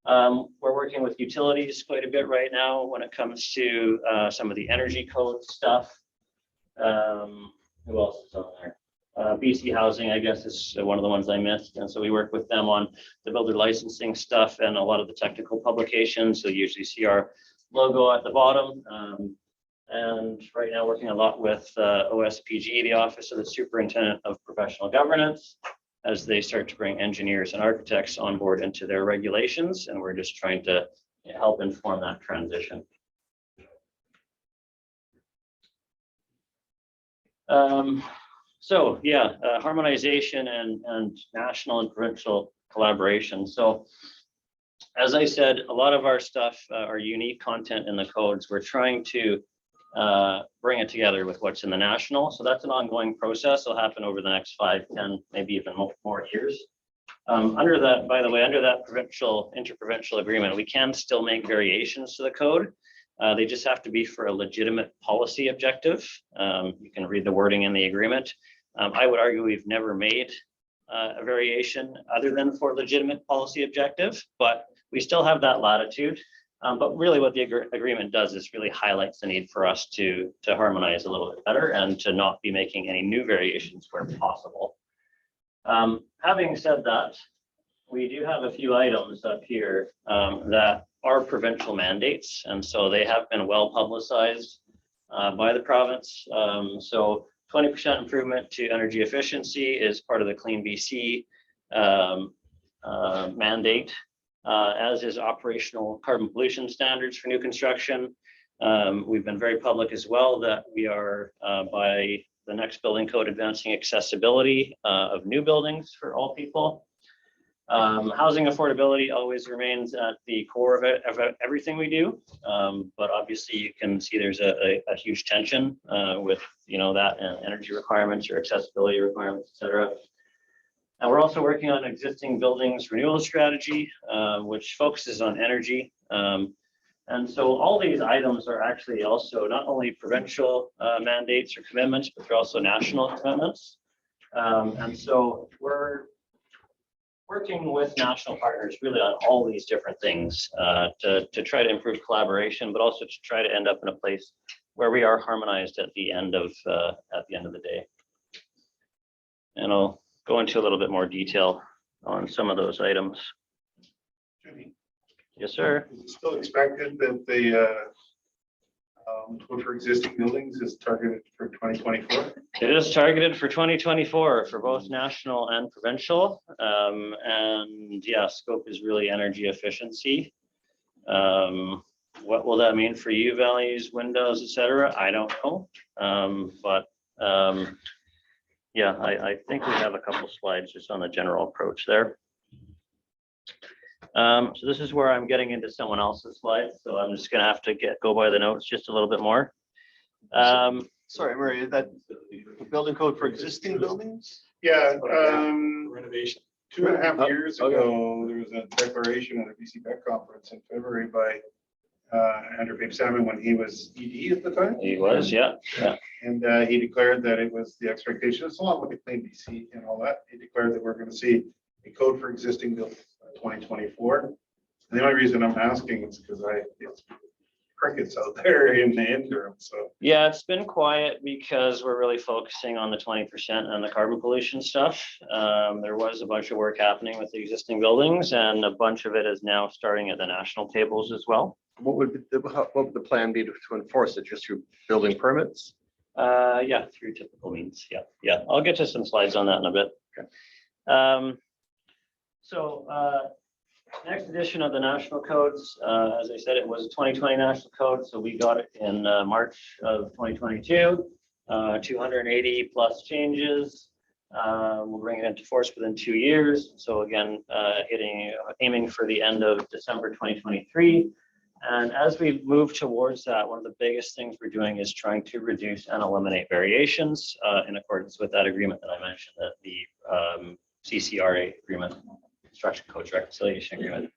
We're working with utilities quite a bit right now when it comes to some of the energy code stuff. Who else is on there? BC Housing, I guess, is one of the ones I missed. And so we work with them on the builder licensing stuff and a lot of the technical publications. So you usually see our logo at the bottom. And right now working a lot with OSPG, the Office of the Superintendent of Professional Governance. as they start to bring engineers and architects on board into their regulations, and we're just trying to help inform that transition. So yeah, harmonization and national and provincial collaboration. So as I said, a lot of our stuff, our unique content in the codes, we're trying to bring it together with what's in the national. So that's an ongoing process. It'll happen over the next 5, 10, maybe even more years. Under that, by the way, under that interprovincial agreement, we can still make variations to the code. They just have to be for a legitimate policy objective. You can read the wording in the agreement. I would argue we've never made a variation other than for legitimate policy objective, but we still have that latitude. But really what the agreement does is really highlights the need for us to harmonize a little bit better and to not be making any new variations where possible. Having said that, we do have a few items up here that are provincial mandates, and so they have been well publicized by the province. So 20% improvement to energy efficiency is part of the Clean BC mandate, as is operational carbon pollution standards for new construction. We've been very public as well that we are by the next building code advancing accessibility of new buildings for all people. Housing affordability always remains at the core of everything we do, but obviously you can see there's a huge tension with that energy requirements or accessibility requirements, etc. And we're also working on existing buildings renewal strategy, which focuses on energy. And so all these items are actually also not only provincial mandates or commitments, but they're also national commitments. And so we're working with national partners really on all these different things to try to improve collaboration, but also to try to end up in a place where we are harmonized at the end of the day. And I'll go into a little bit more detail on some of those items. Judy, Yes, sir. is it still expected that the code for existing buildings is targeted for 2024? It is targeted for 2024 for both national and provincial. And yeah, scope is really energy efficiency. What will that mean for U values, windows, etc.? I don't know. Yeah, I think we have a couple slides just on the general approach there. So this is where I'm getting into someone else's slides, so I'm just gonna have to go by the notes just a little bit more. Sorry, Murray, is that the building code for existing buildings? Yeah, Renovation. 2.5 years okay. ago, there was a declaration at a BC Beck conference in February by Andrew Babe Salmon when he was ED at the time. He was, yeah. And he declared that it was the expectation, it's along with the Clean BC and all that. He declared that we're going to see a code for existing buildings by 2024. And the only reason I'm asking is because it's crickets out there in the interim. So Yeah, it's been quiet because we're really focusing on the 20% and the carbon pollution stuff. There was a bunch of work happening with the existing buildings, and a bunch of it is now starting at the national tables as well. What would the plan be to enforce it? Just through building permits? Yeah, through typical means. Yeah. I'll get to some slides on that in a bit. Okay. Next edition of the national codes, as I said, it was a 2020 national code, so we got it in March of 2022. 280 plus changes. We'll bring it into force within 2 years. So again, aiming for the end of December 2023. And as we move towards that, one of the biggest things we're doing is trying to reduce and eliminate variations in accordance with that agreement that I mentioned, that the CCRA agreement, Construction Codes Reconciliation Agreement.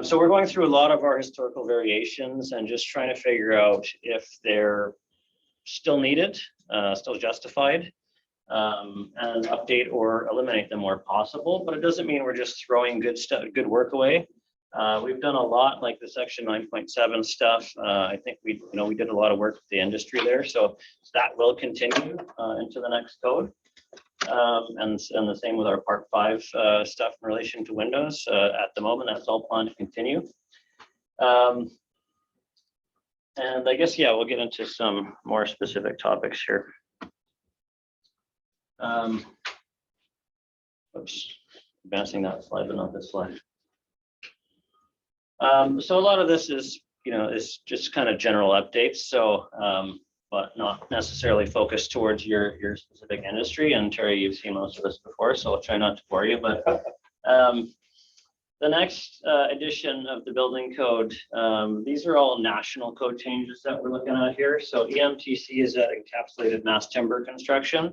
So we're going through a lot of our historical variations and just trying to figure out if they're still needed, still justified, and update or eliminate them where possible. But it doesn't mean we're just throwing good work away. We've done a lot, like the section 9.7 stuff. I think we did a lot of work with the industry there, so that will continue into the next code. And the same with our part 5 stuff in relation to windows. At the moment, that's all planned to continue. And I guess, yeah, we'll get into some more specific topics here. Oops, advancing that slide, but not this slide. So a lot of this is, is just kind of general updates. So, but not necessarily focused towards your specific industry. And Terry, you've seen most of this before, so I'll try not to bore you. But the next edition of the building code, these are all national code changes that we're looking at here. So EMTC is encapsulated mass timber construction.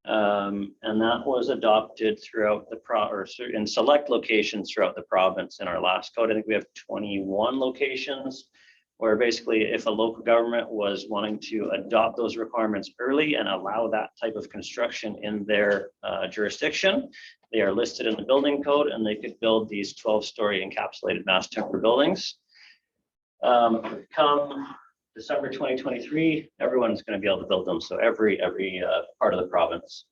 And that was adopted throughout the in select locations throughout the province in our last code. I think we have 21 locations where basically if a local government was wanting to adopt those requirements early and allow that type of construction in their jurisdiction, they are listed in the building code and they could build these 12-story encapsulated mass timber buildings. Come December 2023, everyone's going to be able to build them. So every part of the province.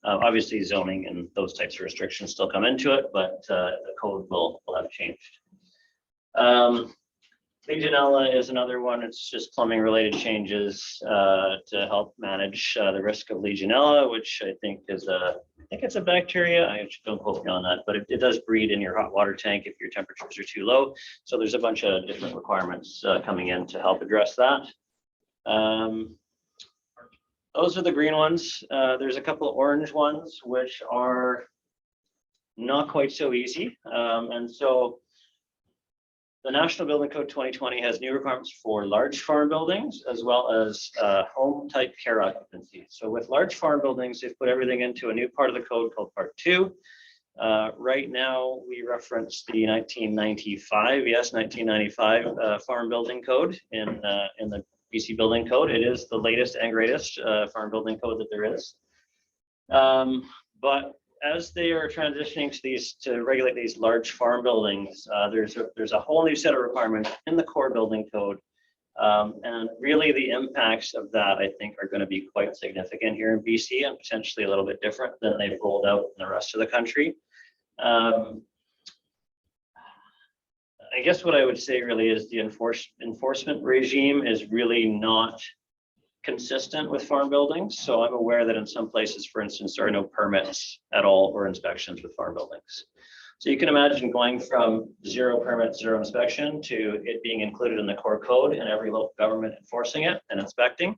Obviously zoning and those types of restrictions still come into it, but the code will have changed. Legionella is another one. It's just plumbing related changes to help manage the risk of Legionella, which I think is it's a bacteria. I don't quote me on that, but it does breed in your hot water tank if your temperatures are too low. So there's a bunch of different requirements coming in to help address that. Those are the green ones. There's a couple of orange ones, which are not quite so easy. And so the National Building Code 2020 has new requirements for large farm buildings as well as home type care occupancy. So with large farm buildings, they've put everything into a new part of the code called Part 2. Right now, we reference the 1995 Farm Building Code in the BC Building Code. It is the latest and greatest farm building code that there is. But as they are transitioning to regulate these large farm buildings, there's a whole new set of requirements in the core building code. And really the impacts of that, I think, are going to be quite significant here in BC and potentially a little bit different than they've rolled out in the rest of the country. I guess what I would say really is the enforcement regime is really not consistent with farm buildings. So I'm aware that in some places, for instance, there are no permits at all or inspections with farm buildings. So you can imagine going from 0 permit, 0 inspection to it being included in the core code and every local government enforcing it and inspecting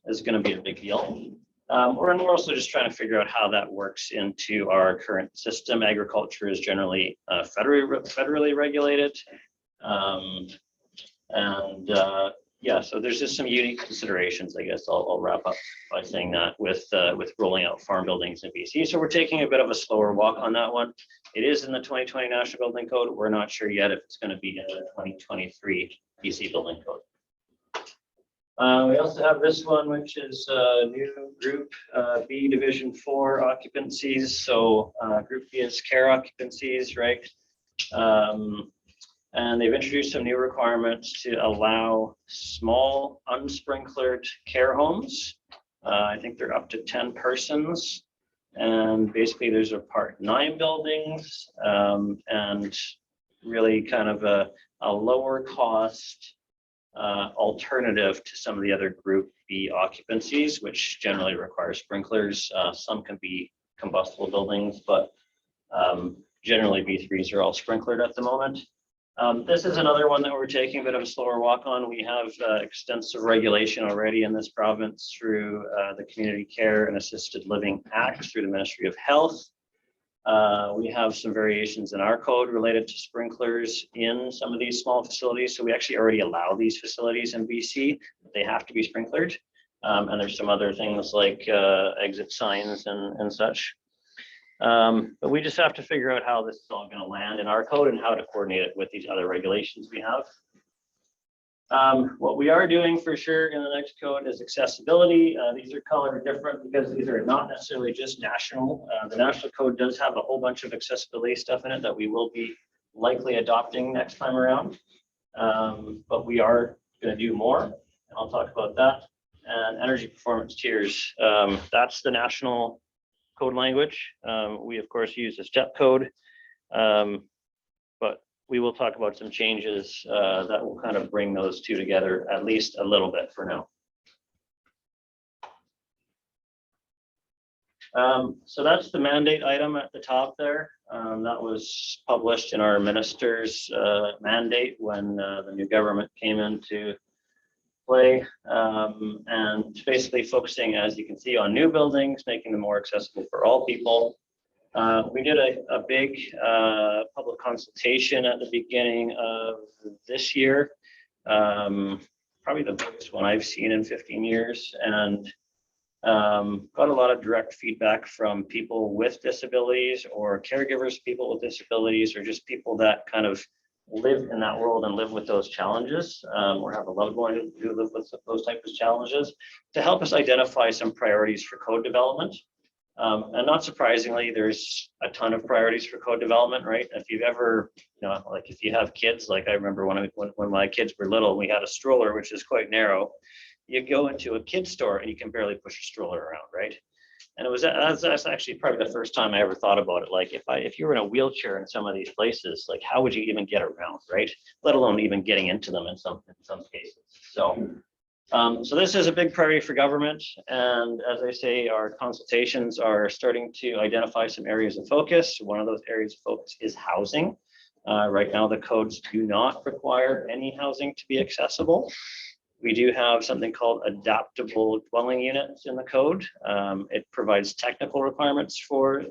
is going to be a big deal. We're also just trying to figure out how that works into our current system. Agriculture is generally federally regulated. Yeah, so there's just some unique considerations. I guess I'll wrap up by saying that with rolling out farm buildings in BC. So we're taking a bit of a slower walk on that one. It is in the 2020 National Building Code. We're not sure yet if it's going to be in the 2023 BC Building Code. We also have this one, which is new Group B Division 4 occupancies. So Group B is care occupancies, right? And they've introduced some new requirements to allow small unsprinklered care homes. I think they're up to 10 persons. And basically there's a Part 9 buildings and really kind of a lower cost alternative to some of the other Group B occupancies, which generally require sprinklers. Some can be combustible buildings, but generally B3s are all sprinklered at the moment. This is another one that we're taking a bit of a slower walk on. We have extensive regulation already in this province through the Community Care and Assisted Living Act through the Ministry of Health. We have some variations in our code related to sprinklers in some of these small facilities. So we actually already allow these facilities in BC. They have to be sprinklered. And there's some other things like exit signs and such. But we just have to figure out how this is all going to land in our code and how to coordinate it with these other regulations we have. What we are doing for sure in the next code is accessibility. These are colored different because these are not necessarily just national. The national code does have a whole bunch of accessibility stuff in it that we will be likely adopting next time around. But we are going to do more, and I'll talk about that. And energy performance tiers, that's the national code language. We of course use the step code, but we will talk about some changes that will kind of bring those two together at least a little bit for now. So that's the mandate item at the top there. That was published in our minister's mandate when the new government came into play, and basically focusing, as you can see, on new buildings, making them more accessible for all people. We did a big public consultation at the beginning of this year, probably the biggest one I've seen in 15 years, and got a lot of direct feedback from people with disabilities or caregivers, people with disabilities, or just people that kind of live in that world and live with those challenges, or have a loved one who live with those types of challenges, to help us identify some priorities for code development. And not surprisingly, there's a ton of priorities for code development, right? If you've ever, like if you have kids, like I remember when my kids were little, we had a stroller, which is quite narrow. You go into a kid's store and you can barely push a stroller around, right? And that's actually probably the first time I ever thought about it. Like if you were in a wheelchair in some of these places, like how would you even get around, right? Let alone even getting into them in some cases. So this is a big priority for government. And as I say, our consultations are starting to identify some areas of focus. One of those areas of focus is housing. Right now, the codes do not require any housing to be accessible. We do have something called adaptable dwelling units in the code. It provides technical requirements for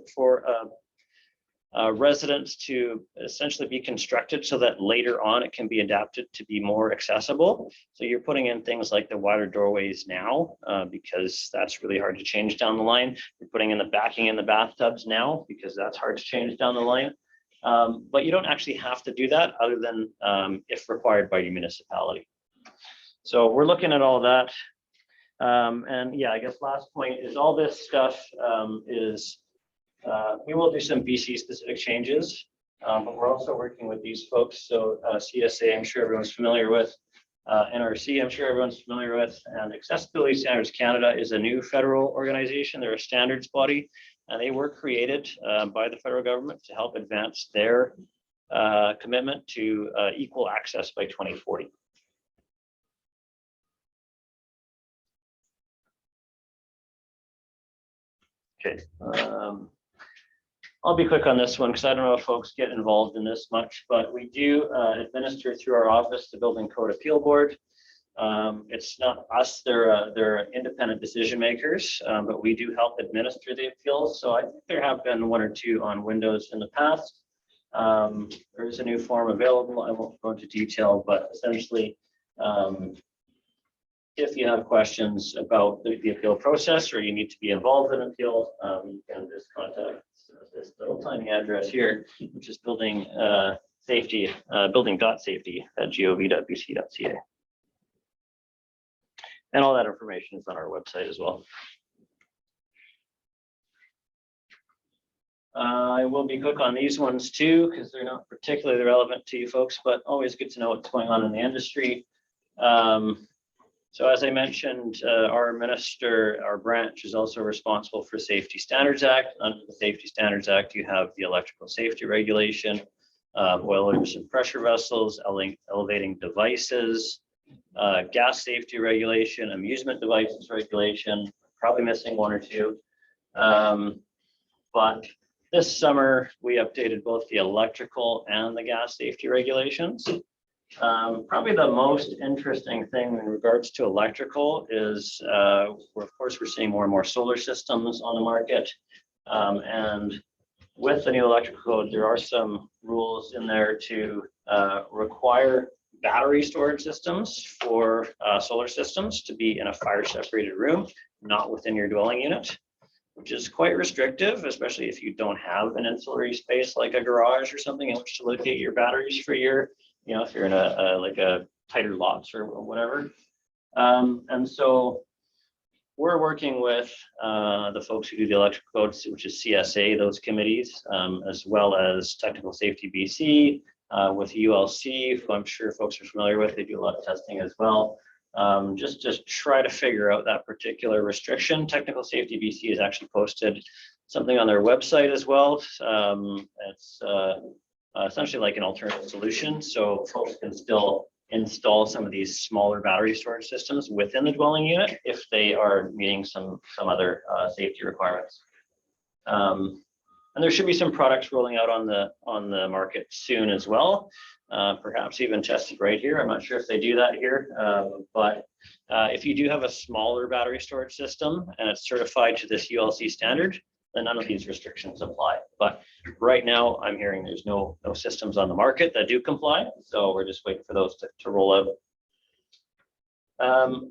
residents to essentially be constructed so that later on it can be adapted to be more accessible. So you're putting in things like the wider doorways now, because that's really hard to change down the line. You're putting in the backing in the bathtubs now, because that's hard to change down the line. But you don't actually have to do that other than if required by your municipality. So we're looking at all that. And yeah, I guess last point is all this stuff we will do some BC specific changes, but we're also working with these folks. So CSA, I'm sure everyone's familiar with. NRC, I'm sure everyone's familiar with. And Accessibility Standards Canada is a new federal organization. They're a standards body, and they were created by the federal government to help advance their commitment to equal access by 2040. Okay. I'll be quick on this one because I don't know if folks get involved in this much, but we do administer through our office the Building Code Appeal Board. It's not us, they're independent decision makers, but we do help administer the appeals. So I think there have been one or two on Windows in the past. There is a new form available. I won't go into detail, but essentially, if you have questions about the appeal process or you need to be involved in appeal, you can just contact this little tiny address here, which is building.safety@gov.bc.ca. And all that information is on our website as well. I will be quick on these ones too, because they're not particularly relevant to you folks, but always good to know what's going on in the industry. So as I mentioned, our minister, our branch is also responsible for Safety Standards Act. Under the Safety Standards Act, you have the electrical safety regulation, boilers and pressure vessels, elevating devices, gas safety regulation, amusement devices regulation, probably missing one or two. But this summer, we updated both the electrical and the gas safety regulations. Probably the most interesting thing in regards to electrical is, of course, we're seeing more and more solar systems on the market. And with the new electrical code, there are some rules in there to require battery storage systems for solar systems to be in a fire separated room, not within your dwelling unit, which is quite restrictive, especially if you don't have an ancillary space like a garage or something in which to locate your batteries for your, if you're in like a tighter lots or whatever. And so we're working with the folks who do the electrical codes, which is CSA, those committees, as well as Technical Safety BC, with ULC, who I'm sure folks are familiar with. They do a lot of testing as well. Just try to figure out that particular restriction. Technical Safety BC has actually posted something on their website as well. It's essentially like an alternative solution, so folks can still install some of these smaller battery storage systems within the dwelling unit if they are meeting some other safety requirements. And there should be some products rolling out on the market soon as well. Perhaps even tested right here. I'm not sure if they do that here, but if you do have a smaller battery storage system and it's certified to this ULC standard, then none of these restrictions apply. But right now, I'm hearing there's no systems on the market that do comply, so we're just waiting for those to roll out.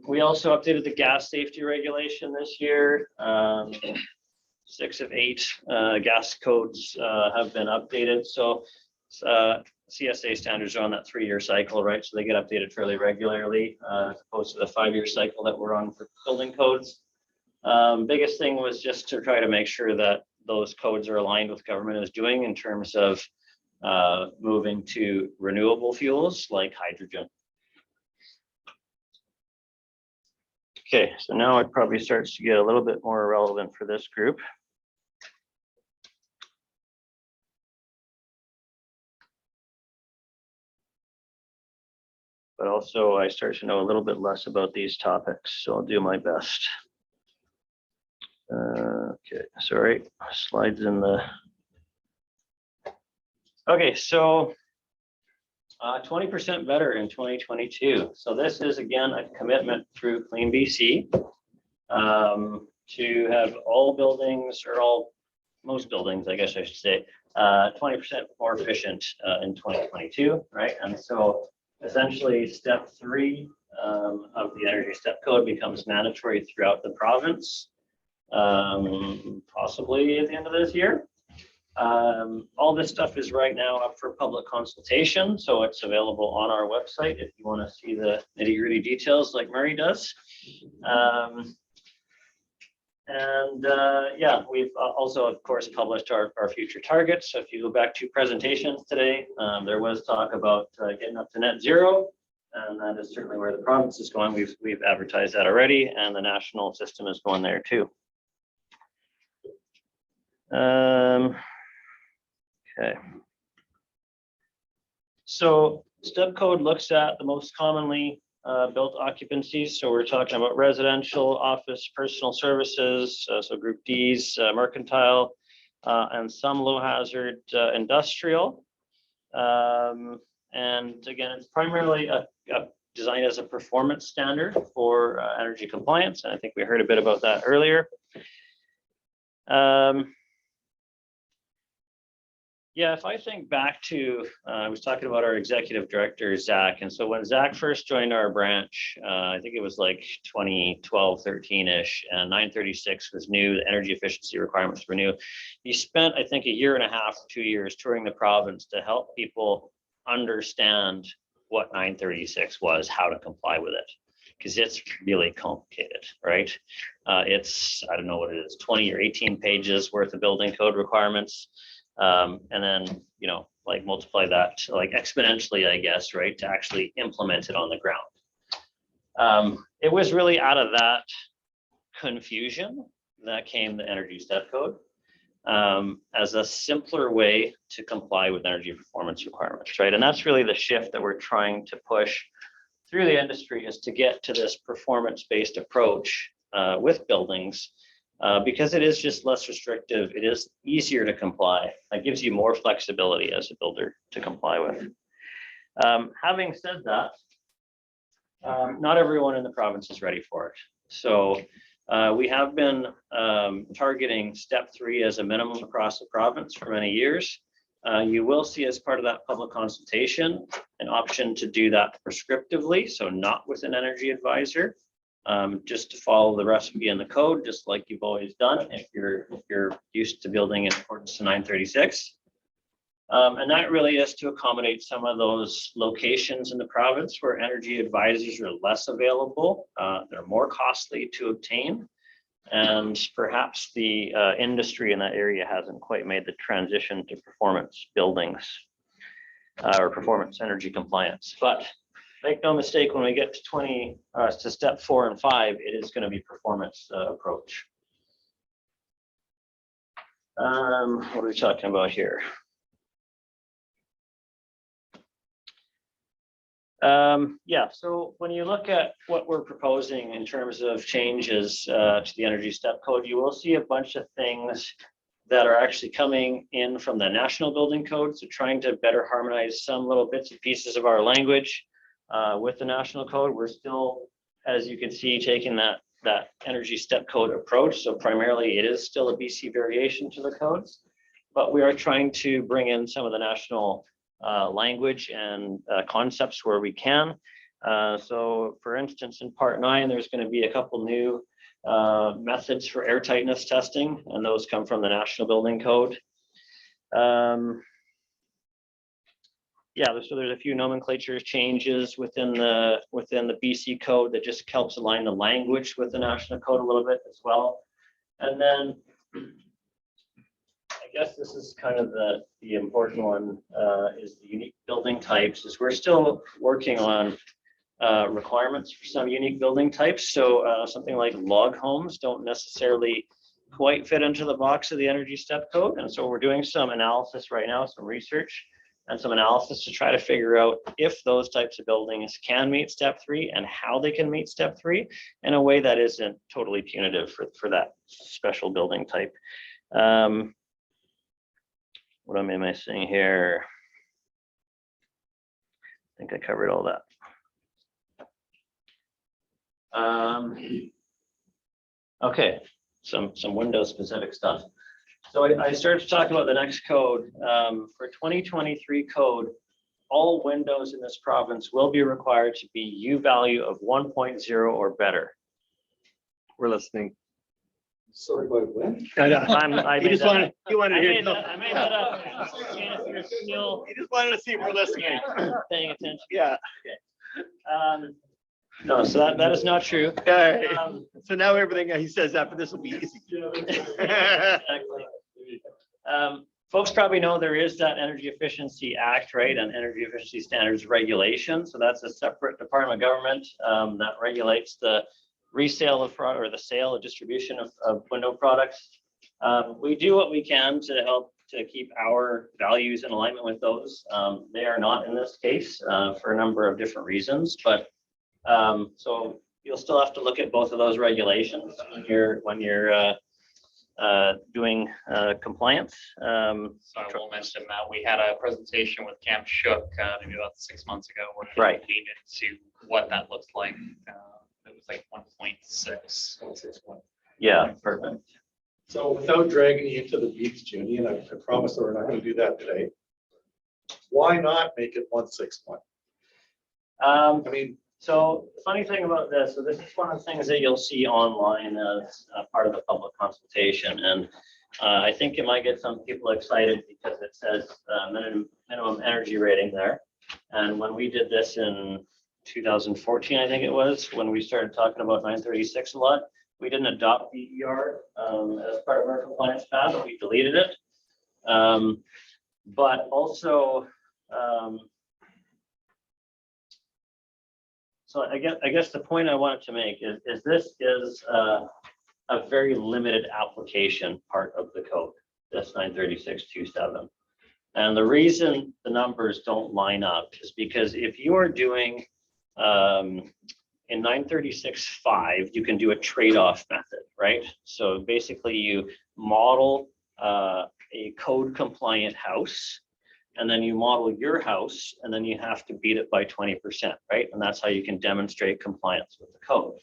We also updated the gas safety regulation this year. 6 of 8 gas codes have been updated. So CSA standards are on that 3-year cycle, right? So they get updated fairly regularly, as opposed to the 5-year cycle that we're on for building codes. Biggest thing was just to try to make sure that those codes are aligned with government is doing in terms of moving to renewable fuels like hydrogen. Okay, so now it probably starts to get a little bit more relevant for this group. But also I start to know a little bit less about these topics, so I'll do my best. Okay, sorry, slides in the. Okay, so 20% better in 2022. So this is again a commitment through Clean BC to have all buildings, or most buildings, I guess I should say, 20% more efficient in 2022, right? And so essentially step 3 of the energy step code becomes mandatory throughout the province, possibly at the end of this year. All this stuff is right now up for public consultation, so it's available on our website if you want to see the nitty-gritty details like Murray does. Yeah, we've also, of course, published our future targets. So if you go back to presentations today, there was talk about getting up to net zero, and that is certainly where the province is going. We've advertised that already, and the national system is going there too. Okay. So step code looks at the most commonly built occupancies. So we're talking about residential, office, personal services, so group Ds, mercantile, and some low hazard industrial. And again, it's primarily designed as a performance standard for energy compliance. And I think we heard a bit about that earlier. Yeah, if I think back to, I was talking about our executive director, Zach. And so when Zach first joined our branch, I think it was like 2012, 13-ish, and 936 was new, the energy efficiency requirements were new. He spent, I think, 1.5 years, 2 years touring the province to help people understand what 936 was, how to comply with it, because it's really complicated, right? It's, I don't know what it is, 20 or 18 pages worth of building code requirements. And then, you know, like multiply that like exponentially, I guess, right, to actually implement it on the ground. It was really out of that confusion that came the energy step code as a simpler way to comply with energy performance requirements, right? And that's really the shift that we're trying to push through the industry, is to get to this performance-based approach with buildings. Because it is just less restrictive, it is easier to comply. That gives you more flexibility as a builder to comply with. Having said that, not everyone in the province is ready for it. So we have been targeting step 3 as a minimum across the province for many years. You will see as part of that public consultation an option to do that prescriptively, so not with an energy advisor. Just to follow the recipe in the code, just like you've always done if you're used to building in accordance to 936. And that really is to accommodate some of those locations in the province where energy advisors are less available. They're more costly to obtain. And perhaps the industry in that area hasn't quite made the transition to performance buildings or performance energy compliance. But make no mistake, when we get to step 4 and 5, it is going to be performance approach. What are we talking about here? Yeah, so when you look at what we're proposing in terms of changes to the energy step code, you will see a bunch of things that are actually coming in from the National Building Code. So trying to better harmonize some little bits and pieces of our language with the National Code. We're still, as you can see, taking that energy step code approach. So primarily it is still a BC variation to the codes, but we are trying to bring in some of the national language and concepts where we can. So for instance, in part 9, there's going to be a couple new methods for air tightness testing, and those come from the National Building Code. Yeah, so there's a few nomenclature changes within the BC code that just helps align the language with the National Code a little bit as well. And then I guess this is kind of the important one, is the unique building types. Is we're still working on requirements for some unique building types. So something like log homes don't necessarily quite fit into the box of the energy step code. And so we're doing some analysis right now, some research and some analysis to try to figure out if those types of buildings can meet step 3 and how they can meet step 3 in a way that isn't totally punitive for that special building type. What am I missing here? I think I covered all that. Okay, some Windows specific stuff. So I started to talk about the next code. For 2023 code, all windows in this province will be required to be U value of 1.0 or better. We're listening. Sorry, about when? I You just wanted, you wanted to hear. I made that up. If you're still You just wanted to see if we're listening. paying attention. Yeah. No, so that is not true. So now everything he says after this will be easy. Exactly. Folks probably know there is that Energy Efficiency Act, right, and Energy Efficiency Standards Regulation. So that's a separate department of government that regulates the resale of product or the sale or distribution of window products. We do what we can to help to keep our values in alignment with those. They are not in this case for a number of different reasons, but so you'll still have to look at both of those regulations when you're doing compliance. So I will mention that we had a presentation with Camp Shook maybe about 6 months ago, where they Right. came into what that looks like. It was like 1.6. Yeah, perfect. So without dragging you into the weeds, Junie, and I promise that we're not going to do that today. Why not make it 161? I mean, So the funny thing about this, so this is one of the things that you'll see online as part of the public consultation. And I think it might get some people excited because it says minimum energy rating there. And when we did this in 2014, I think it was, when we started talking about 936 a lot, we didn't adopt BER as part of our compliance path, we deleted it. But also, so I guess the point I wanted to make is this is a very limited application part of the code, this 936.27. And the reason the numbers don't line up is because if you are doing in 936.5, you can do a trade-off method, right? So basically you model a code compliant house, and then you model your house, and then you have to beat it by 20%, right? And that's how you can demonstrate compliance with the code.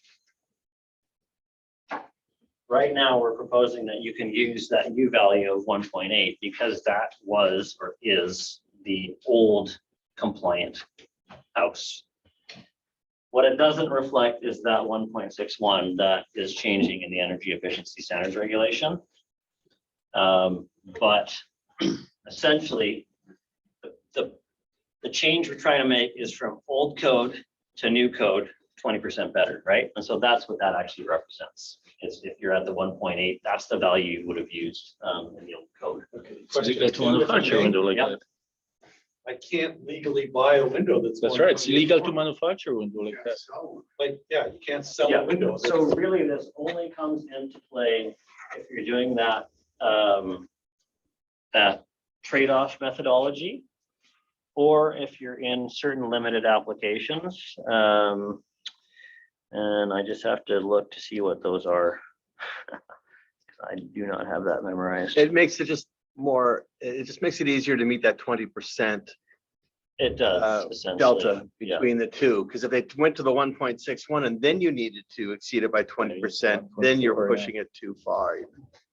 Right now, we're proposing that you can use that U value of 1.8 because that was or is the old compliant house. What it doesn't reflect is that 1.61 that is changing in the Energy Efficiency Standards Regulation. But essentially, the change we're trying to make is from old code to new code, 20% better, right? And so that's what that actually represents. Is if you're at the 1.8, that's the value you would have used in the old code. okay. It's legal to manufacture a window like Yep. that. I can't legally buy a window that's. That's right. It's legal to manufacture a window like that. Like, yeah, you can't sell Yeah, a window. so really this only comes into play if you're doing that that trade-off methodology, or if you're in certain limited applications. And I just have to look to see what those are. I do not have that memorized. It makes it just more, it just makes it easier to meet that 20% It does essentially. delta Yeah. between the two. Because if they went to the 1.61 and then you needed to exceed it by 20%, then you're pushing it too far.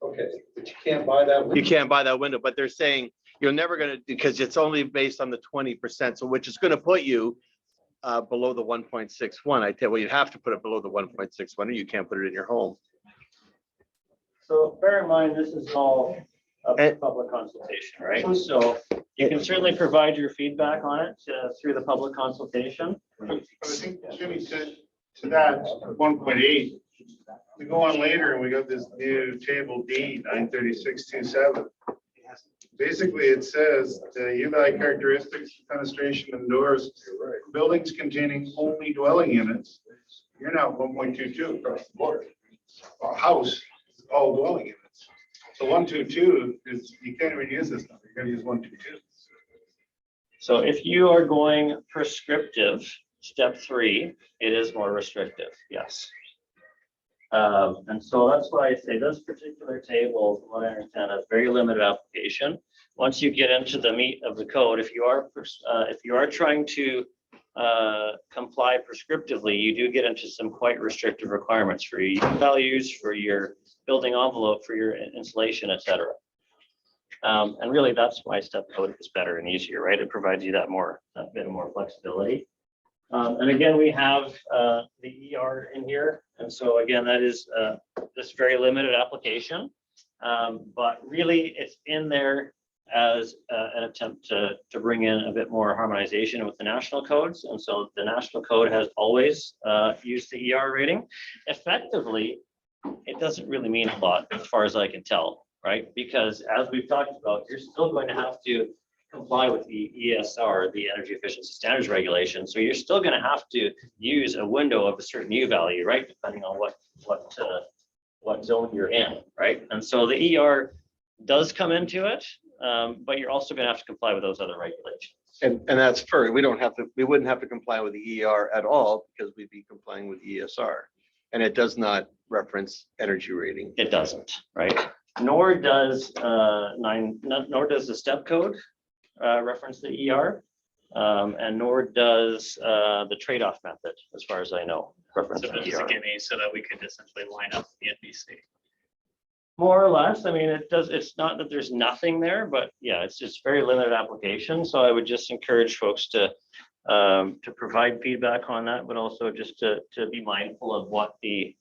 Okay, but you can't buy that. You can't buy that window, but they're saying you're never gonna, because it's only based on the 20%, so which is gonna put you below the 1.61. I tell you, well, you have to put it below the 1.61 or you can't put it in your home. So bear in mind, this is all a And- public consultation, right? So you can certainly provide your feedback on it through the public consultation. I think, Jimmy, to that 1.8, we go on later and we got this new table D 93627. Basically, it says the U-value characteristics, fenestration and doors, buildings containing only dwelling units. You're now 1.22 across the board. A house, all dwelling units. So 122 is, you can't even use this number. You're gonna use 122. So if you are going prescriptive, step 3, it is more restrictive, yes. And so that's why I say this particular table, from what I understand, has very limited application. Once you get into the meat of the code, if you are trying to comply prescriptively, you do get into some quite restrictive requirements for your U values, for your building envelope, for your insulation, et cetera. And really, that's why step code is better and easier, right? It provides you that bit more flexibility. And again, we have the ER in here. And so again, that is this very limited application. But really, it's in there as an attempt to bring in a bit more harmonization with the national codes. And so the national code has always used the ER rating. Effectively, it doesn't really mean a lot as far as I can tell, right? Because as we've talked about, you're still going to have to comply with the ESR, the Energy Efficiency Standards Regulation. So you're still going to have to use a window of a certain U value, right? Depending on what zone you're in, right? And so the ER does come into it, but you're also going to have to comply with those other regulations. And that's fair. We wouldn't have to comply with the ER at all because we'd be complying with ESR. And it does not reference energy rating. It doesn't, right? Nor does the step code reference the ER, and nor does the trade-off method, as far as I know, reference So the this is a ER. gimme so that we could essentially line up the NBC. More or less, I mean, it does, it's not that there's nothing there, but yeah, it's just very limited application. So I would just encourage folks to provide feedback on that, but also just to be mindful of what the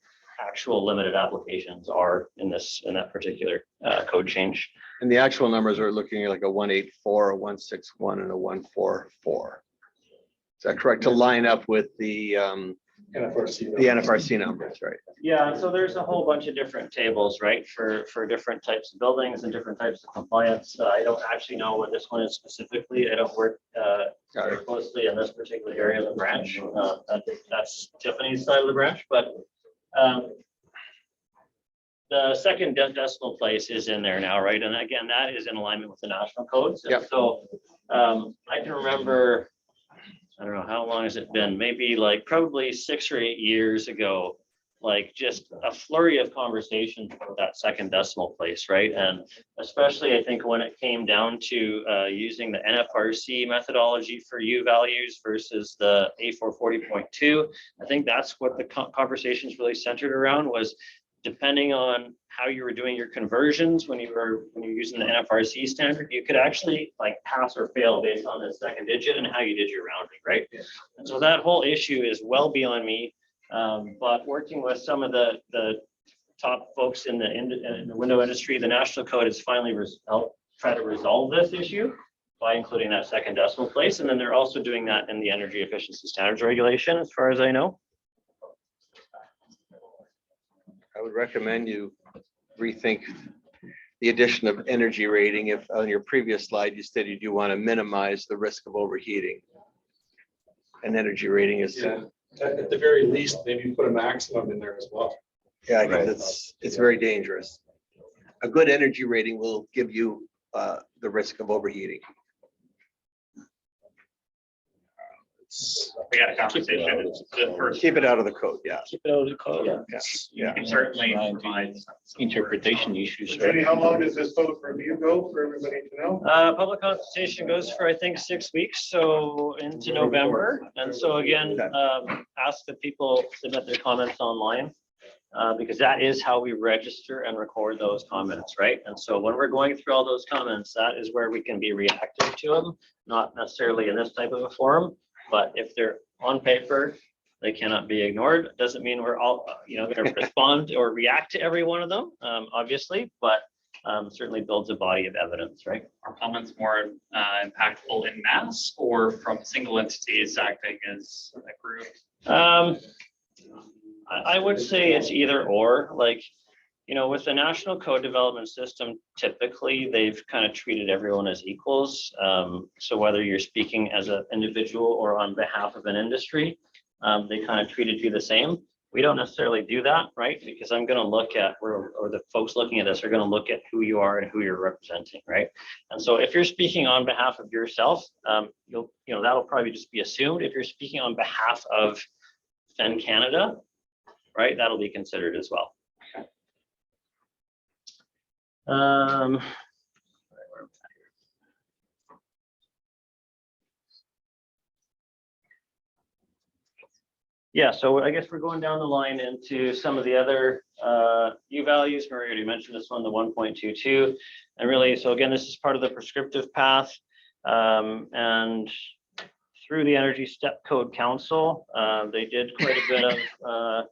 actual limited applications are in that particular code change. And the actual numbers are looking at like a 184, a 161, and a 144. Is that correct? To line up with the NFRC numbers, right? Yeah, so there's a whole bunch of different tables, right, for different types of buildings and different types of compliance. I don't actually know what this one is specifically. I don't work very closely in this particular area of the branch. I think that's Tiffany's side of the branch, but the second decimal place is in there now, right? And again, that is in alignment with the national codes. And Yep. so I can remember, I don't know, how long has it been? Maybe like probably 6 or 8 years ago, like just a flurry of conversations about that second decimal place, right? And especially I think when it came down to using the NFRC methodology for U values versus the A440.2, I think that's what the conversations really centered around, was depending on how you were doing your conversions when you're using the NFRC standard, you could actually like pass or fail based on the second digit and how you did your rounding, right? And so that whole issue is well beyond me. But working with some of the top folks in the window industry, the national code has finally helped try to resolve this issue by including that second decimal place. And then they're also doing that in the Energy Efficiency Standards Regulation, as far as I know. I would recommend you rethink the addition of energy rating. If on your previous slide, you stated you want to minimize the risk of overheating. And energy rating is, Yeah, at the very least, maybe put a maximum in there as well. yeah, because it's very dangerous. A good energy rating will give you the risk of overheating. we had a conversation. The first, Keep it out of the code, yeah. Keep it out of the code. you can certainly Right. provide some Interpretation issues, Jenny, right? how long does this public review go for everybody to know? Public consultation goes for, I think, 6 weeks, so into November. And so again, ask that people submit their comments online. Because that is how we register and record those comments, right? And so when we're going through all those comments, that is where we can be reactive to them, not necessarily in this type of a forum, but if they're on paper, they cannot be ignored. It doesn't mean we're all, going to respond or react to every one of them, obviously, but certainly builds a body of evidence, right? Are comments more impactful in mass or from single entities acting as a group? I would say it's either or, like, with the national code development system, typically they've kind of treated everyone as equals. So whether you're speaking as an individual or on behalf of an industry, they kind of treated you the same. We don't necessarily do that, right? Because I'm going to look at, or the folks looking at this are going to look at who you are and who you're representing, right? And so if you're speaking on behalf of yourself, that'll probably just be assumed. If you're speaking on behalf of FEN Canada, right, that'll be considered as well. Yeah, so I guess we're going down the line into some of the other U values. Marie already mentioned this one, the 1.22. And really, so again, this is part of the prescriptive path. And through the Energy Step Code Council, they did quite a bit of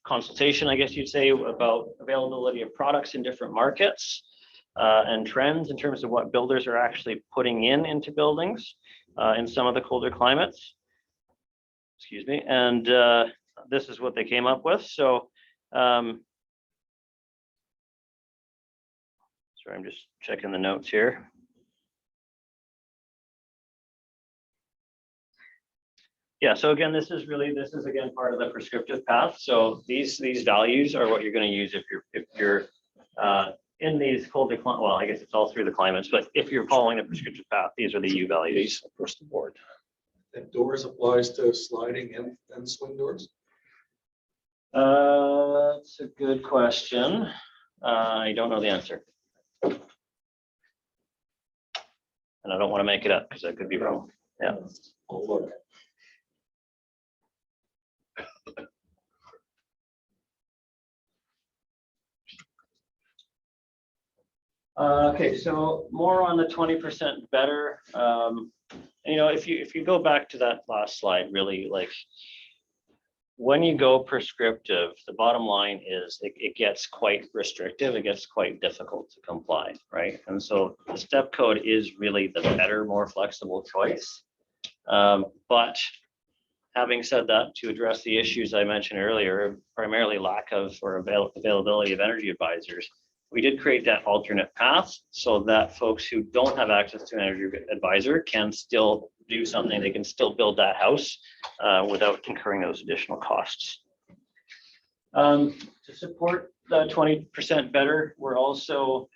consultation, I guess you'd say, about availability of products in different markets and trends in terms of what builders are actually putting into buildings in some of the colder climates. Excuse me. And this is what they came up with. So, sorry, I'm just checking the notes here. Yeah, so again, this is again part of the prescriptive path. So these values are what you're going to use if you're in these colder climates. Well, I guess it's all through the climates, but if you're following the prescriptive path, these are the U values across the board. And doors applies to sliding and swing doors? That's a good question. I don't know the answer. And I don't want to make it up because I could be wrong. Yeah. Oh, look. Okay, so more on the 20% better. If you go back to that last slide, really, like when you go prescriptive, the bottom line is it gets quite restrictive. It gets quite difficult to comply, right? And so the step code is really the better, more flexible choice. But having said that, to address the issues I mentioned earlier, primarily lack of or availability of energy advisors, we did create that alternate path so that folks who don't have access to an energy advisor can still do something. They can still build that house without incurring those additional costs. To support the 20% better, we're also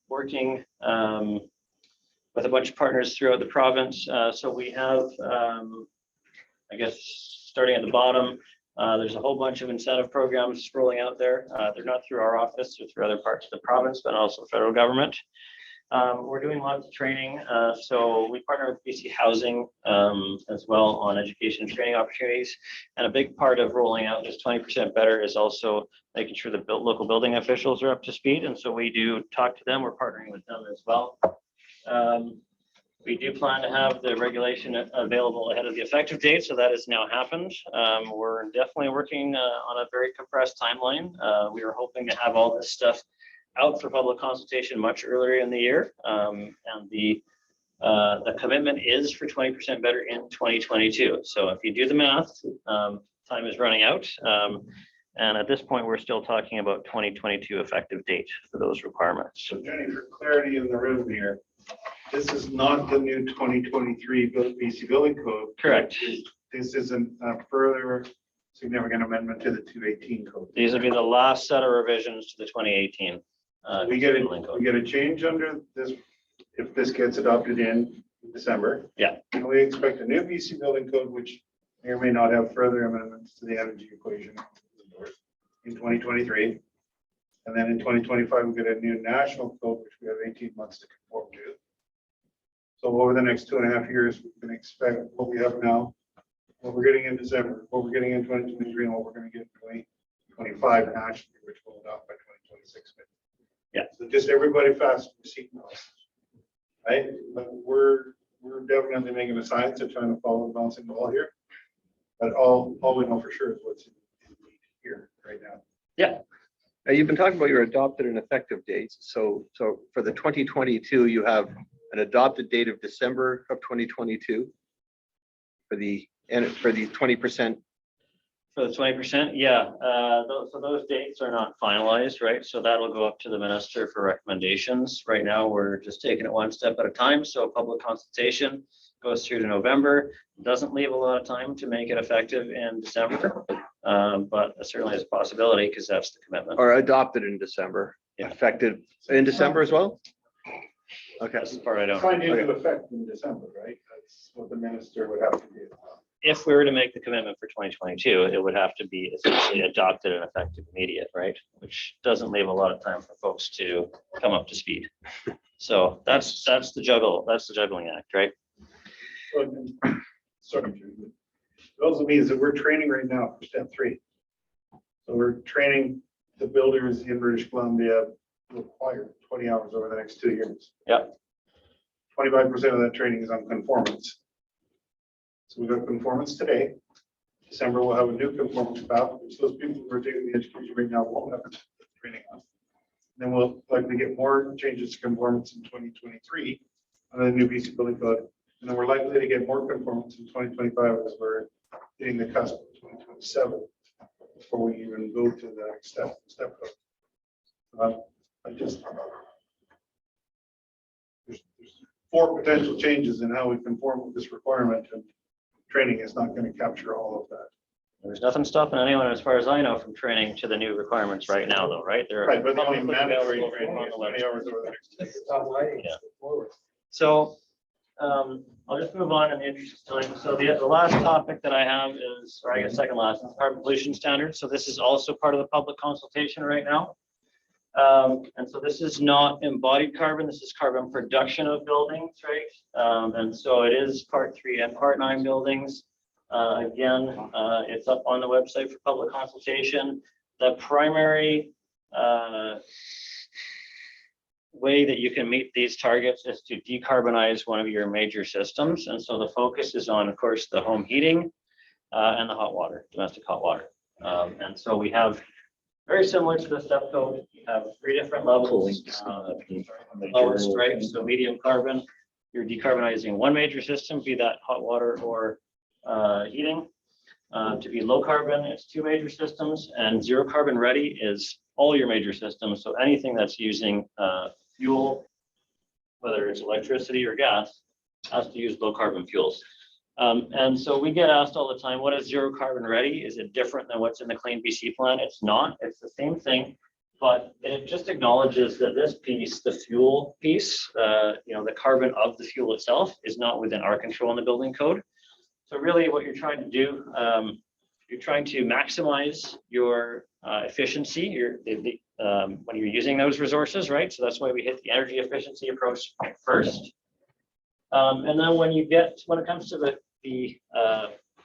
working with a bunch of partners throughout the province. So we have, I guess, starting at the bottom, there's a whole bunch of incentive programs rolling out there. They're not through our office, they're through other parts of the province, but also federal government. We're doing lots of training. So we partner with BC Housing as well on education and training opportunities. And a big part of rolling out this 20% better is also making sure the local building officials are up to speed. And so we do talk to them. We're partnering with them as well. We do plan to have the regulation available ahead of the effective date, so that has now happened. We're definitely working on a very compressed timeline. We were hoping to have all this stuff out for public consultation much earlier in the year, and the commitment is for 20% better in 2022. So if you do the math, time is running out, and at this point, we're still talking about 2022 effective date for those requirements. So Jenny, for clarity in the room here, this is not the new 2023 BC Building Code. Correct. This is a further significant amendment to the 218 code. These will be the last set of revisions to the 2018. We get a change under this, if this gets adopted in, December. Yeah. And we expect a new BC building code, which may or may not have further amendments to the energy equation in 2023. And then in 2025, we get a new national code, which we have 18 months to conform to. So over the next 2.5 years, we can expect what we have now, what we're getting in December, what we're getting in 2023, and what we're going to get in 2025 nationally, which will adopt by 2026. Yeah. So just everybody fast seat belts, right? But we're definitely making a science of trying to follow the bouncing ball here. But all we know for sure is what's in here right now. Yeah. Now, you've been talking about your adopted and effective dates. So for the 2022, you have an adopted date of December of 2022 for the 20%. For the 20%, yeah. So those dates are not finalized, right? So that'll go up to the minister for recommendations. Right now, we're just taking it one step at a time. So public consultation goes through to November. Doesn't leave a lot of time to make it effective in December, but certainly is a possibility because that's the commitment. Or adopted in December, Yeah. effective in December as well? Okay. That's the part I don't. Signed into effect in December, right? That's what the minister would have to do. If we were to make the commitment for 2022, it would have to be essentially adopted and effective immediate, right? Which doesn't leave a lot of time for folks to come up to speed. So that's the juggling act, right? Sorry, it also means that we're training right now for step 3. So we're training the builders in British Columbia required 20 hours over the next 2 years. Yeah. 25% of that training is on conformance. So we got conformance today. December we'll have a new conformance path, which those people who are taking the education right now won't have training on. Then we'll likely get more changes to conformance in 2023 on the new BC building code. And then we're likely to get more conformance in 2025 as we're hitting the cusp of 2027 before we even go to the next step code. There's 4 potential changes in how we conform with this requirement, and training is not going to capture all of that. There's nothing stopping anyone, as far as I know, from training to the new requirements right now, though, right? They're Right, but the only publicly mandatory available training on is the 20 website. hours over the next 2 years. So I'll just move on in the interest of time. So the last topic that I have is, or I guess second last, is carbon pollution standards. So this is also part of the public consultation right now. And so this is not embodied carbon, this is carbon production of buildings, right? And so it is part 3 and part 9 buildings. Again, it's up on the website for public consultation. The primary way that you can meet these targets is to decarbonize one of your major systems. And so the focus is on, of course, the home heating and the hot water, domestic hot water. And so we have, very similar to the step code, you have 3 different levels. Lowest, right? So medium carbon, you're decarbonizing one major system, be that hot water or heating. To be low carbon, it's 2 major systems, and zero carbon ready is all your major systems. So anything that's using fuel, whether it's electricity or gas, has to use low carbon fuels. And so we get asked all the time, what is zero carbon ready? Is it different than what's in the Clean BC plan? It's not, it's the same thing, but it just acknowledges that this piece, the fuel piece, the carbon of the fuel itself is not within our control in the building code. So really what you're trying to do, you're trying to maximize your efficiency when you're using those resources, right? So that's why we hit the energy efficiency approach first. And then when it comes to the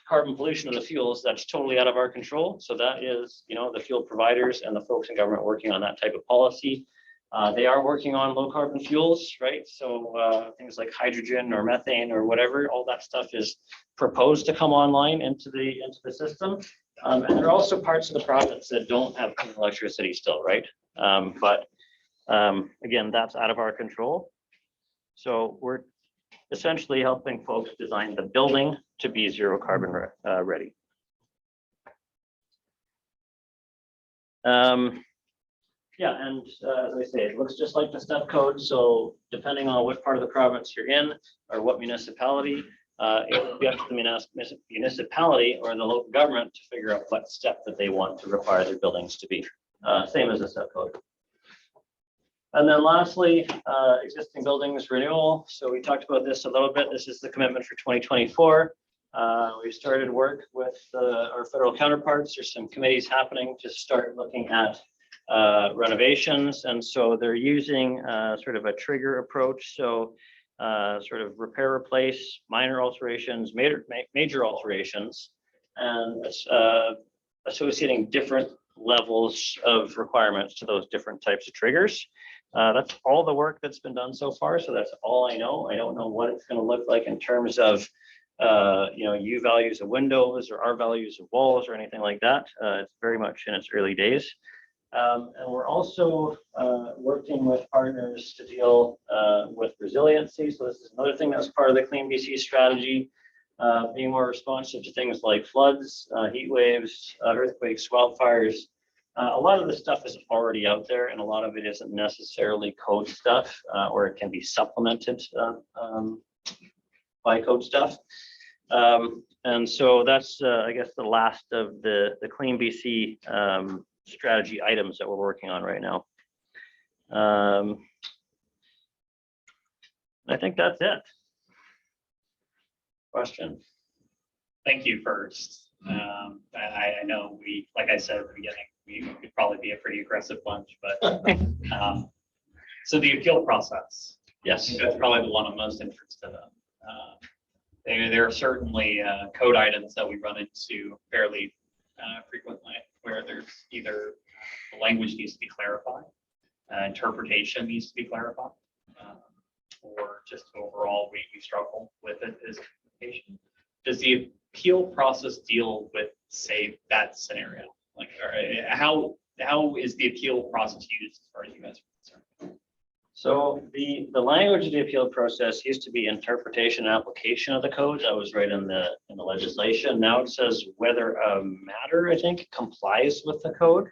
carbon pollution of the fuels, that's totally out of our control. So that is, the fuel providers and the folks in government working on that type of policy. They are working on low carbon fuels, right? So things like hydrogen or methane or whatever, all that stuff is proposed to come online into the system. And there are also parts of the province that don't have clean electricity still, right? But again, that's out of our control. So we're essentially helping folks design the building to be zero carbon ready. Yeah, and as I say, it looks just like the step code. So depending on what part of the province you're in or what municipality, it will be up to the municipality or the local government to figure out what step that they want to require their buildings to be. Same as the step code. And then lastly, existing buildings renewal. So we talked about this a little bit. This is the commitment for 2024. We started work with our federal counterparts. There's some committees happening to start looking at renovations. And so they're using sort of a trigger approach. So sort of repair, replace, minor alterations, major alterations, and associating different levels of requirements to those different types of triggers. That's all the work that's been done so far. So that's all I know. I don't know what it's going to look like in terms of U values of windows or R values of walls or anything like that. It's very much in its early days. And we're also working with partners to deal with resiliency. So this is another thing that's part of the Clean BC strategy, being more responsive to things like floods, heat waves, earthquakes, wildfires. A lot of the stuff is already out there, and a lot of it isn't necessarily code stuff, or it can be supplemented by code stuff. And so that's, I guess, the last of the Clean BC strategy items that we're working on right now. I think that's it. Question. Thank you first. I know we, like I said at the beginning, we could probably be a pretty aggressive bunch, but so the appeal process. Yes. That's probably the one I'm most interested in. There are certainly code items that we run into fairly frequently, where there's either the language needs to be clarified, interpretation needs to be clarified, or just overall we struggle with it as communication. Does the appeal process deal with, say, that scenario? Like, how is the appeal process used as far as you guys are concerned? So the language of the appeal process used to be interpretation and application of the code. That was right in the legislation. Now it says whether a matter, I think, complies with the code,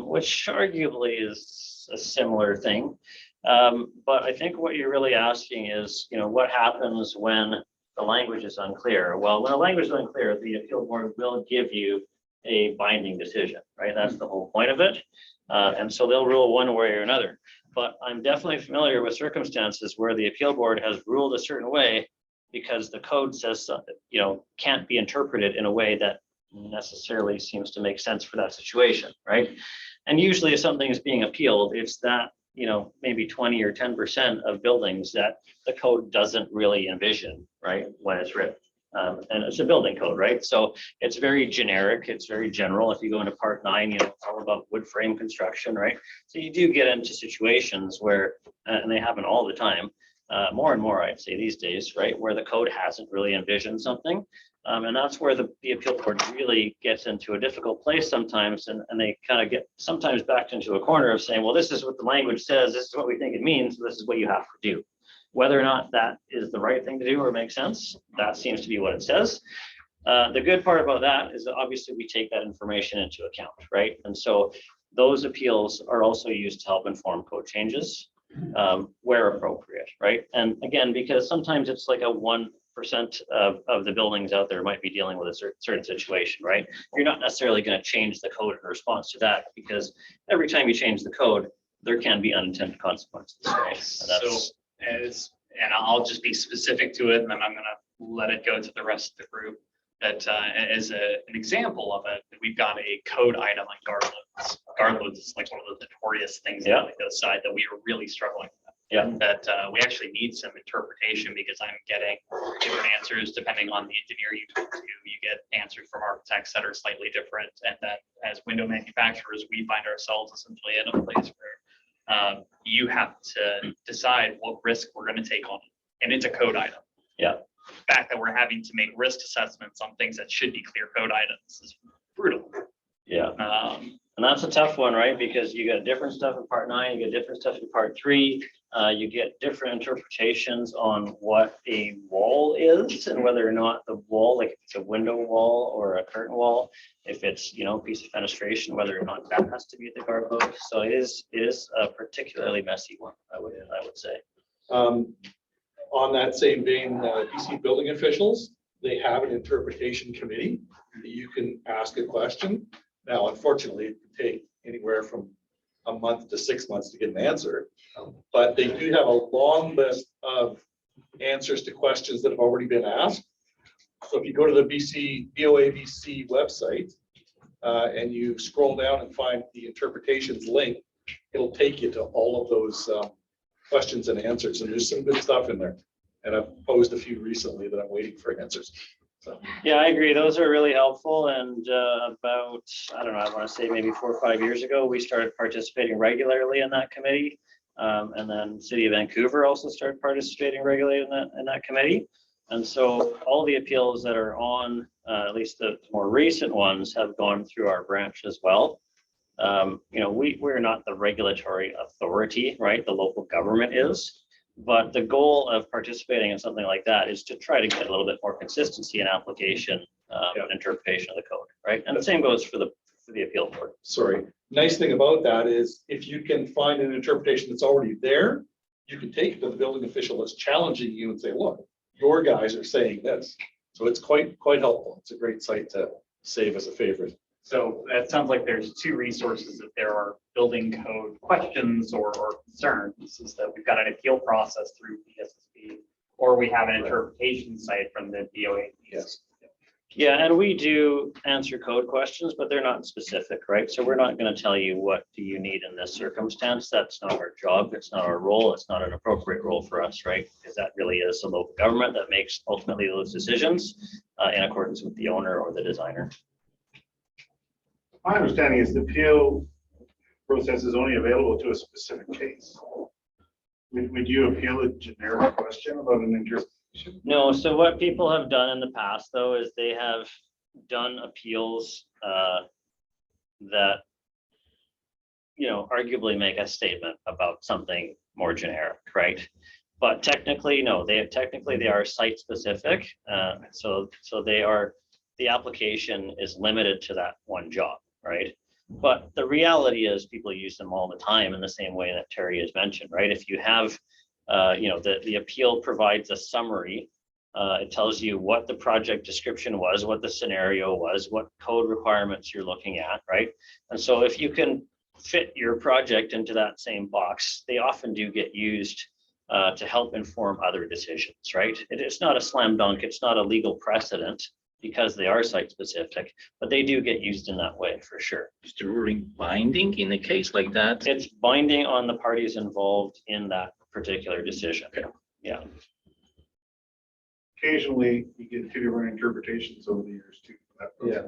which arguably is a similar thing. But I think what you're really asking is, what happens when the language is unclear? Well, when the language is unclear, the appeal board will give you a binding decision, right? That's the whole point of it. And so they'll rule one way or another. But I'm definitely familiar with circumstances where the appeal board has ruled a certain way because the code says something, can't be interpreted in a way that necessarily seems to make sense for that situation, right? And usually if something is being appealed, it's that, maybe 20 or 10% of buildings that the code doesn't really envision, right, when it's written. And it's a building code, right? So it's very generic. It's very general. If you go into part 9, it's all about wood frame construction, right? So you do get into situations where, and they happen all the time, more and more, I'd say these days, right? Where the code hasn't really envisioned something. And that's where the appeal board really gets into a difficult place sometimes. And they kind of get sometimes backed into a corner of saying, well, this is what the language says. This is what we think it means. So this is what you have to do. Whether or not that is the right thing to do or makes sense, that seems to be what it says. The good part about that is that obviously we take that information into account, right? And so those appeals are also used to help inform code changes where appropriate, right? And again, because sometimes it's like a 1% of the buildings out there might be dealing with a certain situation, right? You're not necessarily going to change the code in response to that, because every time you change the code, there can be unintended consequences, right? And I'll just be specific to it, and then I'm going to let it go to the rest of the group. That as an example of it, we've got a code item on guard loads. Guard loads is like one of the notorious things on the other side that we are really struggling with. Yeah. That we actually need some interpretation, because I'm getting different answers depending on the engineer you talk to. You get answers from architects that are slightly different, and then as window manufacturers, we find ourselves essentially in a place where you have to decide what risk we're going to take on it. And it's a code item. Yeah. The fact that we're having to make risk assessments on things that should be clear code items is brutal. Yeah. And that's a tough one, right? Because you get different stuff in part 9, you get different stuff in part 3. You get different interpretations on what a wall is and whether or not the wall, like if it's a window wall or a curtain wall, if it's, a piece of fenestration, whether or not that has to be at the guard load. So it is a particularly messy one, I would say. On that same vein, BC building officials, they have an interpretation committee that you can ask a question. Now, unfortunately, it can take anywhere from a month to 6 months to get an answer. But they do have a long list of answers to questions that have already been asked. So if you go to the BOABC website and you scroll down and find the interpretations link, it'll take you to all of those questions and answers. And there's some good stuff in there. And I've posed a few recently that I'm waiting for answers. So. Yeah, I agree. Those are really helpful. And about, I don't know, I want to say maybe 4 or 5 years ago, we started participating regularly in that committee. And then City of Vancouver also started participating regularly in that committee. And so all the appeals that are on, at least the more recent ones, have gone through our branch as well. We're not the regulatory authority, right? The local government is. But the goal of participating in something like that is to try to get a little bit more consistency in application and interpretation of the code, right? And the same goes for the appeal board. Sorry. Nice thing about that is if you can find an interpretation that's already there, you can take it to the building official that's challenging you and say, look, your guys are saying this. So it's quite helpful. It's a great site to save as a favorite. So it sounds like there's 2 resources. If there are building code questions or concerns, is that we've got an appeal process through BSSB, or we have an interpretation site from the BOA. Yes. Yeah, and we do answer code questions, but they're not specific, right? So we're not going to tell you what do you need in this circumstance. That's not our job. It's not our role. It's not an appropriate role for us, right? Because that really is the local government that makes ultimately those decisions in accordance with the owner or the designer. My understanding is the appeal process is only available to a specific case. Would you appeal a generic question about an interpretation? No, so what people have done in the past, though, is they have done appeals that, arguably make a statement about something more generic, right? But technically, no, they are site specific. So the application is limited to that one job, right? But the reality is people use them all the time in the same way that Terry has mentioned, right? If you have, the appeal provides a summary. It tells you what the project description was, what the scenario was, what code requirements you're looking at, right? And so if you can fit your project into that same box, they often do get used to help inform other decisions, right? It's not a slam dunk. It's not a legal precedent, because they are site specific, but they do get used in that way for sure. Is the ruling binding in a case like that? It's binding on the parties involved in that particular decision. Yeah. Occasionally, you get 2 different interpretations over the years too. Yeah.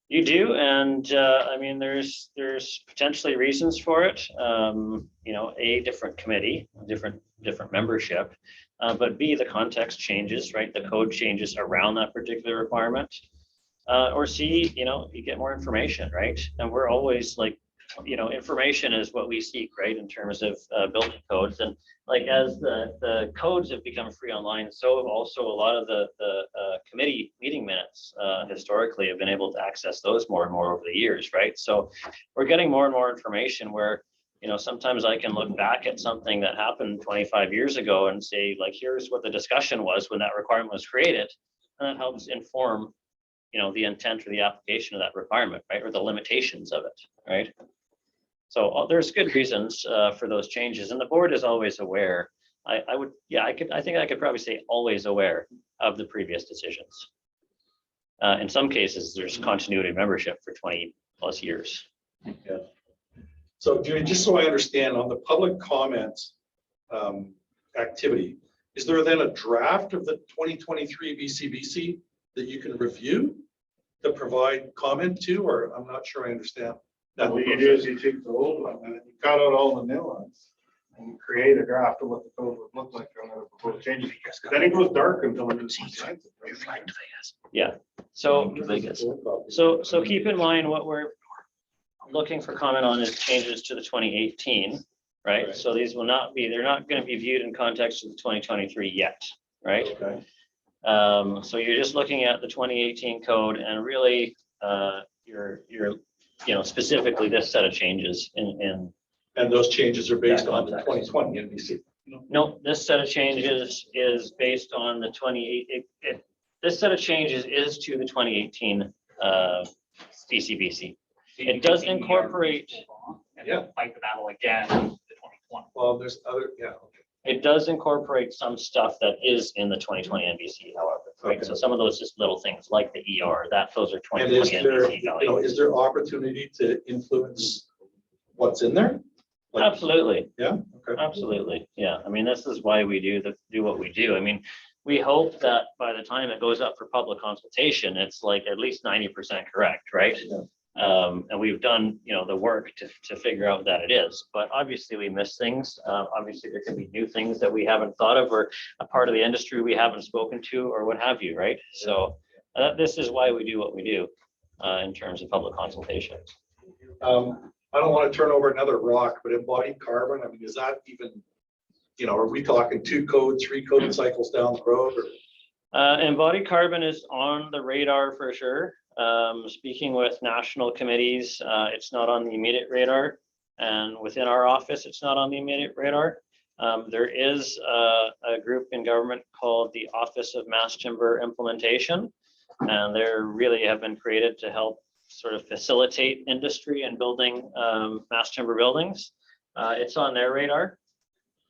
You do, and I mean, there's potentially reasons for it. A different committee, different membership, but B, the context changes, right? The code changes around that particular requirement. Or C, you get more information, right? And we're always like, information is what we seek, right? In terms of building codes, and like as the codes have become free online, so have also a lot of the committee meeting minutes historically have been able to access those more and more over the years, right? So we're getting more and more information where, sometimes I can look back at something that happened 25 years ago and say, like, here's what the discussion was when that requirement was created, and that helps inform, the intent or the application of that requirement, right? Or the limitations of it, right? So there's good reasons for those changes, and the board is always aware. I think I could probably say always aware of the previous decisions. In some cases, there's continuity of membership for 20+ years. Yeah. So Judy, just so I understand, on the public comments activity, is there then a draft of the 2023 BCBC that you can review to provide comment to, or I'm not sure I understand? Now, what you do is you take the old one and then you cut out all the new ones and you create a draft of what the code would look like under the proposed changes. Then it goes dark until it is. Yeah. So keep in mind what we're looking for comment on is changes to the 2018, right? So these will not be, they're not going to be viewed in context of the 2023 yet, right? Okay. So you're just looking at the 2018 code, and really you're specifically this set of changes in And those changes are based on the 2020 NBC. no, this set of changes is based on the 28. This set of changes is to the 2018 DCBC. It does incorporate. and then fight the battle again in the 2020. Well, there's other, yeah. It does incorporate some stuff that is in the 2020 NBC, however, right? Okay. So some of those just little things like the ER, those are And 2020 is there, NBC values. is there opportunity to influence what's in there? Like- Absolutely. Yeah, okay. Absolutely. Yeah. I mean, this is why we do what we do. I mean, we hope that by the time it goes up for public consultation, it's like at least 90% correct, right? Yeah. And we've done, the work to figure out that it is, but obviously we miss things. Obviously there can be new things that we haven't thought of, or a part of the industry we haven't spoken to, or what have you, right? So this is why we do what we do in terms of public consultation. I don't want to turn over another rock, but embodied carbon, I mean, is that even, are we talking 2 code, 3 code cycles down the road? Or? Embodied carbon is on the radar for sure. Speaking with national committees, it's not on the immediate radar, and within our office, it's not on the immediate radar. There is a group in government called the Office of Mass Timber Implementation, and they really have been created to help sort of facilitate industry and building mass timber buildings. It's on their radar.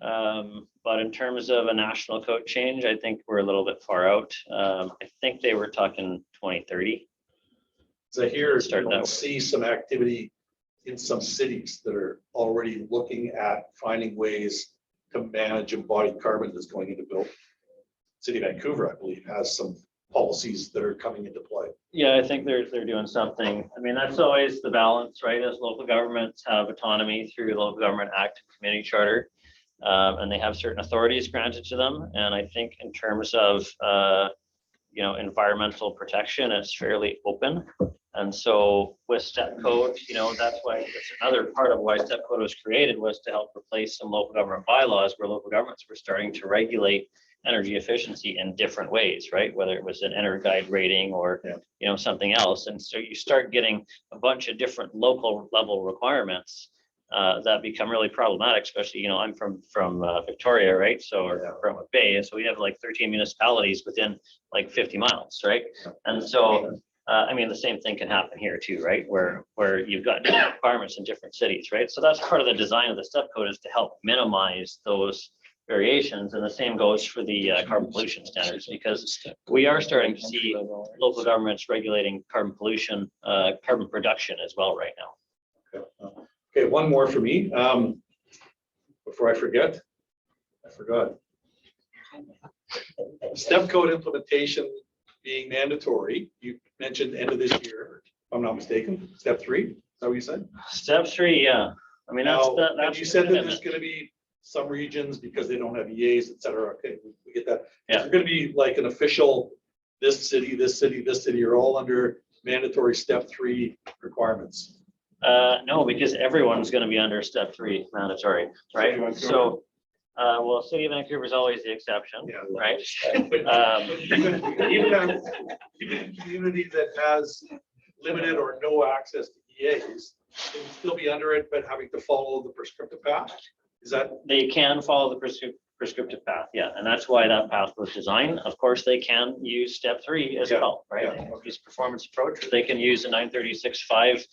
But in terms of a national code change, I think we're a little bit far out. I think they were talking 2030. So here, Start that way. see some activity in some cities that are already looking at finding ways to manage embodied carbon that's going into build. City of Vancouver, I believe, has some policies that are coming into play. Yeah, I think they're doing something. I mean, that's always the balance, right? As local governments have autonomy through the Local Government Act and Community Charter, and they have certain authorities granted to them. And I think in terms of environmental protection, it's fairly open. And so with step code, that's why it's another part of why step code was created, was to help replace some local government bylaws where local governments were starting to regulate energy efficiency in different ways, right? Whether it was an EnerGuide rating or something else. And so you start getting a bunch of different local level requirements that become really problematic, especially, I'm from Victoria, right? So, or from Bay, and so we have like 13 municipalities within like 50 miles, right? And so, the same thing can happen here too, right? Where you've got different requirements in different cities, right? So that's part of the design of the step code, is to help minimize those variations. And the same goes for the carbon pollution standards, because we are starting to see local governments regulating carbon pollution, carbon production as well right now. Okay, one more for me. Before I forget, I forgot. Step code implementation being mandatory. You mentioned end of this year, if I'm not mistaken. Step 3, is that what you said? Step 3, yeah. I mean, that's and you said that there's going to be some regions because they don't have EAs, et cetera. Okay, we get that. Yeah. Is there going to be like an official, this city, this city, this city are all under mandatory step 3 requirements? No, because everyone's going to be under step 3 mandatory, right? So, well, City of Vancouver is always the exception, right? Even a community that has limited or no access to EAs can still be under it, but having to follow the prescriptive path. Is that? They can follow the prescriptive path, yeah, and that's why that path was designed. Of course, they can use step 3 as well, right? They can use performance approach, or they can use a 936.5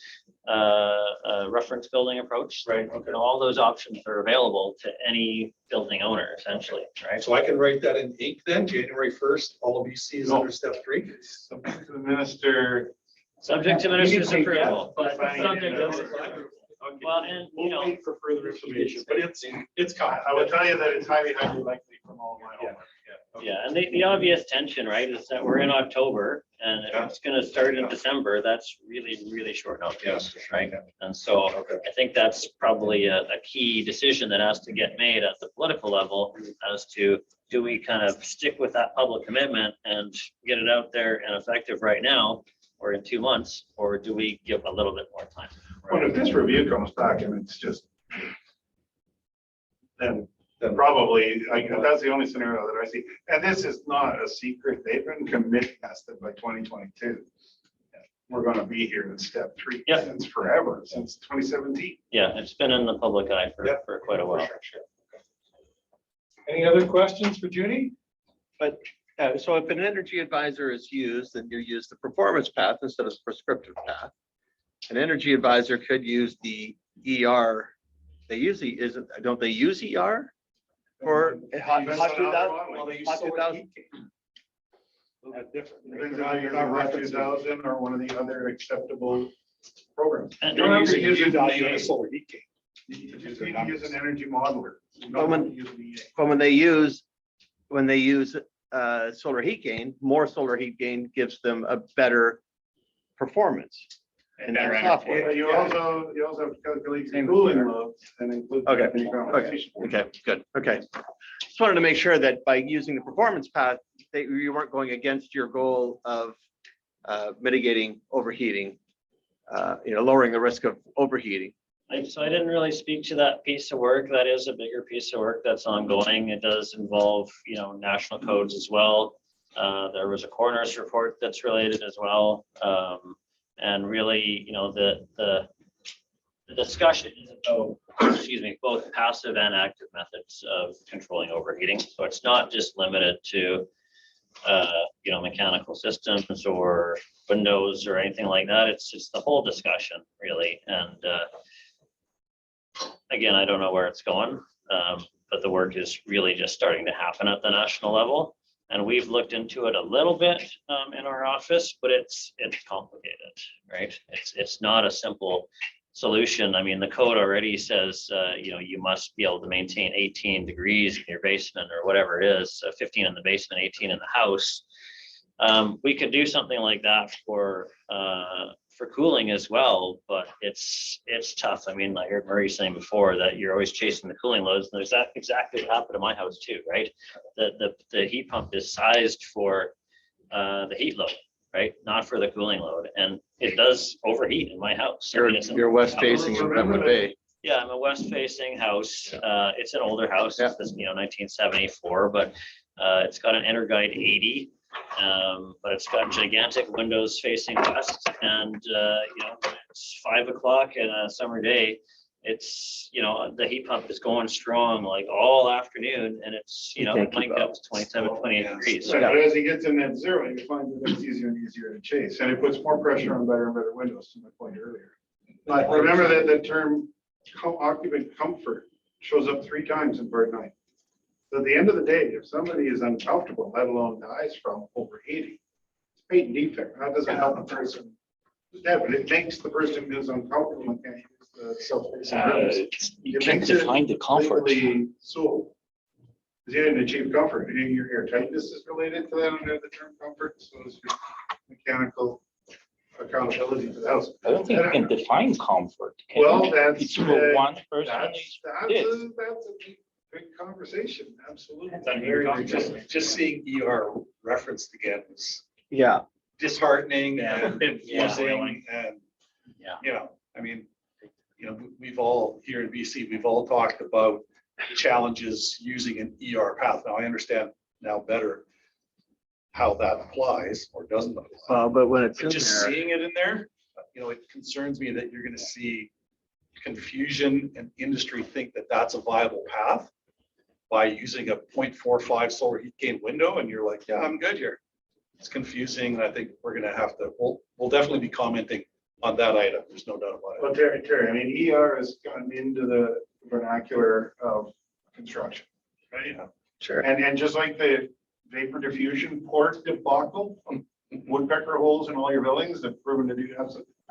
reference building approach. Right. Okay. All those options are available to any building owner, essentially, right? So I can write that in ink then, January 1st, all of BC is under step 3. Subject to the minister. Subject to minister's approval, but Finding subject it. to, well, and We'll wait for further information, but it's coming. I will tell you that it's highly likely from all my own. yeah, and the obvious tension, right, is that we're in October, and if it's gonna start in December, that's really short notice, right? And so I think that's probably a key decision that has to get made at the political level as to, do we kind of stick with that public commitment and get it out there and effective right now, or in 2 months, or do we give a little bit more time? Well, if this review comes back and it's just, then probably, that's the only scenario that I see. And this is not a secret. They've been committing us that by 2022, we're going to be here in step 3 since forever, since 2017. Yeah, it's been in the public eye for quite a while. Any other questions for Junie? But so if an energy advisor is used, then you use the performance path instead of the prescriptive path. An energy advisor could use the ER, they usually isn't, don't they use ER? For hot 2000? Well, they use Hot solar 2000? heat gain. That's different. You're not Rec 2000 or one of the other acceptable programs. And You don't have to Using use U an value in EA. a solar heat gain. You just need to use an energy modeler. You Well, don't when- have to use an EA. But when they use solar heat gain, more solar heat gain gives them a better performance. And better their energy. software. But you also have to calculate your Same cooling here. loads and include. Okay, that in your compensation. Okay, good, okay. Just wanted to make sure that by using the performance path, that you weren't going against your goal of mitigating overheating, lowering the risk of overheating. So I didn't really speak to that piece of work. That is a bigger piece of work that's ongoing. It does involve, national codes as well. There was a coroner's report that's related as well. And really, the discussion is about, both passive and active methods of controlling overheating. So it's not just limited to, mechanical systems or windows or anything like that. It's the whole discussion really. And again, I don't know where it's going, but the work is really just starting to happen at the national level. And we've looked into it a little bit in our office, but it's complicated, right? It's not a simple solution. I mean, the code already says, you must be able to maintain 18 degrees in your basement or whatever it is, 15 in the basement, 18 in the house. We could do something like that for cooling as well, but it's tough. I mean, I heard Murray saying before that you're always chasing the cooling loads, and there's that exactly what happened to my house too, right? The heat pump is sized for the heat load, right? Not for the cooling load, and it does overheat in my house. I mean, it's You're west facing in Pembina Bay. Yeah, I'm a west facing house. It's an older house. Yeah. It's this, 1974, but it's got an Energuide 80. But it's got gigantic windows facing west, and it's 5 o'clock in a summer day. It's the heat pump is going strong like all afternoon, and it's can't it might keep get up. up to 27, 28 degrees. So, but as he gets in net zero, you find that it's easier and easier to chase, and it puts more pressure on better and better windows, to my point earlier. But remember that the term occupant comfort shows up 3 times in part 9. So at the end of the day, if somebody is uncomfortable, let alone dies from overheating, it's patent defect. That doesn't help the person who's dead, but it makes the person who's uncomfortable and can't use the self-facing rooms. You It can't makes it define the comfort. legally So, because you didn't achieve comfort, your air tightness is related to that under the term comfort, so is your mechanical accountability to the house. I don't think you can define comfort. can Well, you? that's, It's for one person. That's a big conversation, absolutely. Just seeing ER referenced again was Yeah, disheartening and Yeah, confusing really. and, Yeah. we've all here in BC, we've all talked about challenges using an ER path. Now I understand now better how that applies or doesn't apply. but when it's in But just there, seeing it in there, it concerns me that you're going to see confusion and industry think that that's a viable path by using a 0.45 solar heat gain window. And you're like, yeah, I'm good here. It's confusing. And I think we're going to have to, we'll definitely be commenting on that item. There's no doubt about Well, it. Terry, I mean, ER has gotten into the vernacular of construction, right? sure. And just like the vapor diffusion port debacle, woodpecker holes in all your buildings have proven to do,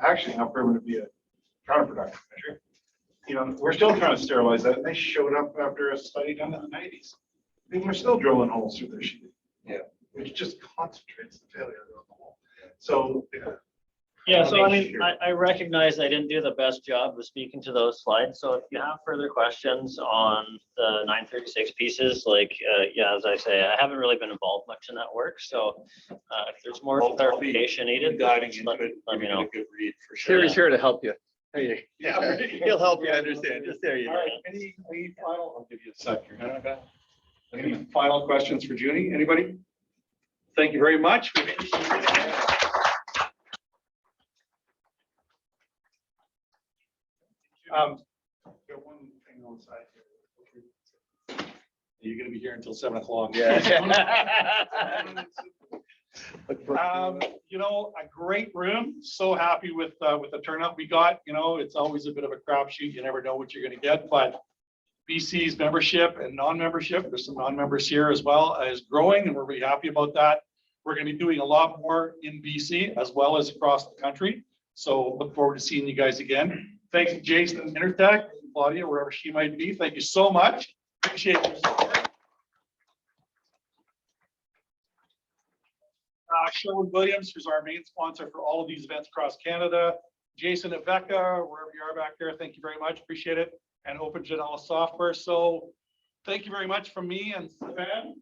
actually have proven to be a counterproductive measure. We're still trying to sterilize that. And they showed up after a study done in the 90s. People are still drilling holes through their sheeting. Yeah. Which just concentrates the failure of the hole. So, Yeah, so I Make mean, sure. I recognize I didn't do the best job of speaking to those slides. So if you have further questions on the 936 pieces, as I say, I haven't really been involved much in that work. So if there's more I'll be clarification needed, Diving just into let it, me giving it know. a good read for sure. Terry's here to help you. Yeah. He'll help you understand. Just there you All go. right, any final, I'll give you a second. Any final questions for Junie? Anybody? Thank you very much. got one thing on the side here. You're gonna be here until 7 o'clock. Yeah. You know, a great room. So happy with the turnout we got. You know, it's always a bit of a crapshoot. You never know what you're going to get, but BC's membership and non-membership, there's some non-members here as well, is growing, and we're really happy about that. We're going to be doing a lot more in BC as well as across the country. So look forward to seeing you guys again. Thanks to Jason Intertech, Claudia, wherever she might be. Thank you so much. Appreciate your support. Sherwin-Williams, who's our main sponsor for all of these events across Canada. Jason at Vecca, wherever you are back there, thank you very much. Appreciate it. And Open Janela Software. So thank you very much from me and Stefan,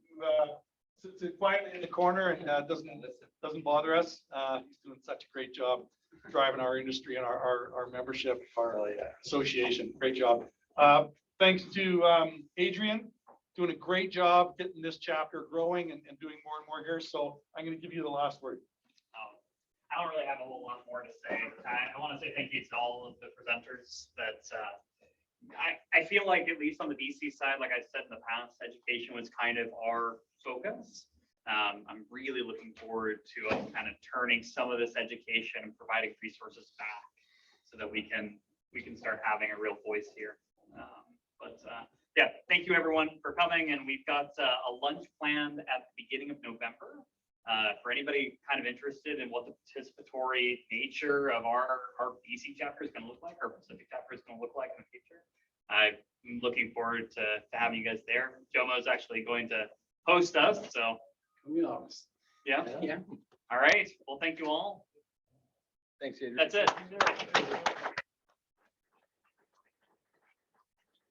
who sits quietly in the corner and doesn't bother us. He's doing such a great job driving our industry and our membership, our association. Great job. Thanks to Adrian, doing a great job getting this chapter growing and doing more and more here. So I'm going to give you the last word. I don't really have a whole lot more to say. I want to say thank you to all of the presenters that I feel like, at least on the BC side, like I said in the past, education was kind of our focus. I'm really looking forward to us kind of turning some of this education and providing resources back so that we can start having a real voice here. Yeah, thank you everyone for coming, and we've got a lunch planned at the beginning of November. For anybody kind of interested in what the participatory nature of our BC chapter is going to look like, our Pacific chapter is going to look like in the future, I'm looking forward to having you guys there. JoMo is actually going to host us, so yeah. All right. Well, thank you all. Thanks, Adrian. That's it.